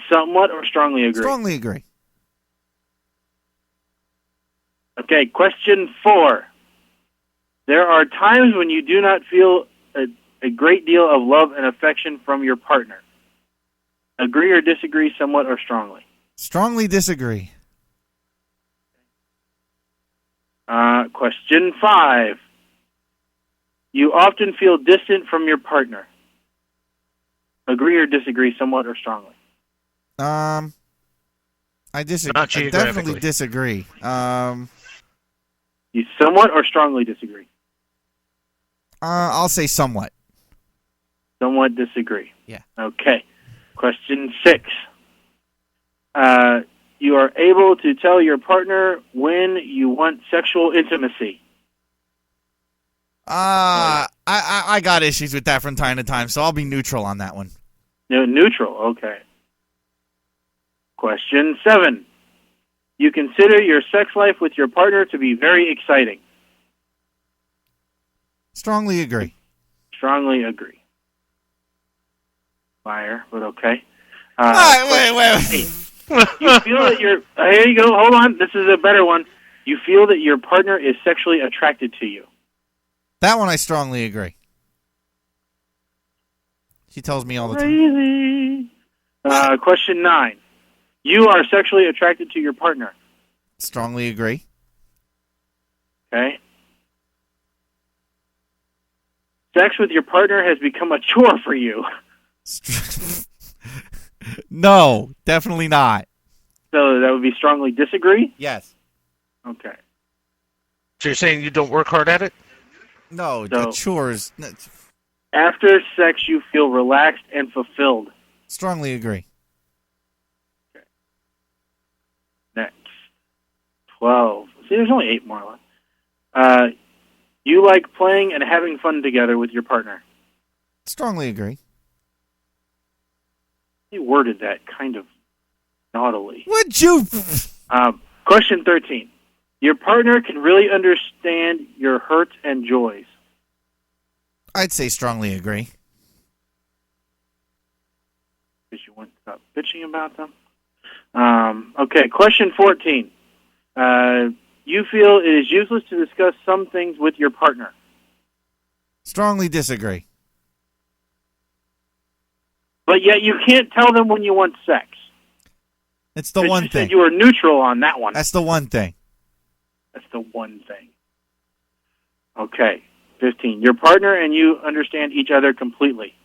Somewhat or strongly agree? Strongly agree. Okay, question 4. There are times when you do not feel a great deal of love and affection from your partner. Agree or disagree, somewhat or strongly? Strongly disagree. Question 5. You often feel distant from your partner. Agree or disagree, somewhat or strongly? I disagree. Not I geographically. definitely disagree. You somewhat or strongly disagree? I'll say somewhat. Somewhat disagree. Yeah. Okay. Question 6. You are able to tell your partner when you want sexual intimacy. I got issues with that from time to time, so I'll be neutral on that one. No, neutral. Okay. Question 7. You consider your sex life with your partner to be very exciting. Strongly agree. Strongly agree. Liar, but okay. Wait. You feel that you're... here you go. Hold on. This is a better one. You feel that your partner is sexually attracted to you. That one I strongly agree. She tells me all the time. Crazy. Question 9. You are sexually attracted to your partner. Strongly agree. Okay. Sex with your partner has become a chore for you. No, definitely not. So that would be strongly disagree? Yes. Okay. So you're saying you don't work hard at it? No, So- the chores. After sex, you feel relaxed and fulfilled. Strongly agree. Next. 12. See, there's only 8 more left. You like playing and having fun together with your partner. Strongly agree. You worded that kind of naughtily. Would you? Question 13. Your partner can really understand your hurts and joys. I'd say strongly agree. Because you wouldn't stop bitching about them. Okay, question 14. You feel it is useless to discuss some things with your partner. Strongly disagree. But yet you can't tell them when you want sex. It's the But one you thing. said you were neutral on that one. That's the one thing. That's the one thing. Okay, 15. Your partner and you understand each other completely.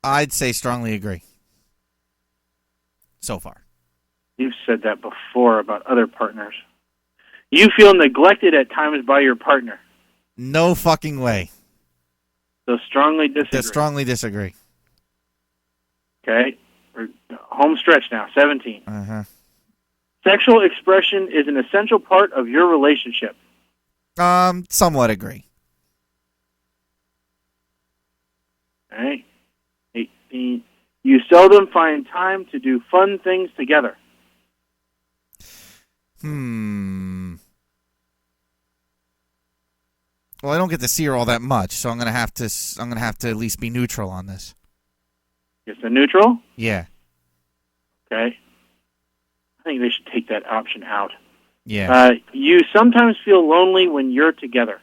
I'd say strongly agree. So far. You've said that before about other partners. You feel neglected at times by your partner. No fucking way. So strongly disagree. Strongly disagree. Okay, we're home stretch now. 17. Uh-huh. Sexual expression is an essential part of your relationship. Somewhat agree. Okay. 18. You seldom find time to do fun things together. Well, I don't get to see her all that much, so I'm gonna have to at least be neutral on this. It's a neutral? Yeah. Okay. I think they should take that option out. Yeah. You sometimes feel lonely when you're together.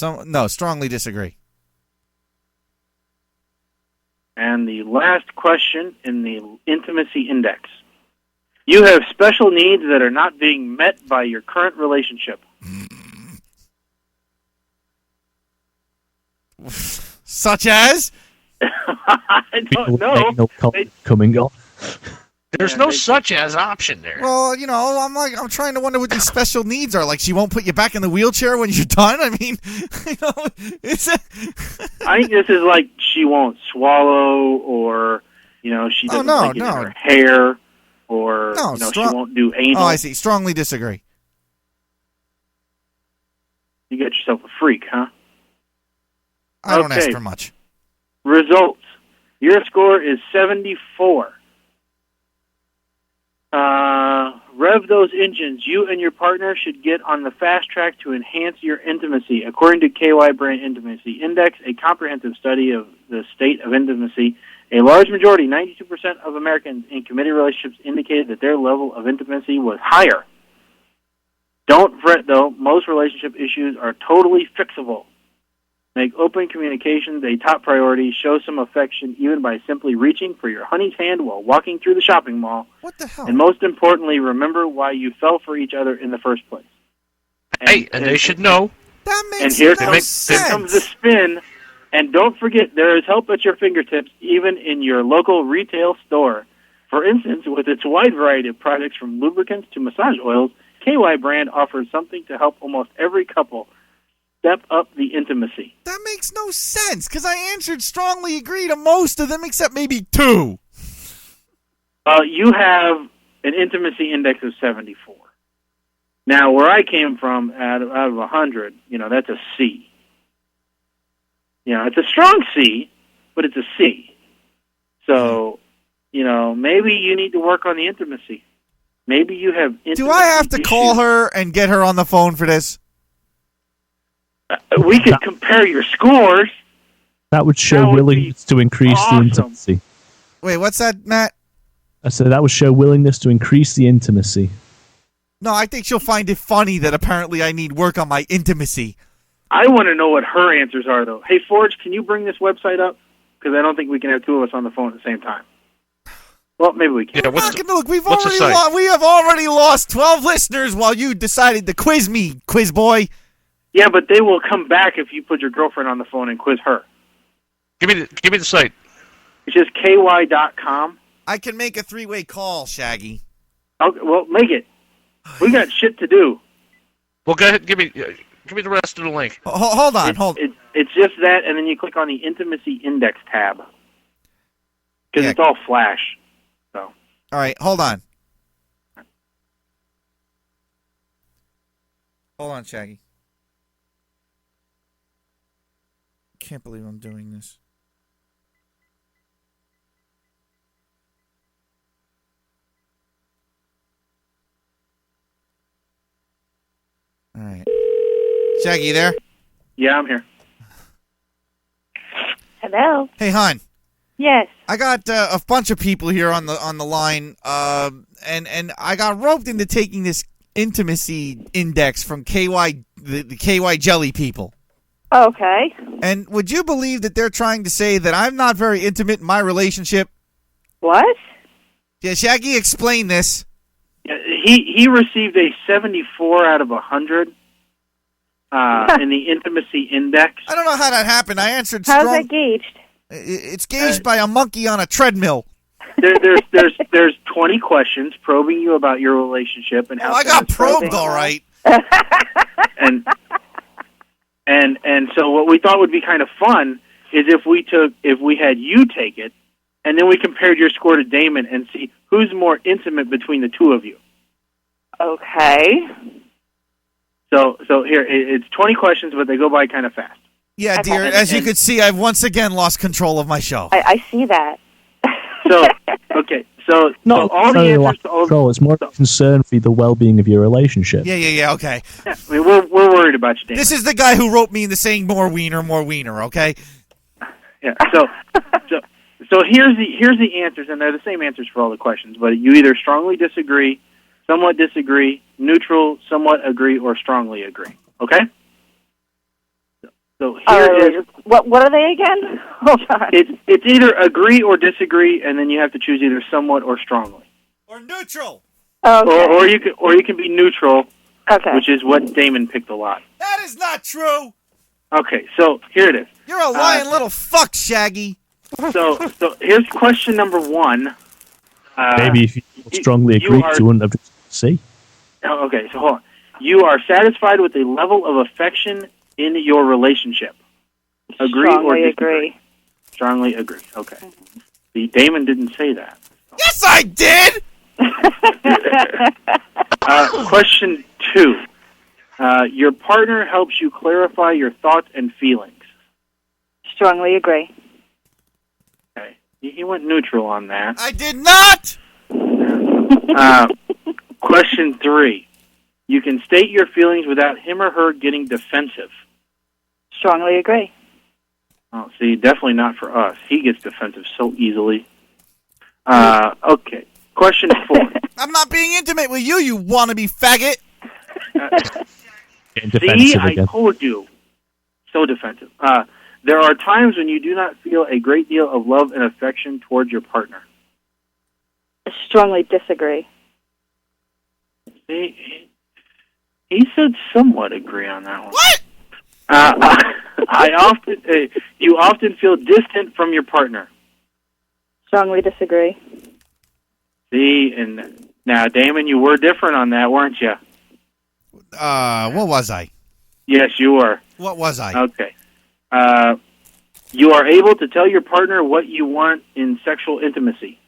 No, strongly disagree. And the last question in the intimacy index. You have special needs that are not being met by your current relationship. Such as? I don't know. No coming on. There's no such as option there. Well, I'm trying to wonder what these special needs are. Like, she won't put you back in the wheelchair when you're done. I mean, it's. I think this is like she won't swallow, or she doesn't like it in her hair, or she won't do anal. Oh, I see. Strongly disagree. You got yourself a freak, huh? I don't ask for much. Results. Your score is 74. Rev those engines. You and your partner should get on the fast track to enhance your intimacy. According to KY Brand Intimacy Index, a comprehensive study of the state of intimacy, a large majority, 92% of Americans in committed relationships indicated that their level of intimacy was higher. Don't fret, though. Most relationship issues are totally fixable. Make open communications a top priority. Show some affection even by simply reaching for your honey's hand while walking through the shopping mall. What the hell? And most importantly, remember why you fell for each other in the first place. And they should know. That And here comes the spin. And don't forget, there is help at your fingertips, even in your local retail store. For instance, with its wide variety of products from lubricants to massage oils, KY Brand offers something to help almost every couple step up the intimacy. That makes no sense, because I answered strongly agree to most of them except maybe 2. You have an intimacy index of 74. Now, where I came from, out of 100, that's a C. It's a strong C, but it's a C. So, maybe you need to work on the intimacy. Maybe you have intimacy Do I have to call her and get her on the phone for this? We could compare your scores. That would show willingness to increase the intimacy. Wait, what's that, Matt? I said that would show willingness to increase the intimacy. No, I think she'll find it funny that apparently I need work on my intimacy. I want to know what her answers are, though. Hey, Forge, can you bring this website up? Because I don't think we can have 2 of us on the phone at the same time. Well, maybe we can. Look, we have already lost 12 listeners while you decided to quiz me, quiz boy. Yeah, but they will come back if you put your girlfriend on the phone and quiz her. Give me the site. It's just ky.com. I can make a 3-way call, Shaggy. Okay, well, make it. We got shit to do. Well, go ahead. Give me the rest of the link. Hold on. It's just that, and then you click on the Intimacy Index tab. Because it's all Flash. So. All right, hold on. Hold on, Shaggy. Can't believe I'm doing this. All right. Shaggy, you there? Yeah, I'm here. Hello. Hey, hon. Yes. I got a bunch of people here on the line, and I got roped into taking this intimacy index from the KY Jelly people. Okay. And would you believe that they're trying to say that I'm not very intimate in my relationship? What? Yeah, Shaggy, explain this. Yeah, he received a 74 out of 100 in the Intimacy Index. I don't know how that happened. I answered How's strong. that gauged? It's gauged by a monkey on a treadmill. There's 20 questions probing you about your relationship and how. I got probed, all right. And so what we thought would be kind of fun is if we had you take it, and then we compared your score to Damon and see who's more intimate between the two of you. Okay. So here it's 20 questions, but they go by kind of fast. Yeah, dear. As you could see, I've once again lost control of my show. I see that. So okay, so Not all the necessarily lack answers to of all. control. It's more a concern for the well-being of your relationship. Yeah, okay. Yeah, I mean, we're worried about you, Damon. This is the guy who wrote me in the saying more wiener, okay? Yeah. So here's the answers, and they're the same answers for all the questions. But you either strongly disagree, somewhat disagree, neutral, somewhat agree, or strongly agree. Okay. So here is what are they again? Hold on. it's either agree or disagree, and then you have to choose either somewhat or strongly. Or neutral. Okay. Or you can be neutral. Okay. Which is what Damon picked a lot. That is not true. Okay, so here it is. You're a lying little fuck, Shaggy. So here's question number 1. Maybe if you strongly agree, you wouldn't have to see. Oh, okay, so hold on. You are satisfied with the level of affection in your relationship. Agree Strongly or disagree? Strongly agree. Okay. See, Damon didn't say that. Yes, I did. Question 2. Your partner helps you clarify your thoughts and feelings. Strongly agree. Okay. He went neutral on that. I did not. Question 3. You can state your feelings without him or her getting defensive. Strongly agree. Oh, see, definitely not for us. He gets defensive so easily. Okay. Question 4. I'm not being intimate with you, you wannabe faggot. See, I told you. So defensive. There are times when you do not feel a great deal of love and affection towards your partner. Strongly disagree. See, he said somewhat agree on that one. What? You often feel distant from your partner. Strongly disagree. See, and now, Damon, you were different on that, weren't you? What was I? Yes, you were. What was I? Okay. You are able to tell your partner what you want in sexual intimacy.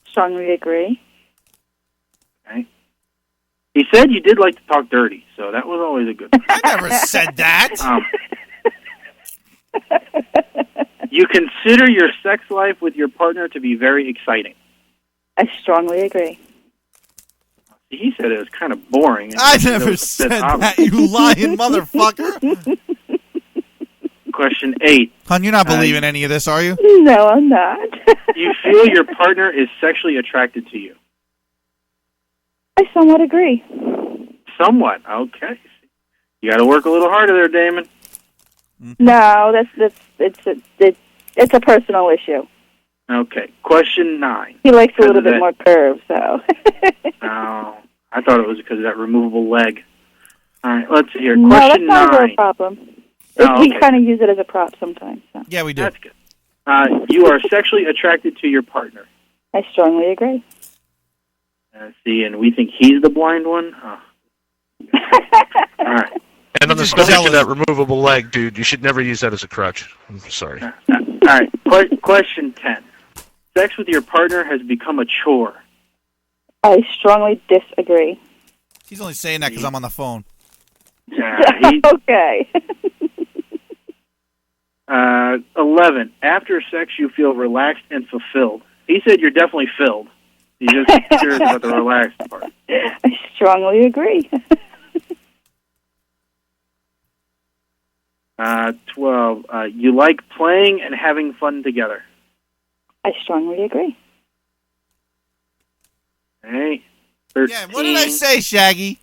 Strongly agree. Okay. He said you did like to talk dirty, so that was always a good thing. I never said that. You consider your sex life with your partner to be very exciting. I strongly agree. He said it was kind of boring. I never said that, you lying motherfucker. Question 8. Hon, you're not believing any of this, are you? No, I'm not. You feel your partner is sexually attracted to you. I somewhat agree. Somewhat. Okay. You got to work a little harder there, Damon. No, it's a personal issue. Okay. Question 9. He likes a little bit more curve, so. Oh, I thought it was because of that removable leg. All right, let's see here. No, that's Question not a 9. real problem. Oh, We okay. kind of use it as a prop sometimes. So. Yeah, we do. That's good. You are sexually attracted to your partner. I strongly agree. See, and we think he's the blind one? Oh. All right. And on the subject of that removable leg, dude, you should never use that as a crutch. I'm sorry. All right. Question 10. Sex with your partner has become a chore. I strongly disagree. He's only saying that because I'm on the phone. Okay. 11. After sex, you feel relaxed and fulfilled. He said you're definitely filled. He's just curious about the relaxed part. I strongly agree. 12. You like playing and having fun together. I strongly agree. Okay. 13. Yeah, what did I say, Shaggy?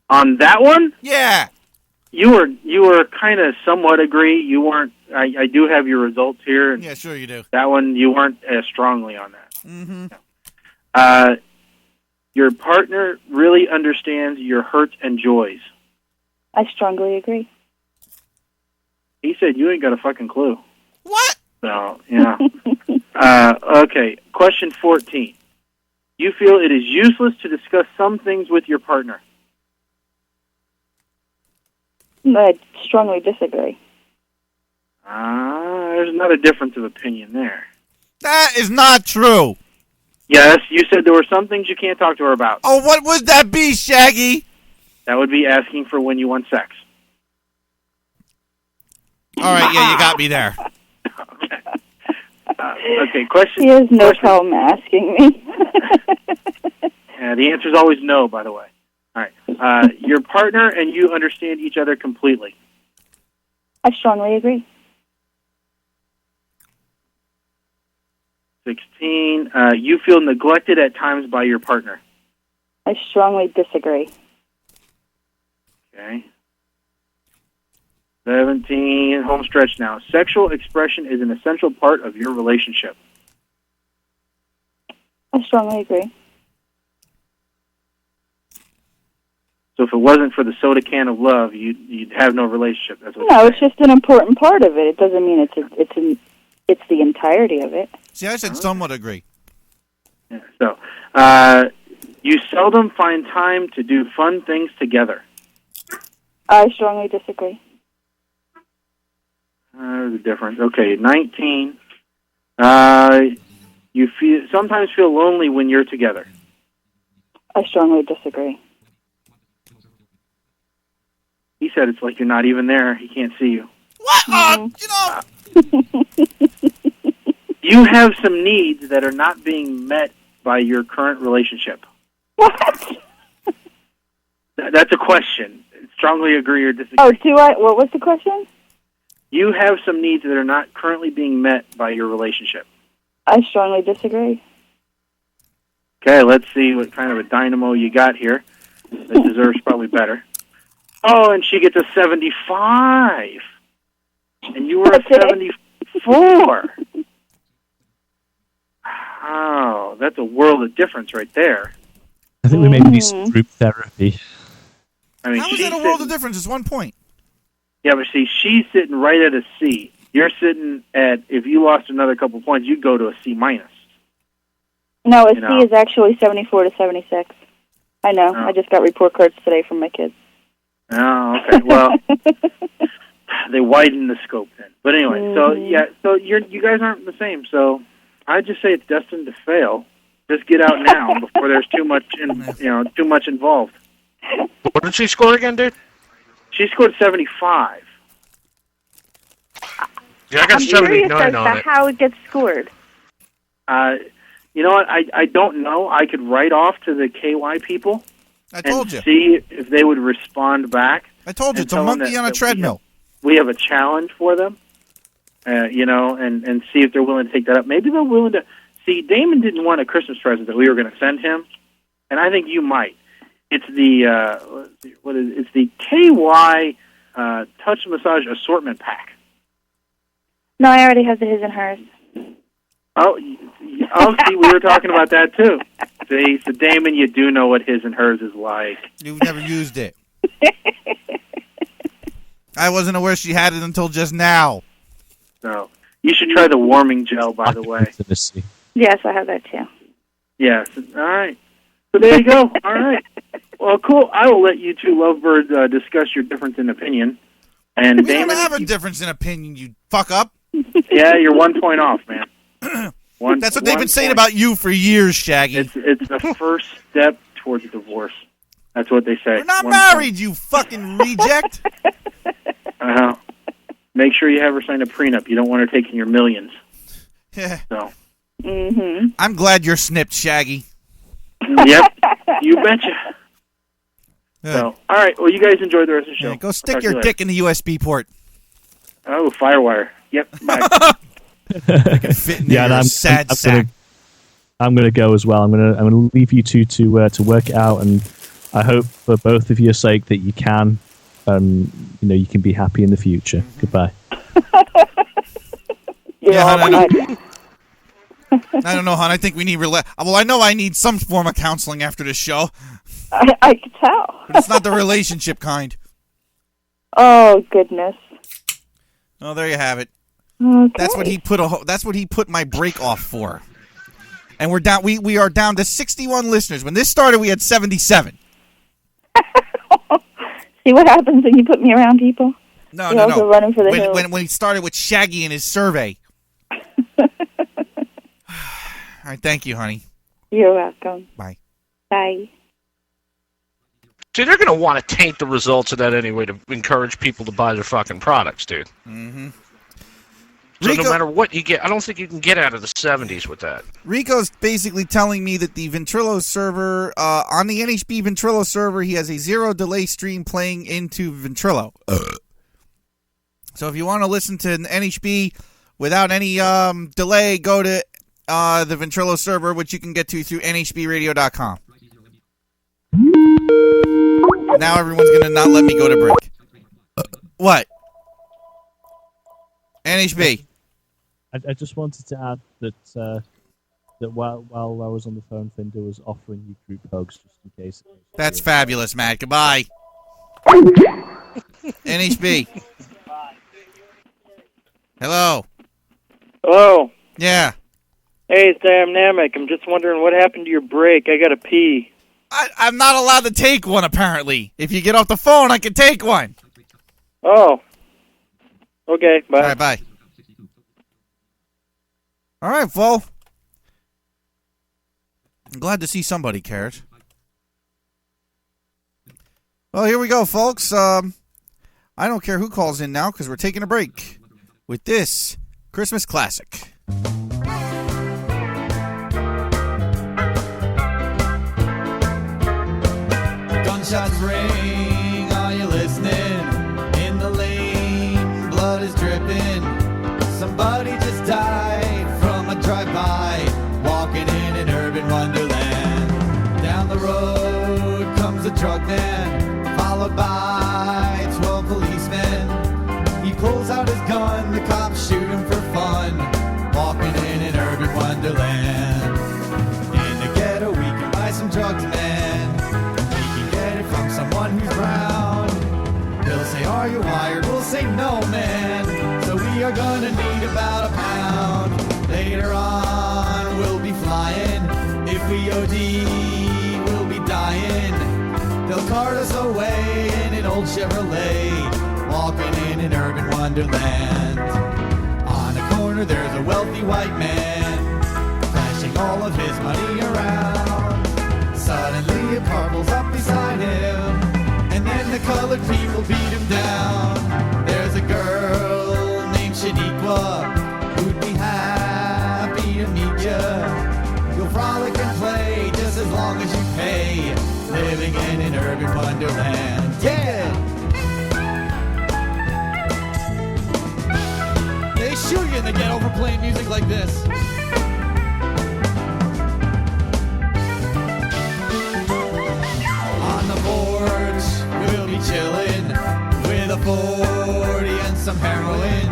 On that one? Yeah. You were kind of somewhat agree. You weren't. I do have your results here. And Yeah, sure you do. that one, you weren't as strongly on that. Mm-hmm. Your partner really understands your hurts and joys. I strongly agree. He said you ain't got a fucking clue. What? So, yeah. Okay, question 14. You feel it is useless to discuss some things with your partner. I strongly disagree. There's not a difference of opinion there. That is not true. Yes, you said there were some things you can't talk to her about. Oh, what would that be, Shaggy? That would be asking for when you want sex. All right, yeah, you got me there. Okay, question. He has no problem asking me. The answer is always no, by the way. All right. Your partner and you understand each other completely. I strongly agree. 16. You feel neglected at times by your partner. I strongly disagree. Okay. 17. Home stretch now. Sexual expression is an essential part of your relationship. I strongly agree. So if it wasn't for the soda can of love, you'd have no relationship. That's what No, it's just an important part of it. It doesn't mean it's the entirety of it. See, I said somewhat agree. Yeah, so, you seldom find time to do fun things together. I strongly disagree. There's a difference. Okay, 19. You sometimes feel lonely when you're together. I strongly disagree. He said it's like you're not even there. He can't see you. What? You have some needs that are not being met by your current relationship. What? That's a question. Strongly agree or disagree. Oh, do I? What was the question? You have some needs that are not currently being met by your relationship. I strongly disagree. Okay, let's see what kind of a dynamo you got here. That deserves probably better. Oh, and she gets a 75. And you were a 74. Oh, that's a world of difference right there. I think we maybe need some group therapy. I mean, How is that a world of difference? It's 1 point. Yeah, but see, she's sitting right at a C. You're sitting at, if you lost another couple points, you'd go to a C minus. No, a C is actually 74 to 76. I know. Oh. I just got report cards today from my kids. Oh, okay. Well, they widened the scope then. But anyway, so you guys aren't the same. So I'd just say it's destined to fail. Just get out now before there's too much involved. What did she score again, dude? She scored 75. Yeah, I got 79 on it. How it gets scored. You know what? I don't know. I could write off to the KY people. I told you. See if they would respond back. I told you, it's a monkey on a treadmill. We have a challenge for them, and see if they're willing to take that up. Maybe they're willing to. See, Damon didn't want a Christmas present that we were going to send him, and I think you might. It's the it's the KY Touch Massage Assortment Pack. No, I already have the his and hers. Oh, see, we were talking about that too. See, so Damon, you do know what his and hers is like. You've never used it. I wasn't aware she had it until just now. So You should try the warming gel, by the way. Intimacy. Yes, I have that too. Yes. All right. So there you go. All right. Well, cool. I will let you two lovebirds discuss your difference in opinion. And We Damon, don't have a difference in opinion, you fuck up. yeah, you're 1 point off, man. That's what they've been saying about you for years, Shaggy. It's the first step towards divorce. That's what they say. We're not 1 married, you fucking reject. Make sure you have her sign a prenup. You don't want her taking your millions. Yeah. So. Mm-hmm. I'm glad you're snipped, Shaggy. Yep. You betcha. So, all right. Well, you guys enjoy the rest of the show. Yeah, go stick your dick in the USB port. Oh, Firewire. Yep. Bye. Fit in there, sad sack. I'm gonna go as well. I'm gonna leave you two to work it out, and I hope for both of your sake that you can, you can be happy in the future. Goodbye. I don't know, hon. I think we need well, I know I need some form of counseling after this show. I could tell. But it's not the relationship kind. Oh, goodness. Oh, there you have it. Okay. That's what he put my break off for. And we're down. We are down to 61 listeners. When this started, we had 77. See what happens when you put me around people? No. Also running for the hills. When he started with Shaggy and his survey. All right, thank you, honey. You're welcome. Bye. Bye. See, they're going to want to taint the results of that anyway to encourage people to buy their fucking products, dude. Mm-hmm. So no matter what you get, I don't think you can get out of the 70s with that. Rico's basically telling me that the Ventrilo server, on the NHB Ventrilo server, he has a 0 delay stream playing into Ventrilo. So if you want to listen to an NHB without any delay, go to the Ventrilo server, which you can get to through nhbradio.com. Now everyone's going to not let me go to break. What? NHB. I just wanted to add that while I was on the phone, Finder was offering you group hugs just in case. That's fabulous, Matt. Goodbye. NHB. Hello. Hello. Yeah. Hey, it's Dynamic. I'm just wondering what happened to your break. I gotta pee. I'm not allowed to take one, apparently. If you get off the phone, I can take one. Oh. Okay, bye. All right, bye. All right, Flo. I'm glad to see somebody cares. Well, here we go, folks. I don't care who calls in now because we're taking a break with this Christmas classic. Gunshots ring, are you listening? In the lane, blood is dripping. Somebody just died from a drive-by, walking in an urban wonderland. Down the road comes a drug man, followed by 12 policemen. He pulls out his gun, the cops shoot him for fun, walking in an urban wonderland. In the ghetto we can buy some drugs, man. From someone who's brown. They'll say, are you wired? We'll say, no, man. So we are gonna need about a pound. Later on, we'll be flying. If we OD, we'll be dying. They'll cart us away in an old Chevrolet, walking in an urban wonderland. On a corner, there's a wealthy white man, flashing all of his money around. Suddenly a car pulls up beside him, and then the colored people beat him down. There's a girl named Shaniqua who'd be happy to meet ya. You'll frolic and play just as long as you pay, living in an urban wonderland. Yeah! They shoot you in the ghetto for playing music like this. We'll be chillin' with a 40 and some heroin.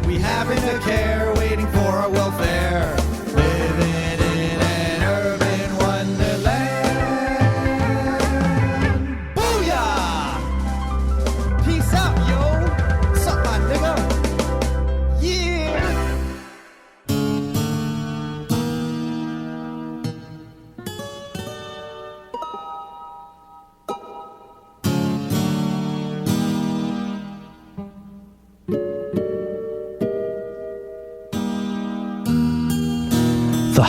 We happen to care, waiting for our welfare, living in an urban wonderland. Booyah! Peace out, yo! Suck my nigga! Yeah!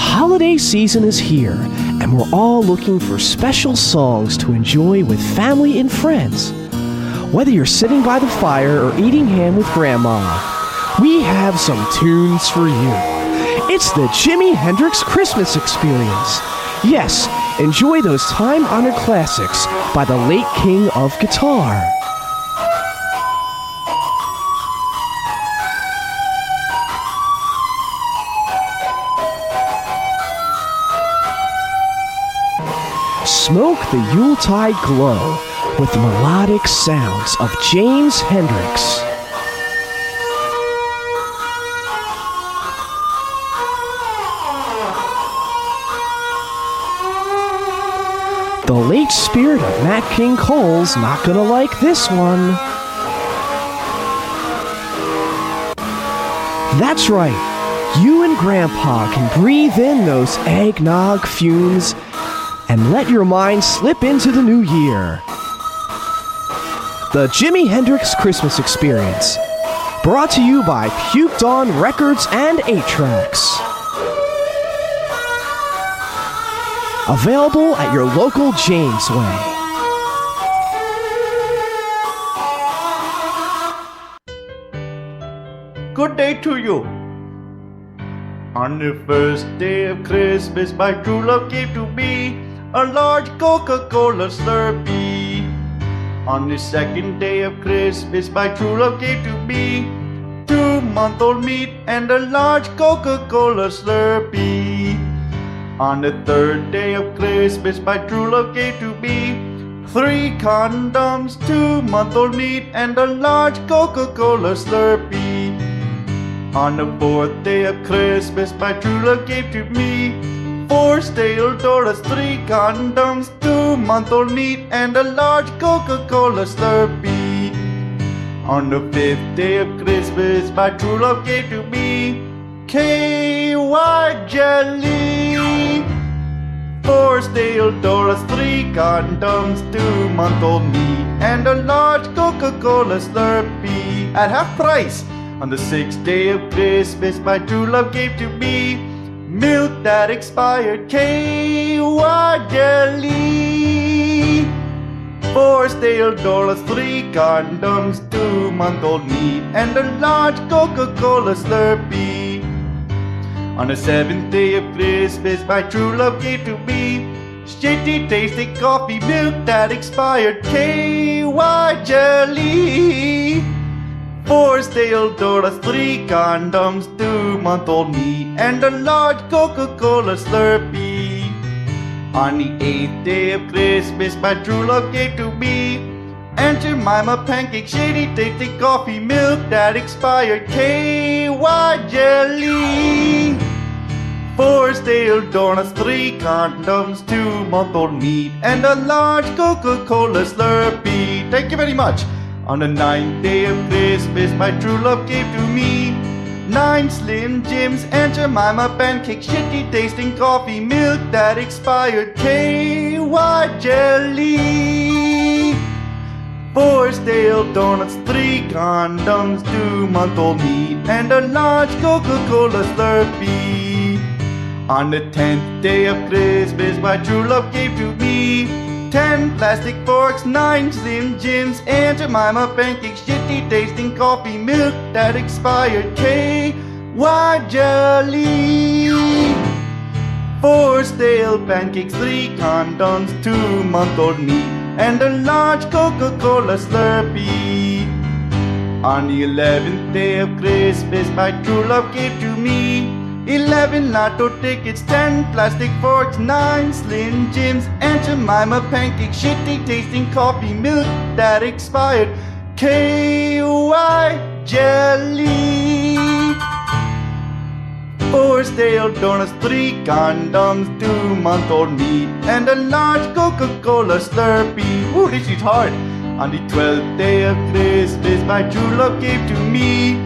holiday season is here, and we're all looking for special songs to enjoy with family and friends. Whether you're sitting by the fire or eating ham with Grandma, we have some tunes for you. It's the Jimi Hendrix Christmas Experience. Yes, enjoy those time-honored classics by the late king of guitar. Smoke the Yuletide glow with the melodic sounds of James Hendrix. The late spirit of Nat King Cole's not gonna like this one. That's right, you and Grandpa can breathe in those eggnog fumes and let your mind slip into the new year. The Jimi Hendrix Christmas Experience, brought to you by Puked On Records and 8-Tracks. Available at your local Jamesway. Good day to you. On the first day of Christmas, my true love gave to me a large Coca-Cola Slurpee. On the second day of Christmas, my true love gave to me 2-month-old meat and a large Coca-Cola Slurpee. On the third day of Christmas, my true love gave to me 3 condoms, 2-month-old meat and a large Coca-Cola Slurpee. On the fourth day of Christmas, my true love gave to me 4 stale Doras, 3 condoms, 2-month-old meat, and a large Coca-Cola Slurpee. On the 5th day of Christmas, my true love gave to me KY jelly, 4 stale Doras, 3 condoms, 2-month-old meat, and a large Coca-Cola Slurpee at half price. On the 6th day of Christmas, my true love gave to me milk that expired, KY jelly, 4 stale Doras, 3 condoms, 2-month-old meat, and a large Coca-Cola Slurpee. On the 7th day of Christmas, my true love gave to me shitty tasting coffee milk that expired, KY jelly, 4 stale Doras, 3 condoms, 2-month-old meat, and a large Coca-Cola Slurpee. On the 8th day of Christmas, my true love gave to me Aunt Jemima pancake, shady tasting coffee milk that expired, KY jelly, 4 stale donuts, 3 condoms, 2-month-old meat, and a large Coca-Cola Slurpee. Thank you very much. On the 9th day of Christmas, my true love gave to me 9 Slim Jims, Aunt Jemima pancake, shitty tasting coffee milk that expired, KY jelly, 4 stale donuts, 3 condoms, 2-month-old meat, and a large Coca-Cola Slurpee. On the 10th day of Christmas, my true love gave to me 10 plastic forks, 9 Slim Jims, Aunt Jemima pancake, shitty tasting coffee milk that expired, KY jelly, 4 stale pancakes, 3 condoms, 2-month-old meat, and a large Coca-Cola Slurpee. On the 11th day of Christmas, my true love gave to me 11 lotto tickets, 10 plastic forks, 9 Slim Jims, Aunt Jemima pancake, shitty tasting coffee milk that expired, KY jelly, 4 stale donuts, 3 condoms, 2-month-old meat, and a large Coca-Cola Slurpee. Ooh, this is hard. On the 12th day of Christmas, my true love gave to me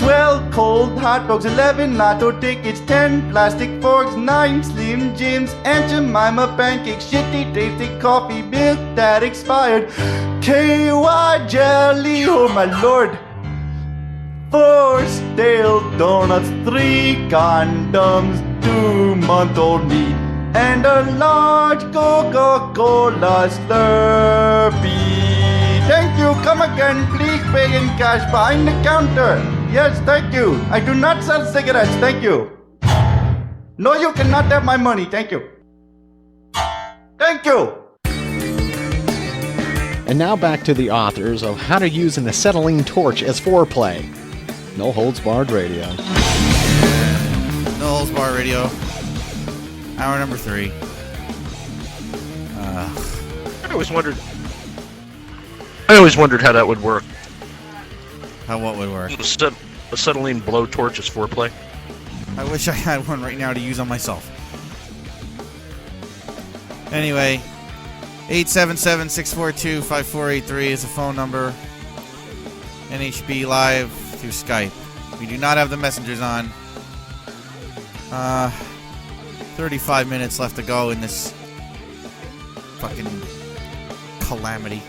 12 cold hot dogs, 11 lotto tickets, 10 plastic forks, 9 Slim Jims, Aunt Jemima pancake, shitty tasting coffee milk that expired, KY jelly, oh my lord, 4 stale donuts, 3 condoms, month-old need, and a large Coca-Cola Slurpee. Thank you. Come again. Please pay in cash behind the counter. Yes, thank you. I do not sell cigarettes. Thank you. No, you cannot have my money. Thank you. Thank you. And now back to the authors of How to Use an Acetylene Torch as Foreplay. No Holds Barred Radio. No Holds Barred Radio. Hour number 3. I always wondered how that would work. How what would work? Acetylene blowtorch as foreplay. I wish I had one right now to use on myself. Anyway, 877-642-5483 is the phone number. NHB Live through Skype. We do not have the messengers on. 35 minutes left to go in this fucking calamity.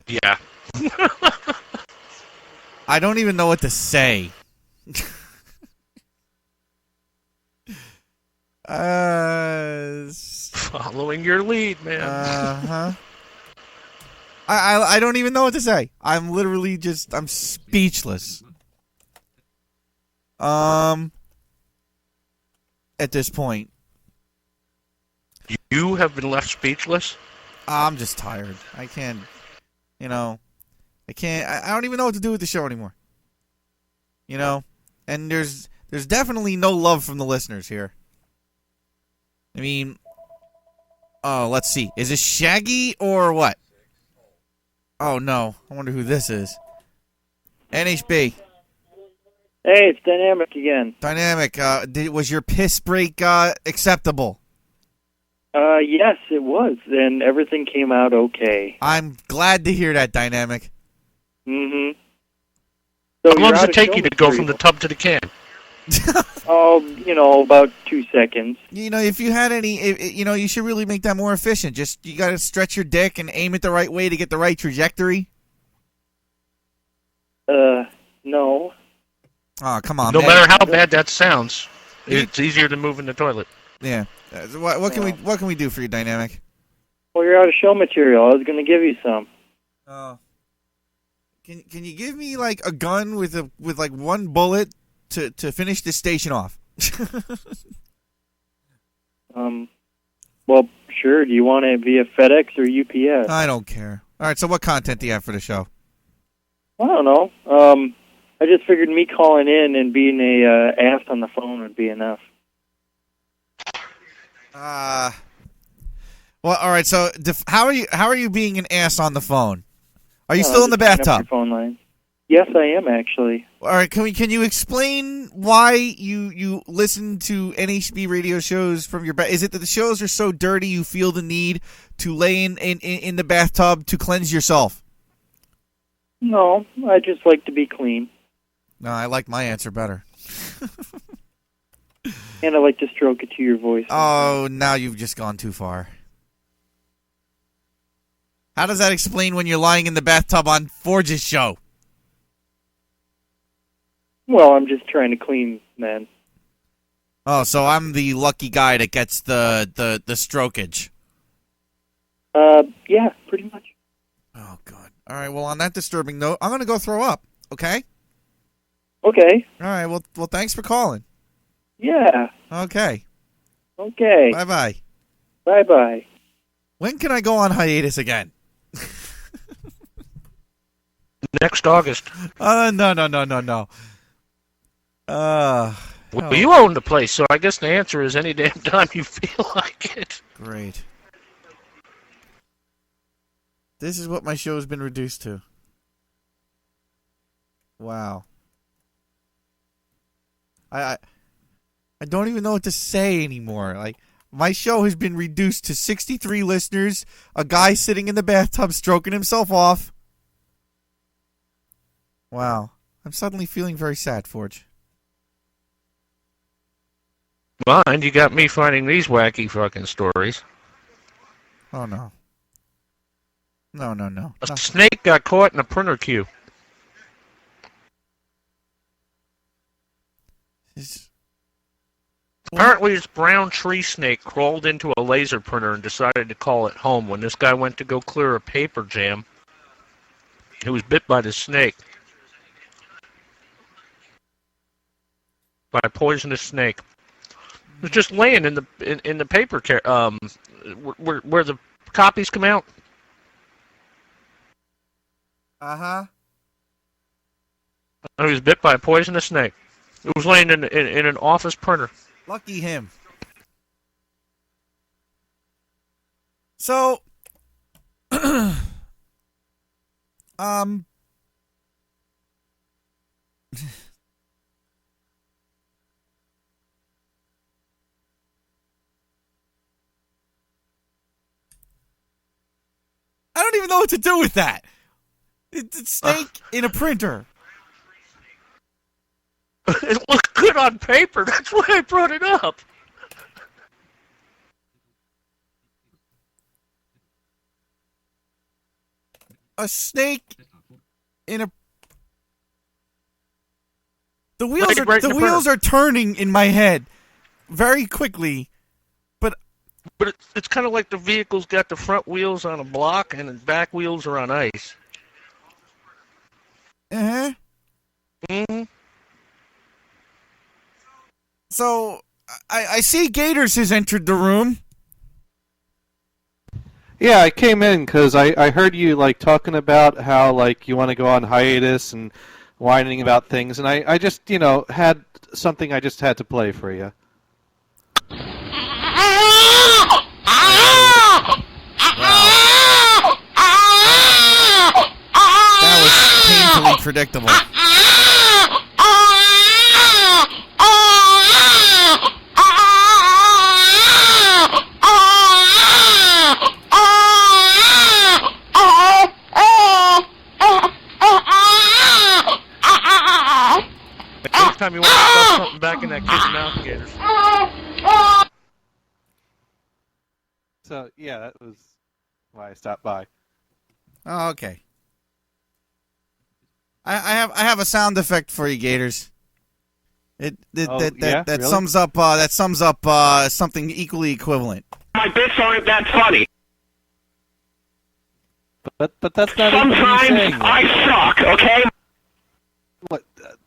Yeah. I don't even know what to say. Following your lead, man. Uh-huh. I don't even know what to say. I'm literally I'm speechless. At this point. You have been left speechless? I'm just tired. I can't, I don't even know what to do with the show anymore. And there's definitely no love from the listeners here. I mean, let's see. Is this Shaggy or what? Oh, no. I wonder who this is. NHB. Hey, it's Dynamic again. Dynamic, was your piss break acceptable? Yes, it was, and everything came out okay. I'm glad to hear that, Dynamic. Mm-hmm. How long does it take you to go from the tub to the can? About 2 seconds. If you had any, you should really make that more efficient. You got to stretch your dick and aim it the right way to get the right trajectory. No. Oh, come on. No matter how bad that sounds, it's easier to move in the toilet. Yeah. What can we do for you, Dynamic? Well, you're out of show material. I was going to give you some. Oh. Can you give me like a gun with one bullet to finish this station off? Well, sure. Do you want it via FedEx or UPS? I don't care. All right. So, what content do you have for the show? I don't know. I just figured me calling in and being a ass on the phone would be enough. Well, all right. So, how are you being an ass on the phone? Are you still in the bathtub? Phone line. Yes, I am actually. All right. Can you explain why you listen to NHB radio shows from your Is it that the shows are so dirty you feel the need to lay in the bathtub to cleanse yourself? No, I just like to be clean. No, I like my answer better. And I like to stroke it to your voice. Oh, now you've just gone too far. How does that explain when you're lying in the bathtub on Forge's show? Well, I'm just trying to clean, man. Oh, so I'm the lucky guy that gets the strokage. Yeah, pretty much. Oh, God. All right, well, on that disturbing note, I'm going to go throw up, okay? Okay. All right, well, thanks for calling. Yeah. Okay. Okay. Bye-bye. Bye-bye. When can I go on hiatus again? Next August. No. Well, you own the place, so I guess the answer is any damn time you feel like it. Great. This is what my show's been reduced to. Wow. I don't even know what to say anymore. Like, my show has been reduced to 63 listeners, a guy sitting in the bathtub stroking himself off. Wow. I'm suddenly feeling very sad, Forge. Mind, you got me finding these wacky fucking stories. Oh, no. No. A snake got caught in a printer queue. Apparently, this brown tree snake crawled into a laser printer and decided to call it home. When this guy went to go clear a paper jam, he was bit by the snake. By a poisonous snake. It was just laying in the paper where the copies come out. Uh-huh. He was bit by a poisonous snake. It was laying in an office printer. Lucky him. So, I don't even know what to do with that. It's a snake in a printer. It looked good on paper. That's why I brought it up. A snake in a... The wheels are turning in my head very quickly. But it's kind of like the vehicle's got the front wheels on a block and the back wheels are on ice. Uh-huh. Mm-hmm. So, I see Gators has entered the room. Yeah, I came in because I heard you talking about how you want to go on hiatus and whining about things, and I just had something I just had to play for you. That was painfully predictable. Next time you want to stuff something back in that kid's mouth, Gators. So yeah, that was why I stopped by. Oh, okay. I have a sound effect for you, Gators. That really? sums up something equally equivalent. My bits aren't that funny. But that's not even what you're saying. Sometimes I suck, okay? What?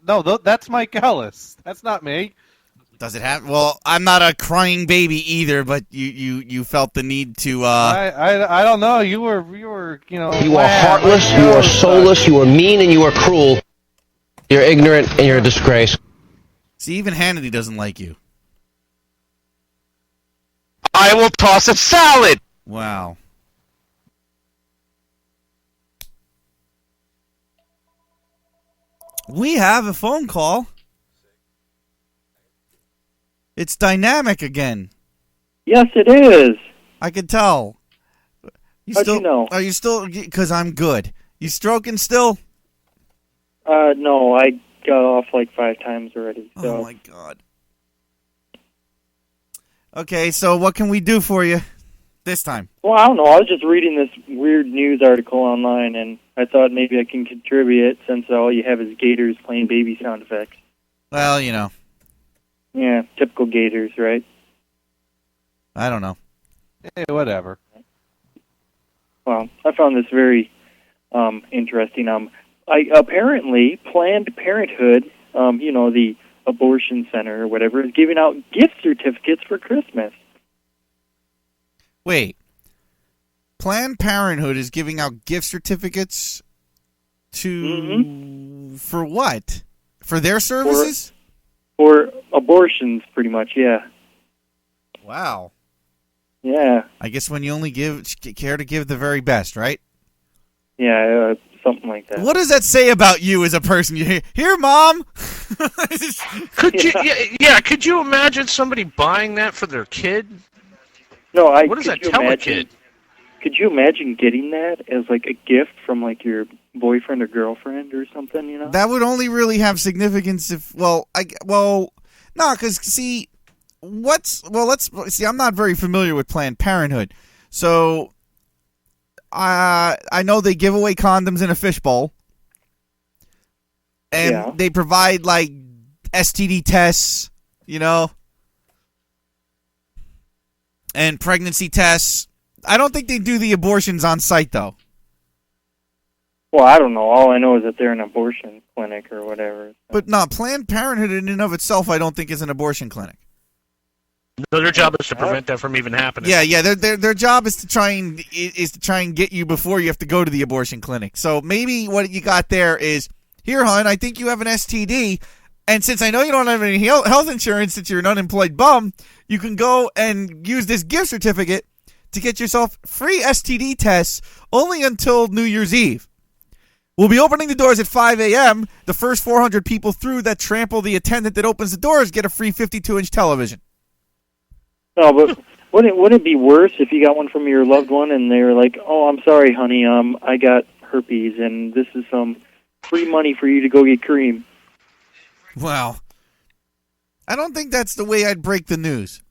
No, that's Mike Ellis. That's not me. Does it have? Well, I'm not a crying baby either, but you felt the need to. I don't know. You were You are heartless. You are soulless. You are mean, and you are cruel. You're ignorant, and you're a disgrace. See, even Hannity doesn't like you. I will toss a salad. Wow. We have a phone call. It's dynamic again. Yes, it is. I can tell. How'd you know? Are you still? Because I'm good. You stroking still? No, I got off like 5 times already. So. Oh my god. Okay, so what can we do for you this time? Well, I don't know. I was just reading this weird news article online, and I thought maybe I can contribute since all you have is Gators playing baby sound effects. Well, Yeah, typical Gators, right? I don't know. Hey, whatever. Well, I found this very interesting. Apparently, Planned Parenthood, the abortion center or whatever, is giving out gift certificates for Christmas. Wait. Planned Parenthood is giving out gift certificates to... For what? For their services? For abortions, pretty much, yeah. Wow. Yeah. I guess when you only care to give the very best, right? Yeah, something like that. What does that say about you as a person? Here, Mom! Could you imagine somebody buying that for their kid? No, what does that tell a kid? Could you imagine getting that as like a gift from like your boyfriend or girlfriend or something? That would only really have significance if no, because I'm not very familiar with Planned Parenthood, so I know they give away condoms in a fishbowl. And they provide, like, STD tests, and pregnancy tests. I don't think they do the abortions on site, though. Well, I don't know. All I know is that they're an abortion clinic or whatever. But no, Planned Parenthood in and of itself, I don't think is an abortion clinic. No, their job is to prevent that from even happening. Yeah. Their job is to try and get you before you have to go to the abortion clinic. So maybe what you got there is, here, hon, I think you have an STD, and since I know you don't have any health insurance since you're an unemployed bum, you can go and use this gift certificate to get yourself free STD tests only until New Year's Eve. We'll be opening the doors at 5 a.m. The first 400 people through that trample the attendant that opens the doors get a free 52-inch television. No, but wouldn't it be worse if you got one from your loved one and they were like, "Oh, I'm sorry, honey, I got herpes, and this is some free money for you to go get cream." Well, I don't think that's the way I'd break the news.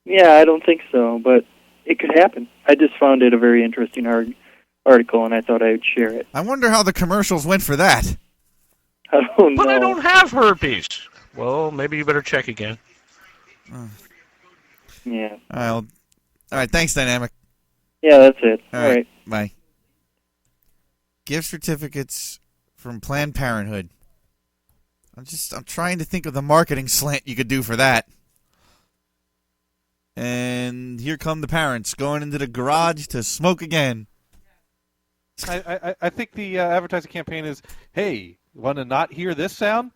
Yeah, I don't think so, but it could happen. I just found it a very interesting article, and I thought I would share it. I wonder how the commercials went for that. I don't know. But I don't have herpes. Well, maybe you better check again. Yeah. All right, thanks, Dynamic. Yeah, that's it. All right. Bye. Gift certificates from Planned Parenthood. I'm trying to think of the marketing slant you could do for that. And here come the parents going into the garage to smoke again. I think the advertising campaign is, hey, want to not hear this sound?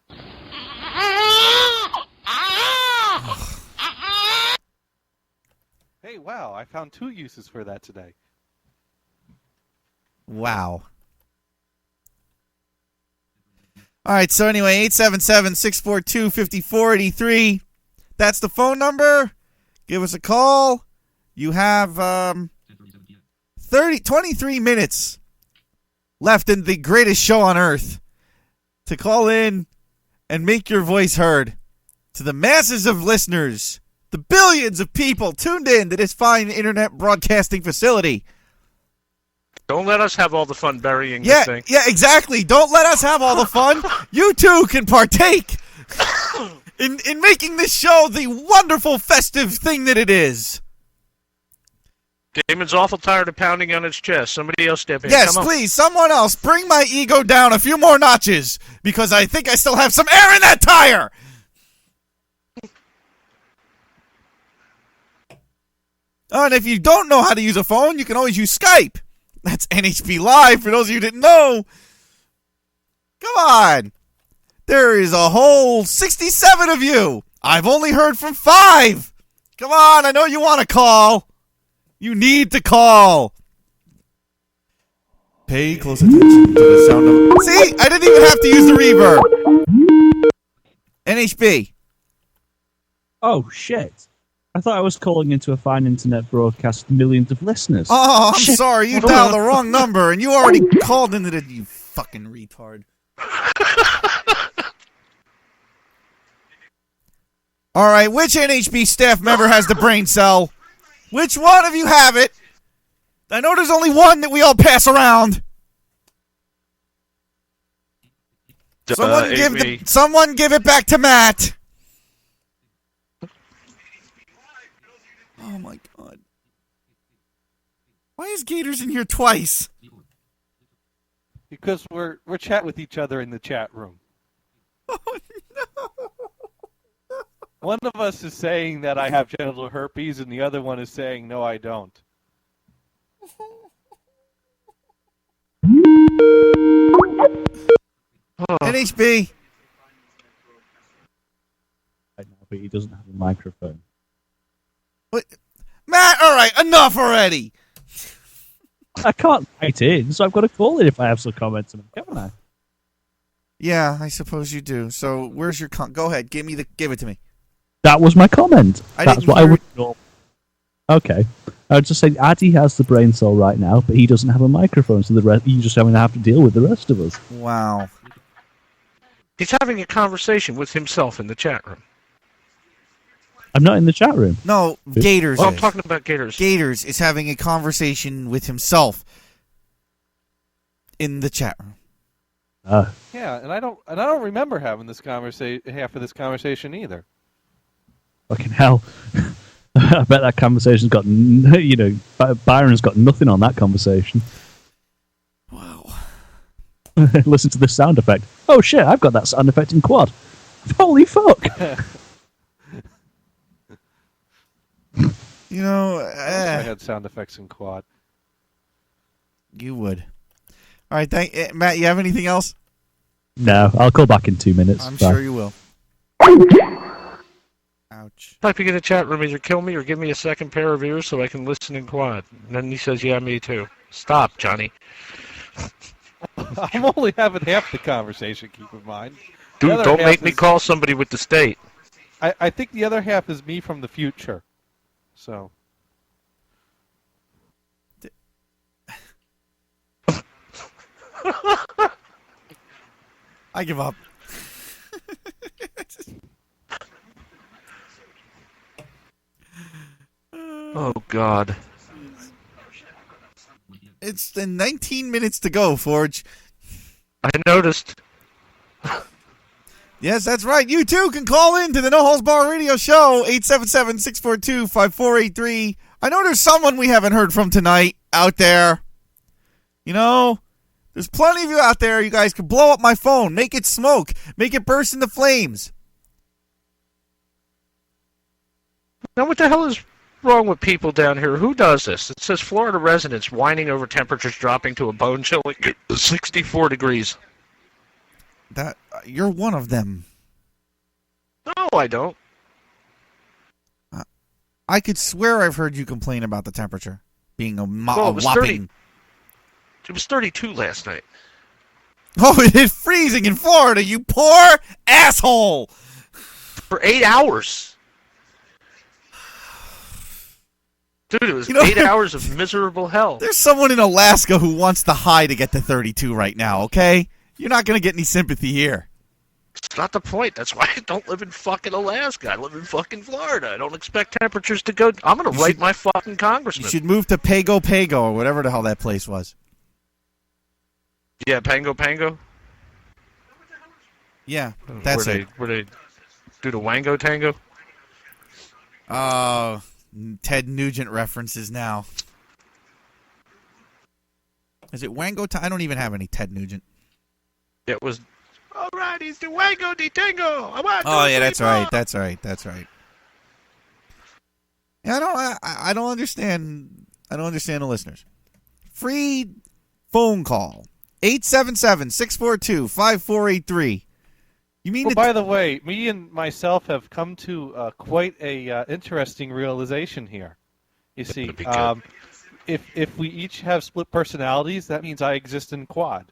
Hey, wow, I found 2 uses for that today. Wow. All right, so anyway, 877-642-5483. That's the phone number. Give us a call. You have 23 minutes left in the greatest show on earth to call in and make your voice heard to the masses of listeners, the billions of people tuned in to this fine internet broadcasting facility. Don't let us have all the fun burying this thing. Yeah, exactly. Don't let us have all the fun. You too can partake in making this show the wonderful festive thing that it is. Damon's awful tired of pounding on his chest. Somebody else step in. Yes, Come on. please, someone else. Bring my ego down a few more notches, because I think I still have some air in that tire. Oh, and if you don't know how to use a phone, you can always use Skype. That's NHB Live, for those of you who didn't know. Come on. There is a whole 67 of you. I've only heard from 5. Come on, I know you want to call. You need to call. Pay close attention to the sound of... See? I didn't even have to use the reverb. NHB. Oh, shit. I thought I was calling into a fine internet broadcast with millions of listeners. Oh, I'm Shit. sorry. You dialed the wrong number, and you already called into the... You fucking retard. All right, which NHB staff member has the brain cell? Which one of you have it? I know there's only one that we all pass around. Someone give it back to Matt. Oh my god. Why is Gators in here twice? Because we're chatting with each other in the chat room. Oh no. One of us is saying that I have genital herpes, and the other one is saying, no, I don't. NHB. I know, but he doesn't have a microphone. What? Matt, all right, enough already. I can't write in, so I've got to call it if I have some comments on it, haven't I? Yeah, I suppose you do. So where's your go ahead, give it to me. That was my comment. That's what I would it. call. Okay. I would just say Addy has the brain cell right now, but he doesn't have a microphone, so you just have to deal with the rest of us. Wow. He's having a conversation with himself in the chat room. I'm not in the chat room. No, Gators. I'm talking about Gators. Gators is having a conversation with himself. in the chat room. Yeah, and I don't remember having this half of this conversation either. Fucking hell. I bet that conversation's got, Byron's got nothing on that conversation. Wow. Listen to the sound effect. Oh shit, I've got that sound effect in quad. Holy fuck. I had sound effects in quad. You would. All right, Matt, you have anything else? No, I'll call back in 2 minutes. I'm Bye. sure you will. Ouch. Typing in the chat room, either kill me or give me a second pair of ears so I can listen in quad. And then he says, yeah, me too. Stop, Johnny. I'm only having half the conversation, keep in mind. Dude, don't make me call somebody with the state. I think the other half is me from the future. So. I give up. Oh, God. It's 19 minutes to go, Forge. I noticed. Yes, that's right. You too can call in to the No Holds Bar Radio Show, 877-642-5483. I know there's someone we haven't heard from tonight out there. There's plenty of you out there. You guys can blow up my phone, make it smoke, make it burst into flames. Now, what the hell is wrong with people down here? Who does this? It says Florida residents whining over temperatures dropping to a bone-chilling 64 degrees. That you're one of them. No, I don't. I could swear I've heard you complain about the temperature being a Well, it was whopping. It was 32 last night. Oh, it's freezing in Florida, you poor asshole! For 8 hours. Dude, it was 8 hours of miserable hell. There's someone in Alaska who wants the high to get to 32 right now, okay? You're not going to get any sympathy here. It's not the point. That's why I don't live in fucking Alaska. I live in fucking Florida. I don't expect temperatures to go... I'm going to write my fucking congressman. You should move to Pago Pago or whatever the hell that place was. Yeah, Pango Pango? Yeah, that's it. Where they do the Wango Tango? Oh, Ted Nugent references now. Is it Wango? I don't even have any Ted Nugent. It was... All right, he's the Wango de Tango. Oh, yeah, that's right. That's right. That's right. Yeah, I don't understand. I don't understand the listeners. Free phone call. 877-642-5483. You mean? Well, by the way, me and myself have come to quite a interesting realization here. You see, if we each have split personalities, that means I exist in quad.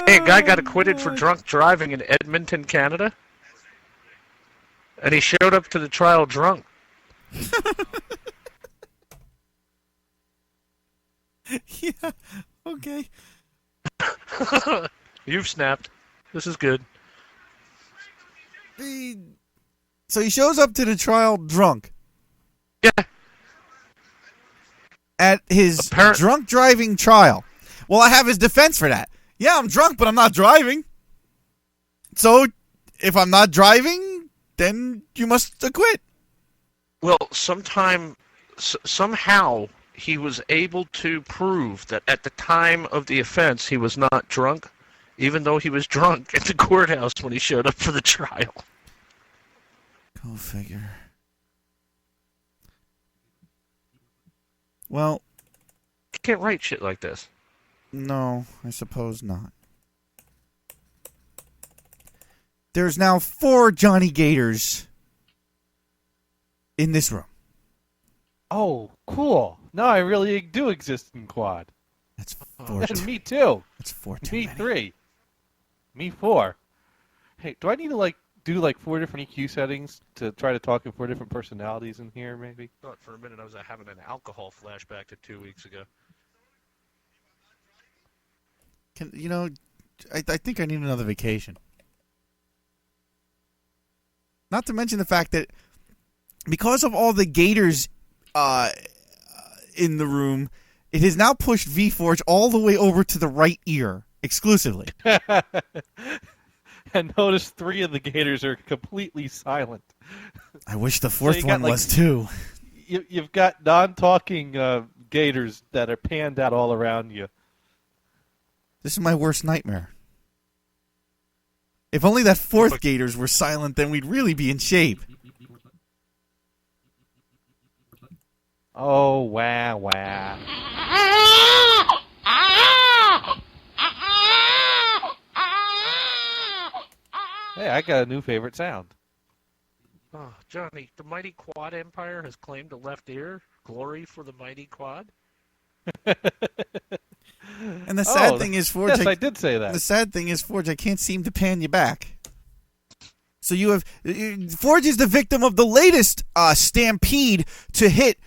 Hey, a guy got acquitted for drunk driving in Edmonton, Canada. And he showed up to the trial drunk. Yeah, okay. You've snapped. This is good. So he shows up to the trial drunk. Yeah. At his drunk driving trial. Well, I have his defense for that. Yeah, I'm drunk, but I'm not driving. So, if I'm not driving, then you must acquit. Well, somehow he was able to prove that at the time of the offense he was not drunk, even though he was drunk at the courthouse when he showed up for the trial. Go figure. Well, you can't write shit like this. No, I suppose not. There's now 4 Johnny Gators in this room. Oh, cool. No, I really do exist in quad. That's 4. And me too. That's 4 Me 3. Me 4. Hey, do I need to do 4 different EQ settings to try to talk in 4 different personalities in here, maybe? Thought for a minute I was having an alcohol flashback to 2 weeks ago. I think I need another vacation. Not to mention the fact that because of all the gators in the room, it has now pushed VForge all the way over to the right ear exclusively. And notice 3 of the gators are completely silent. I wish the fourth you one got, was too. You've got non-talking gators that are panned out all around you. This is my worst nightmare. If only that fourth gators were silent, then we'd really be in shape. Oh, wow. Hey, I got a new favorite sound. Oh, Johnny, the mighty Quad Empire has claimed a left ear. Glory for the mighty Quad. And the sad thing is, Forge... Yes, I did say that. The sad thing is, Forge, I can't seem to pan you back. So you have... Forge is the victim of the latest stampede to hit...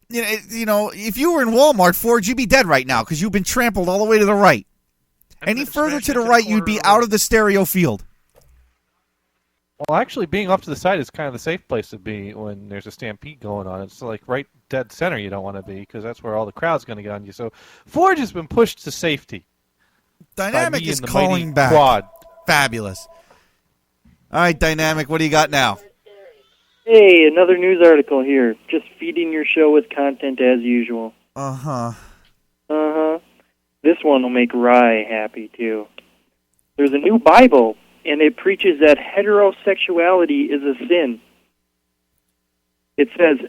You know, if you were in Walmart, Forge, you'd be dead right now because you've been trampled all the way to the right. Any further to the right, you'd be out of the stereo field. Well, actually, being off to the side is kind of the safe place to be when there's a stampede going on. It's like right dead center you don't want to be because that's where all the crowd's going to get on you. So Forge has been pushed to safety. Dynamic is calling back. Quad. Fabulous. All right, Dynamic, what do you got now? Hey, another news article here. Just feeding your show with content as usual. Uh-huh. Uh-huh. This one will make Rye happy, too. There's a new Bible, and it preaches that heterosexuality is a sin. It says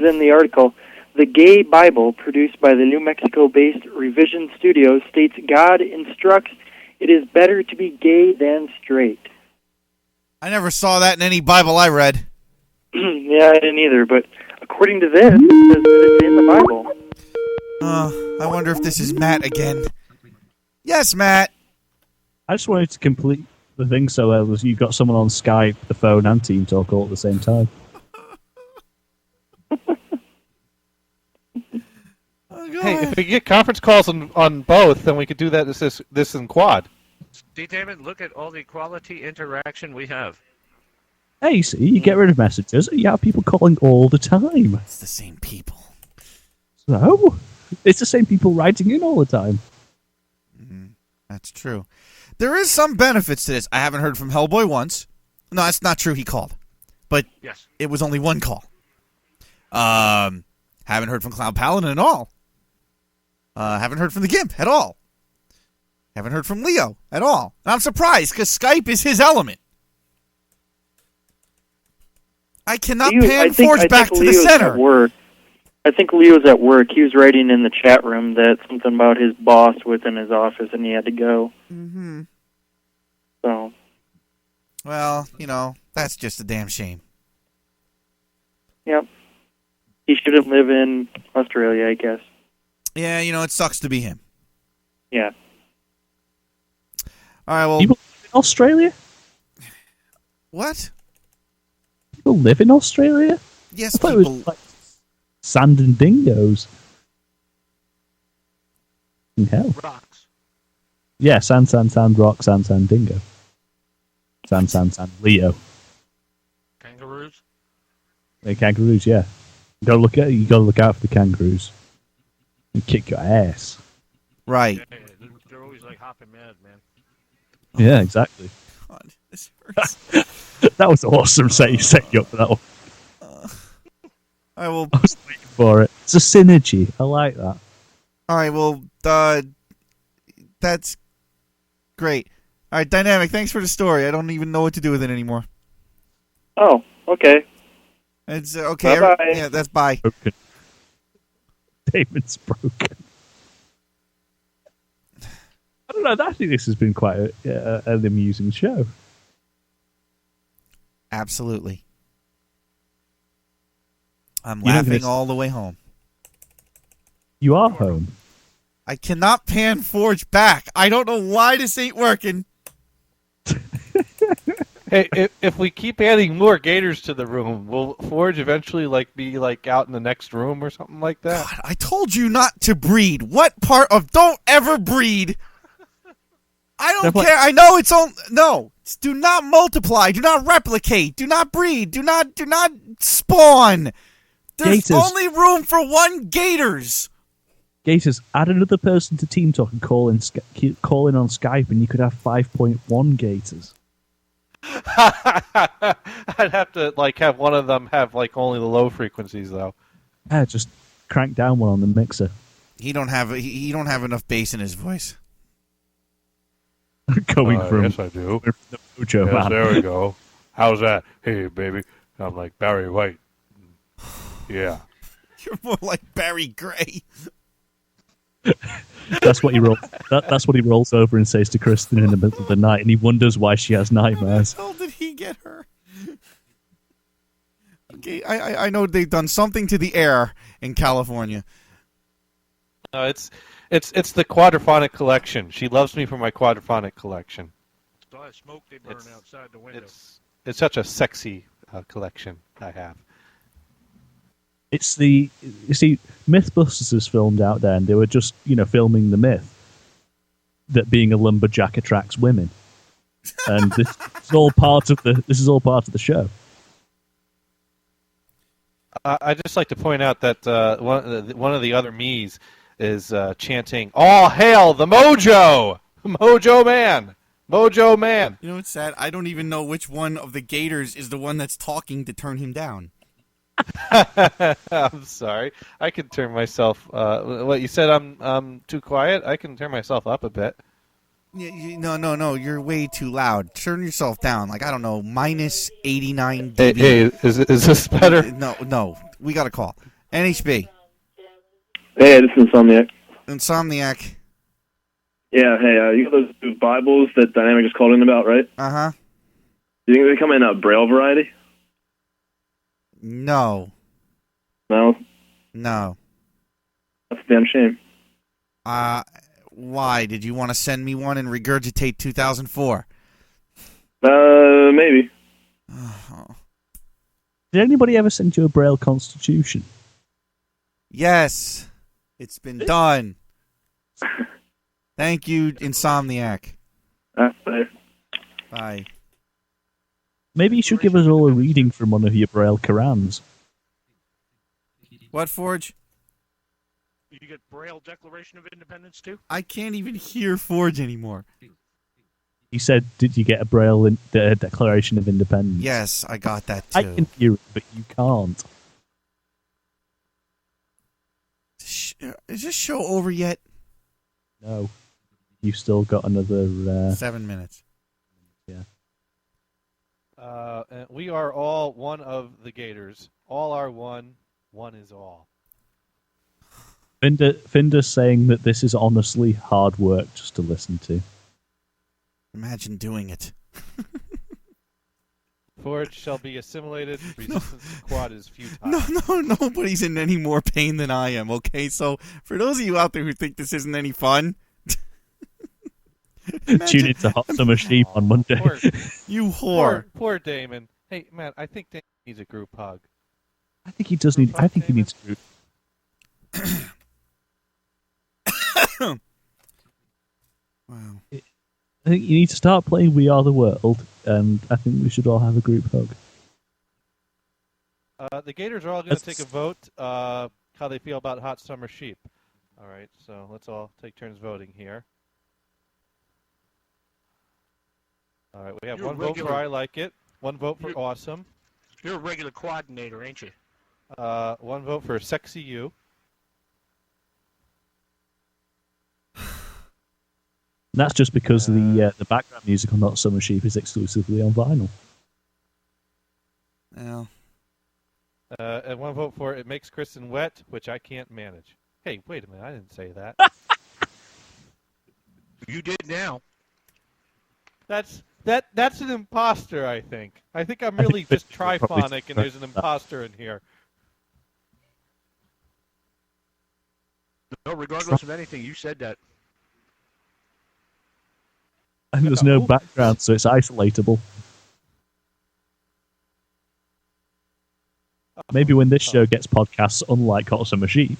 in the article, the Gay Bible, produced by the New Mexico-based Revision Studios, states God instructs it is better to be gay than straight. I never saw that in any Bible I read. Yeah, I didn't either, but according to this, it says that it's in the Bible. I wonder if this is Matt again. Yes, Matt. I just wanted to complete the thing so you've got someone on Skype, the phone, and Team Talk all at the same time. Hey, if we get conference calls on both, then we could do that this in quad. See, David, look at all the quality interaction we have. Hey, see, you get rid of messages, you have people calling all the time. It's the same people. So, it's the same people writing in all the time. That's true. There is some benefits to this. I haven't heard from Hellboy once. No, that's not true. He called. But yes, it was only one call. Haven't heard from Cloud Paladin at all. Haven't heard from the Gimp at all. Haven't heard from Leo at all. And I'm surprised because Skype is his element. I cannot pan Forge back to the center. At work. I think Leo's at work. He was writing in the chat room that something about his boss was in his office and he had to go. Mm-hmm. So. Well, you know, that's just a damn shame. Yep. He shouldn't live in Australia, I guess. Yeah, you know, it sucks to be him. Yeah. All right, well... People live in Australia? What? People live in Australia? Yes, I thought it was like sand and dingoes. Hell. Rocks. Yeah, sand, rock, sand, dingo. Sand, Leo. Kangaroos? Kangaroos, yeah. You gotta look out for the kangaroos. And kick your ass. Right. Yeah, they're always like hopping mad, man. Yeah, exactly. God, this hurts. That was awesome. Set you up for that one. I will. I was waiting for it. It's a synergy. I like that. All right. Well, that's great. All right, Dynamic. Thanks for the story. I don't even know what to do with it anymore. Oh, okay. It's okay. Bye-bye. Yeah, that's bye. Broken. David's broken. I don't know. I think this has been quite an amusing show. Absolutely. I'm laughing all the way home. You are home. I cannot pan Forge back. I don't know why this ain't working. Hey, if we keep adding more gators to the room, will Forge eventually be out in the next room or something like that? God, I told you not to breed. What part of don't ever breed? I don't care. I know it's on. No, Do not multiply. Do not replicate. Do not breed. Do not spawn. There's Gators. only room for one Gators. Gators, add another person to Team Talk and call in on Skype, and you could have 5.1 Gators. I'd have to have one of them have only the low frequencies though. Yeah, just crank down one on the mixer. He don't have enough bass in his voice. Going from yes, I do. The Mojo Yes, Man. there we go. How's that? Hey, baby. I'm like Barry White. Yeah. You're more like Barry Gray. That's what he rolls. That's what he rolls over and says to Kristen in the middle of the night, and he wonders why she has nightmares. How did he get her? Okay, I know they've done something to the air in California. No, it's the quadraphonic collection. She loves me for my quadraphonic collection. All that smoke they burn outside the window. It's such a sexy collection I have. It's you see, Mythbusters is filmed out there, and they were just filming the myth that being a lumberjack attracts women, and this is all part of the show. I'd just like to point out that one of the other me's is chanting, "All hail the Mojo! Mojo Man! Mojo Man!" You know what's sad? I don't even know which one of the Gators is the one that's talking to turn him down. I'm sorry. I can turn myself. What you said? I'm too quiet. I can turn myself up a bit. No. You're way too loud. Turn yourself down. I don't know, minus 89 dB. Hey, is this better? No. We got a call. NHB. Hey, this is Insomniac. Insomniac. Yeah, hey, you got those two Bibles that Dynamic just called in about, right? Uh-huh. Do you think they come in a Braille variety? No. No? No. That's a damn shame. Why? Did you want to send me one and regurgitate 2004? Maybe. Did anybody ever send you a Braille Constitution? Yes. It's been done. Thank you, Insomniac. Bye. Bye. Maybe you should give us all a reading from one of your Braille Qurans. What, Forge? You get Braille Declaration of Independence too? I can't even hear Forge anymore. He said, "Did you get a Braille Declaration of Independence?" Yes, I got that too. I can hear it, but you can't. Is this show over yet? No. You've still got another... 7 minutes. Yeah. And we are all one of the Gators. All are one. One is all. Finder's saying that this is honestly hard work just to listen to. Imagine doing it. Forge shall be assimilated. Resistance to quad is futile. No, nobody's in any more pain than I am, okay? So, for those of you out there who think this isn't any fun... Tune into Hot Summer Sheep on Monday. You whore. Poor Damon. Hey, man, I think Damon needs a group hug. I think he does need... I think he needs group. Wow. I think you need to start playing We Are the World, and I think we should all have a group hug. The Gators are all going to take a vote how they feel about Hot Summer Sheep. All right, so let's all take turns voting here. All right, we have one vote for I like it, one vote for awesome. You're a regular coordinator, ain't you? One vote for sexy you. And that's just because the background music on Hot Summer Sheep is exclusively on vinyl. Yeah. And one vote for it makes Kristen wet, which I can't manage. Hey, wait a minute, I didn't say that. You did now. That's an imposter, I think. I think I'm really just triphonic, and there's an imposter in here. No, regardless of anything, you said that. And there's no background, so it's isolatable. Maybe when this show gets podcasts, unlike Hot Summer Sheep,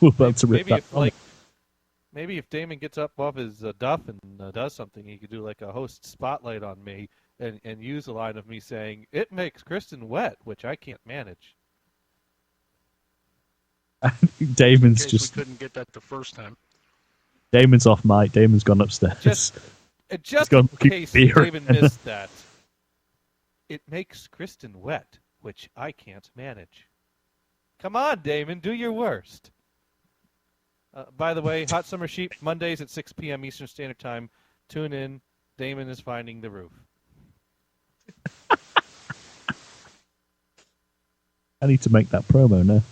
we'll be able to rip that. Maybe if Damon gets up off his duff and does something, he could do like a host spotlight on me and use a line of me saying, "It makes Kristen wet," which I can't manage. Damon's In case just we couldn't get that the first time. Damon's off mic. Damon's gone upstairs. Just He's gone in case beer David again. missed that. It makes Kristen wet, which I can't manage. Come on, Damon, do your worst. By the way, Hot Summer Sheep, Mondays at 6 p.m. Eastern Standard Time. Tune in. Damon is finding the roof. I need to make that promo now.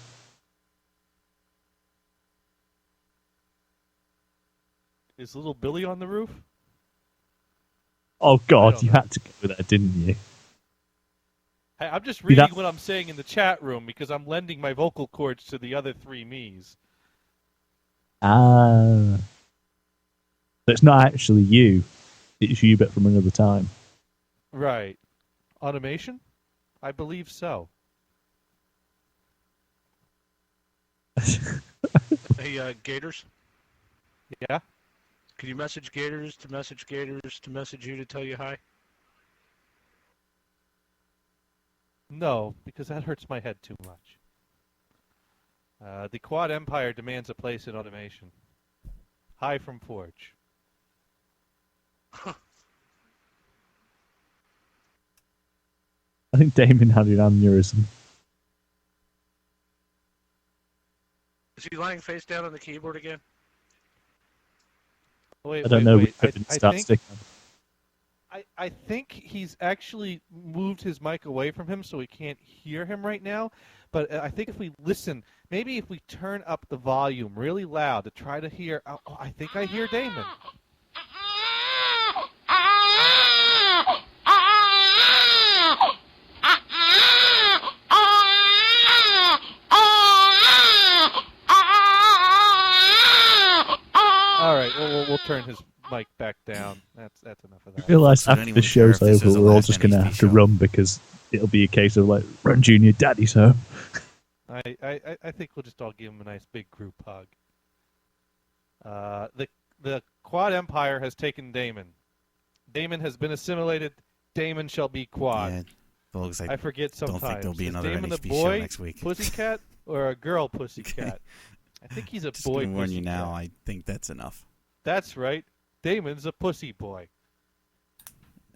Is little Billy on the roof? Oh God, you had to go with that, didn't you? Hey, I'm just See, reading that- what I'm saying in the chat room because I'm lending my vocal cords to the other three me's. Ah. So it's not actually you. It's you, but from another time. Right. Automation? I believe so. Hey, Gators? Yeah? Can you message Gators to message Gators to message you to tell you hi? No, because that hurts my head too much. The Quad Empire demands a place in automation. Hi from Forge. I think Damon had an aneurysm. Is he lying face down on the keyboard again? Wait, I don't know. Wait. We couldn't start think, sticking. I think he's actually moved his mic away from him so we can't hear him right now. But I think if we listen, maybe if we turn up the volume really loud to try to hear. Oh, I think I hear Damon. All right, we'll turn his mic back down. That's enough of that. I realise after the show's over, we're all just going to have to run because it'll be a case of like, run, Junior, Daddy's home. I think we'll just all give him a nice big group hug. The Quad Empire has taken Damon. Damon has been assimilated. Damon shall be Quad. Yeah, folks, I forget don't sometimes. think there'll be Is another Damon a NHB boy show next week. pussycat or a girl pussycat? I think he's a Just boy gonna warn you pussycat. now. I think that's enough. That's right. Damon's a pussy boy.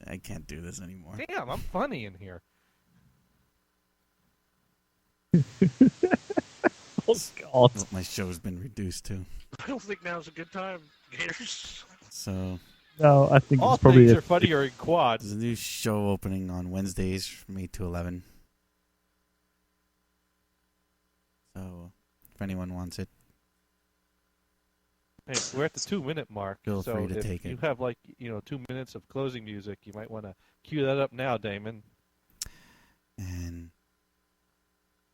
I can't do this anymore. Damn, I'm funny in here. Oh God! What my show's been reduced to. I don't think now's a good time, Gators. So. No, I think All it's probably things are funnier in Quad. There's a new show opening on Wednesdays from 8 to 11. So, if anyone wants it, Hey, we're at the 2-minute mark. Feel so free to if take you it. have 2 minutes of closing music, you might want to cue that up now, Damon. And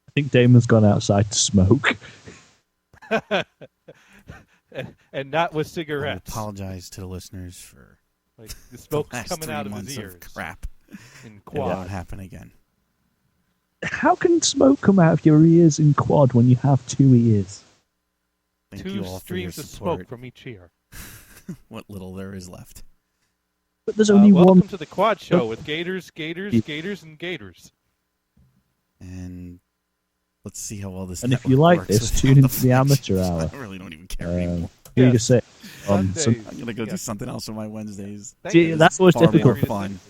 I think Damon's gone outside to smoke. and not with I cigarettes. apologize to the listeners for Like the smoke's last coming 3 out of months his ears. of crap. In It Quad. won't happen again. How can smoke come out of your ears in Quad when you have 2 ears? Thank 2 you all for your streams of support. smoke from each ear. What little there is left. But there's only welcome one. to the Quad Show with Gators, and Gators. And let's see how well this. And if you network like works this, with tune all into the flashes. amateur hour. I really don't even care anymore. You just say on Sundays. I'm gonna go do something else on my Wednesdays. See, that's always Far difficult. more fun.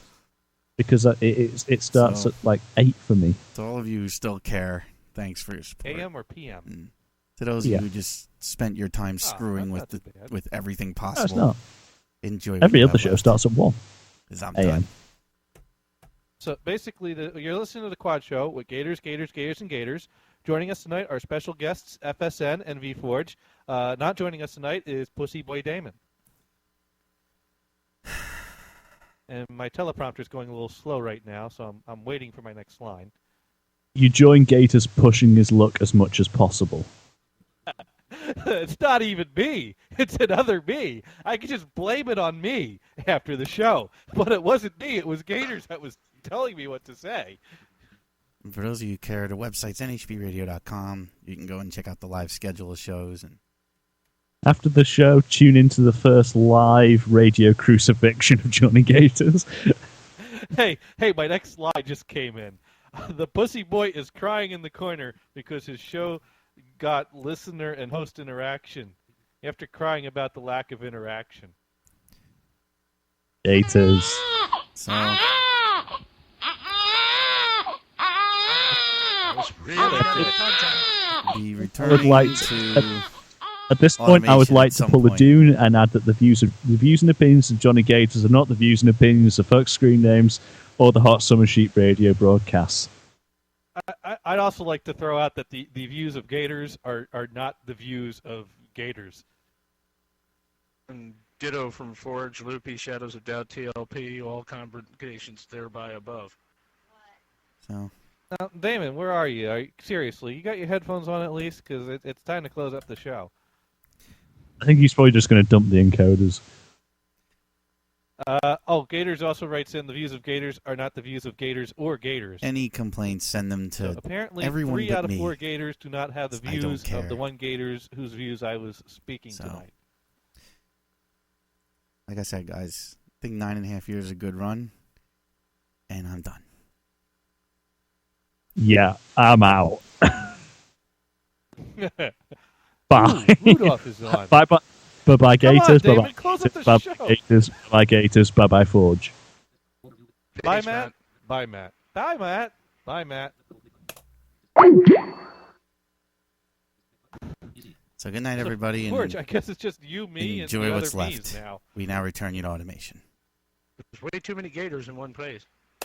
Because it starts So- at like 8 for me. To all of you who still care, thanks for your support. AM or PM? And to those Yeah. of you who just spent your time screwing that's with not too bad. with everything No, possible, it's not. enjoy. Every what you other have show left, starts at 1 'cause I'm a.m. done. So basically, you're listening to the Quad Show with Gators, and Gators. Joining us tonight are special guests FSN and VForge. Not joining us tonight is Pussy Boy Damon. And my teleprompter's going a little slow right now, so I'm waiting for my next line. You join Gators pushing his luck as much as possible. It's not even me. It's another me. I could just blame it on me after the show. But it wasn't me. It was Gators that was telling me what to say. And for those of you who care, the website's nhbradio.com. You can go and check out the live schedule of shows and After the show, tune into the first live radio crucifixion of Johnny Gators. Hey, my next slide just came in. The Pussy Boy is crying in the corner because his show got listener and host interaction after crying about the lack of interaction. Gators. So... Be returning to... At this point, I would automation like at to some pull point. a dune and add that the views and opinions of Johnny Gators are not the views and opinions of Folks Screen Names or the Hot Summer Sheep radio broadcasts. I'd also like to throw out that the views of Gators are not the views of Gators. And ditto from Forge, Loopy, Shadows of Doubt, TLP, all congregations thereby above. So... Now, Damon, where are you? Seriously, you got your headphones on at least? Because it's time to close up the show. I think he's probably just going to dump the encoders. Gators also writes in the views of Gators are not the views of Gators or Gators. Any complaints, send them to Apparently, everyone 3 but out of me. 4 Gators do not have the I don't views care. of the one Gators whose views I was speaking tonight. Like I said, guys, I think 9.5 years is a good run, and I'm done. Yeah, I'm out. Bye. Ooh, Rudolph is on. Bye bye. Bye bye Come on, Gators. Bye Damon, bye. close up the Bye show. bye Gators. Bye bye Gators. Bye bye Forge. Bye, Matt. Bye, Matt. Bye, Matt. Bye, Matt. So good night, everybody, and Forge, I guess it's just you, me, and enjoy the what's other me's left. now. We now return you to automation. There's way too many Gators in one place.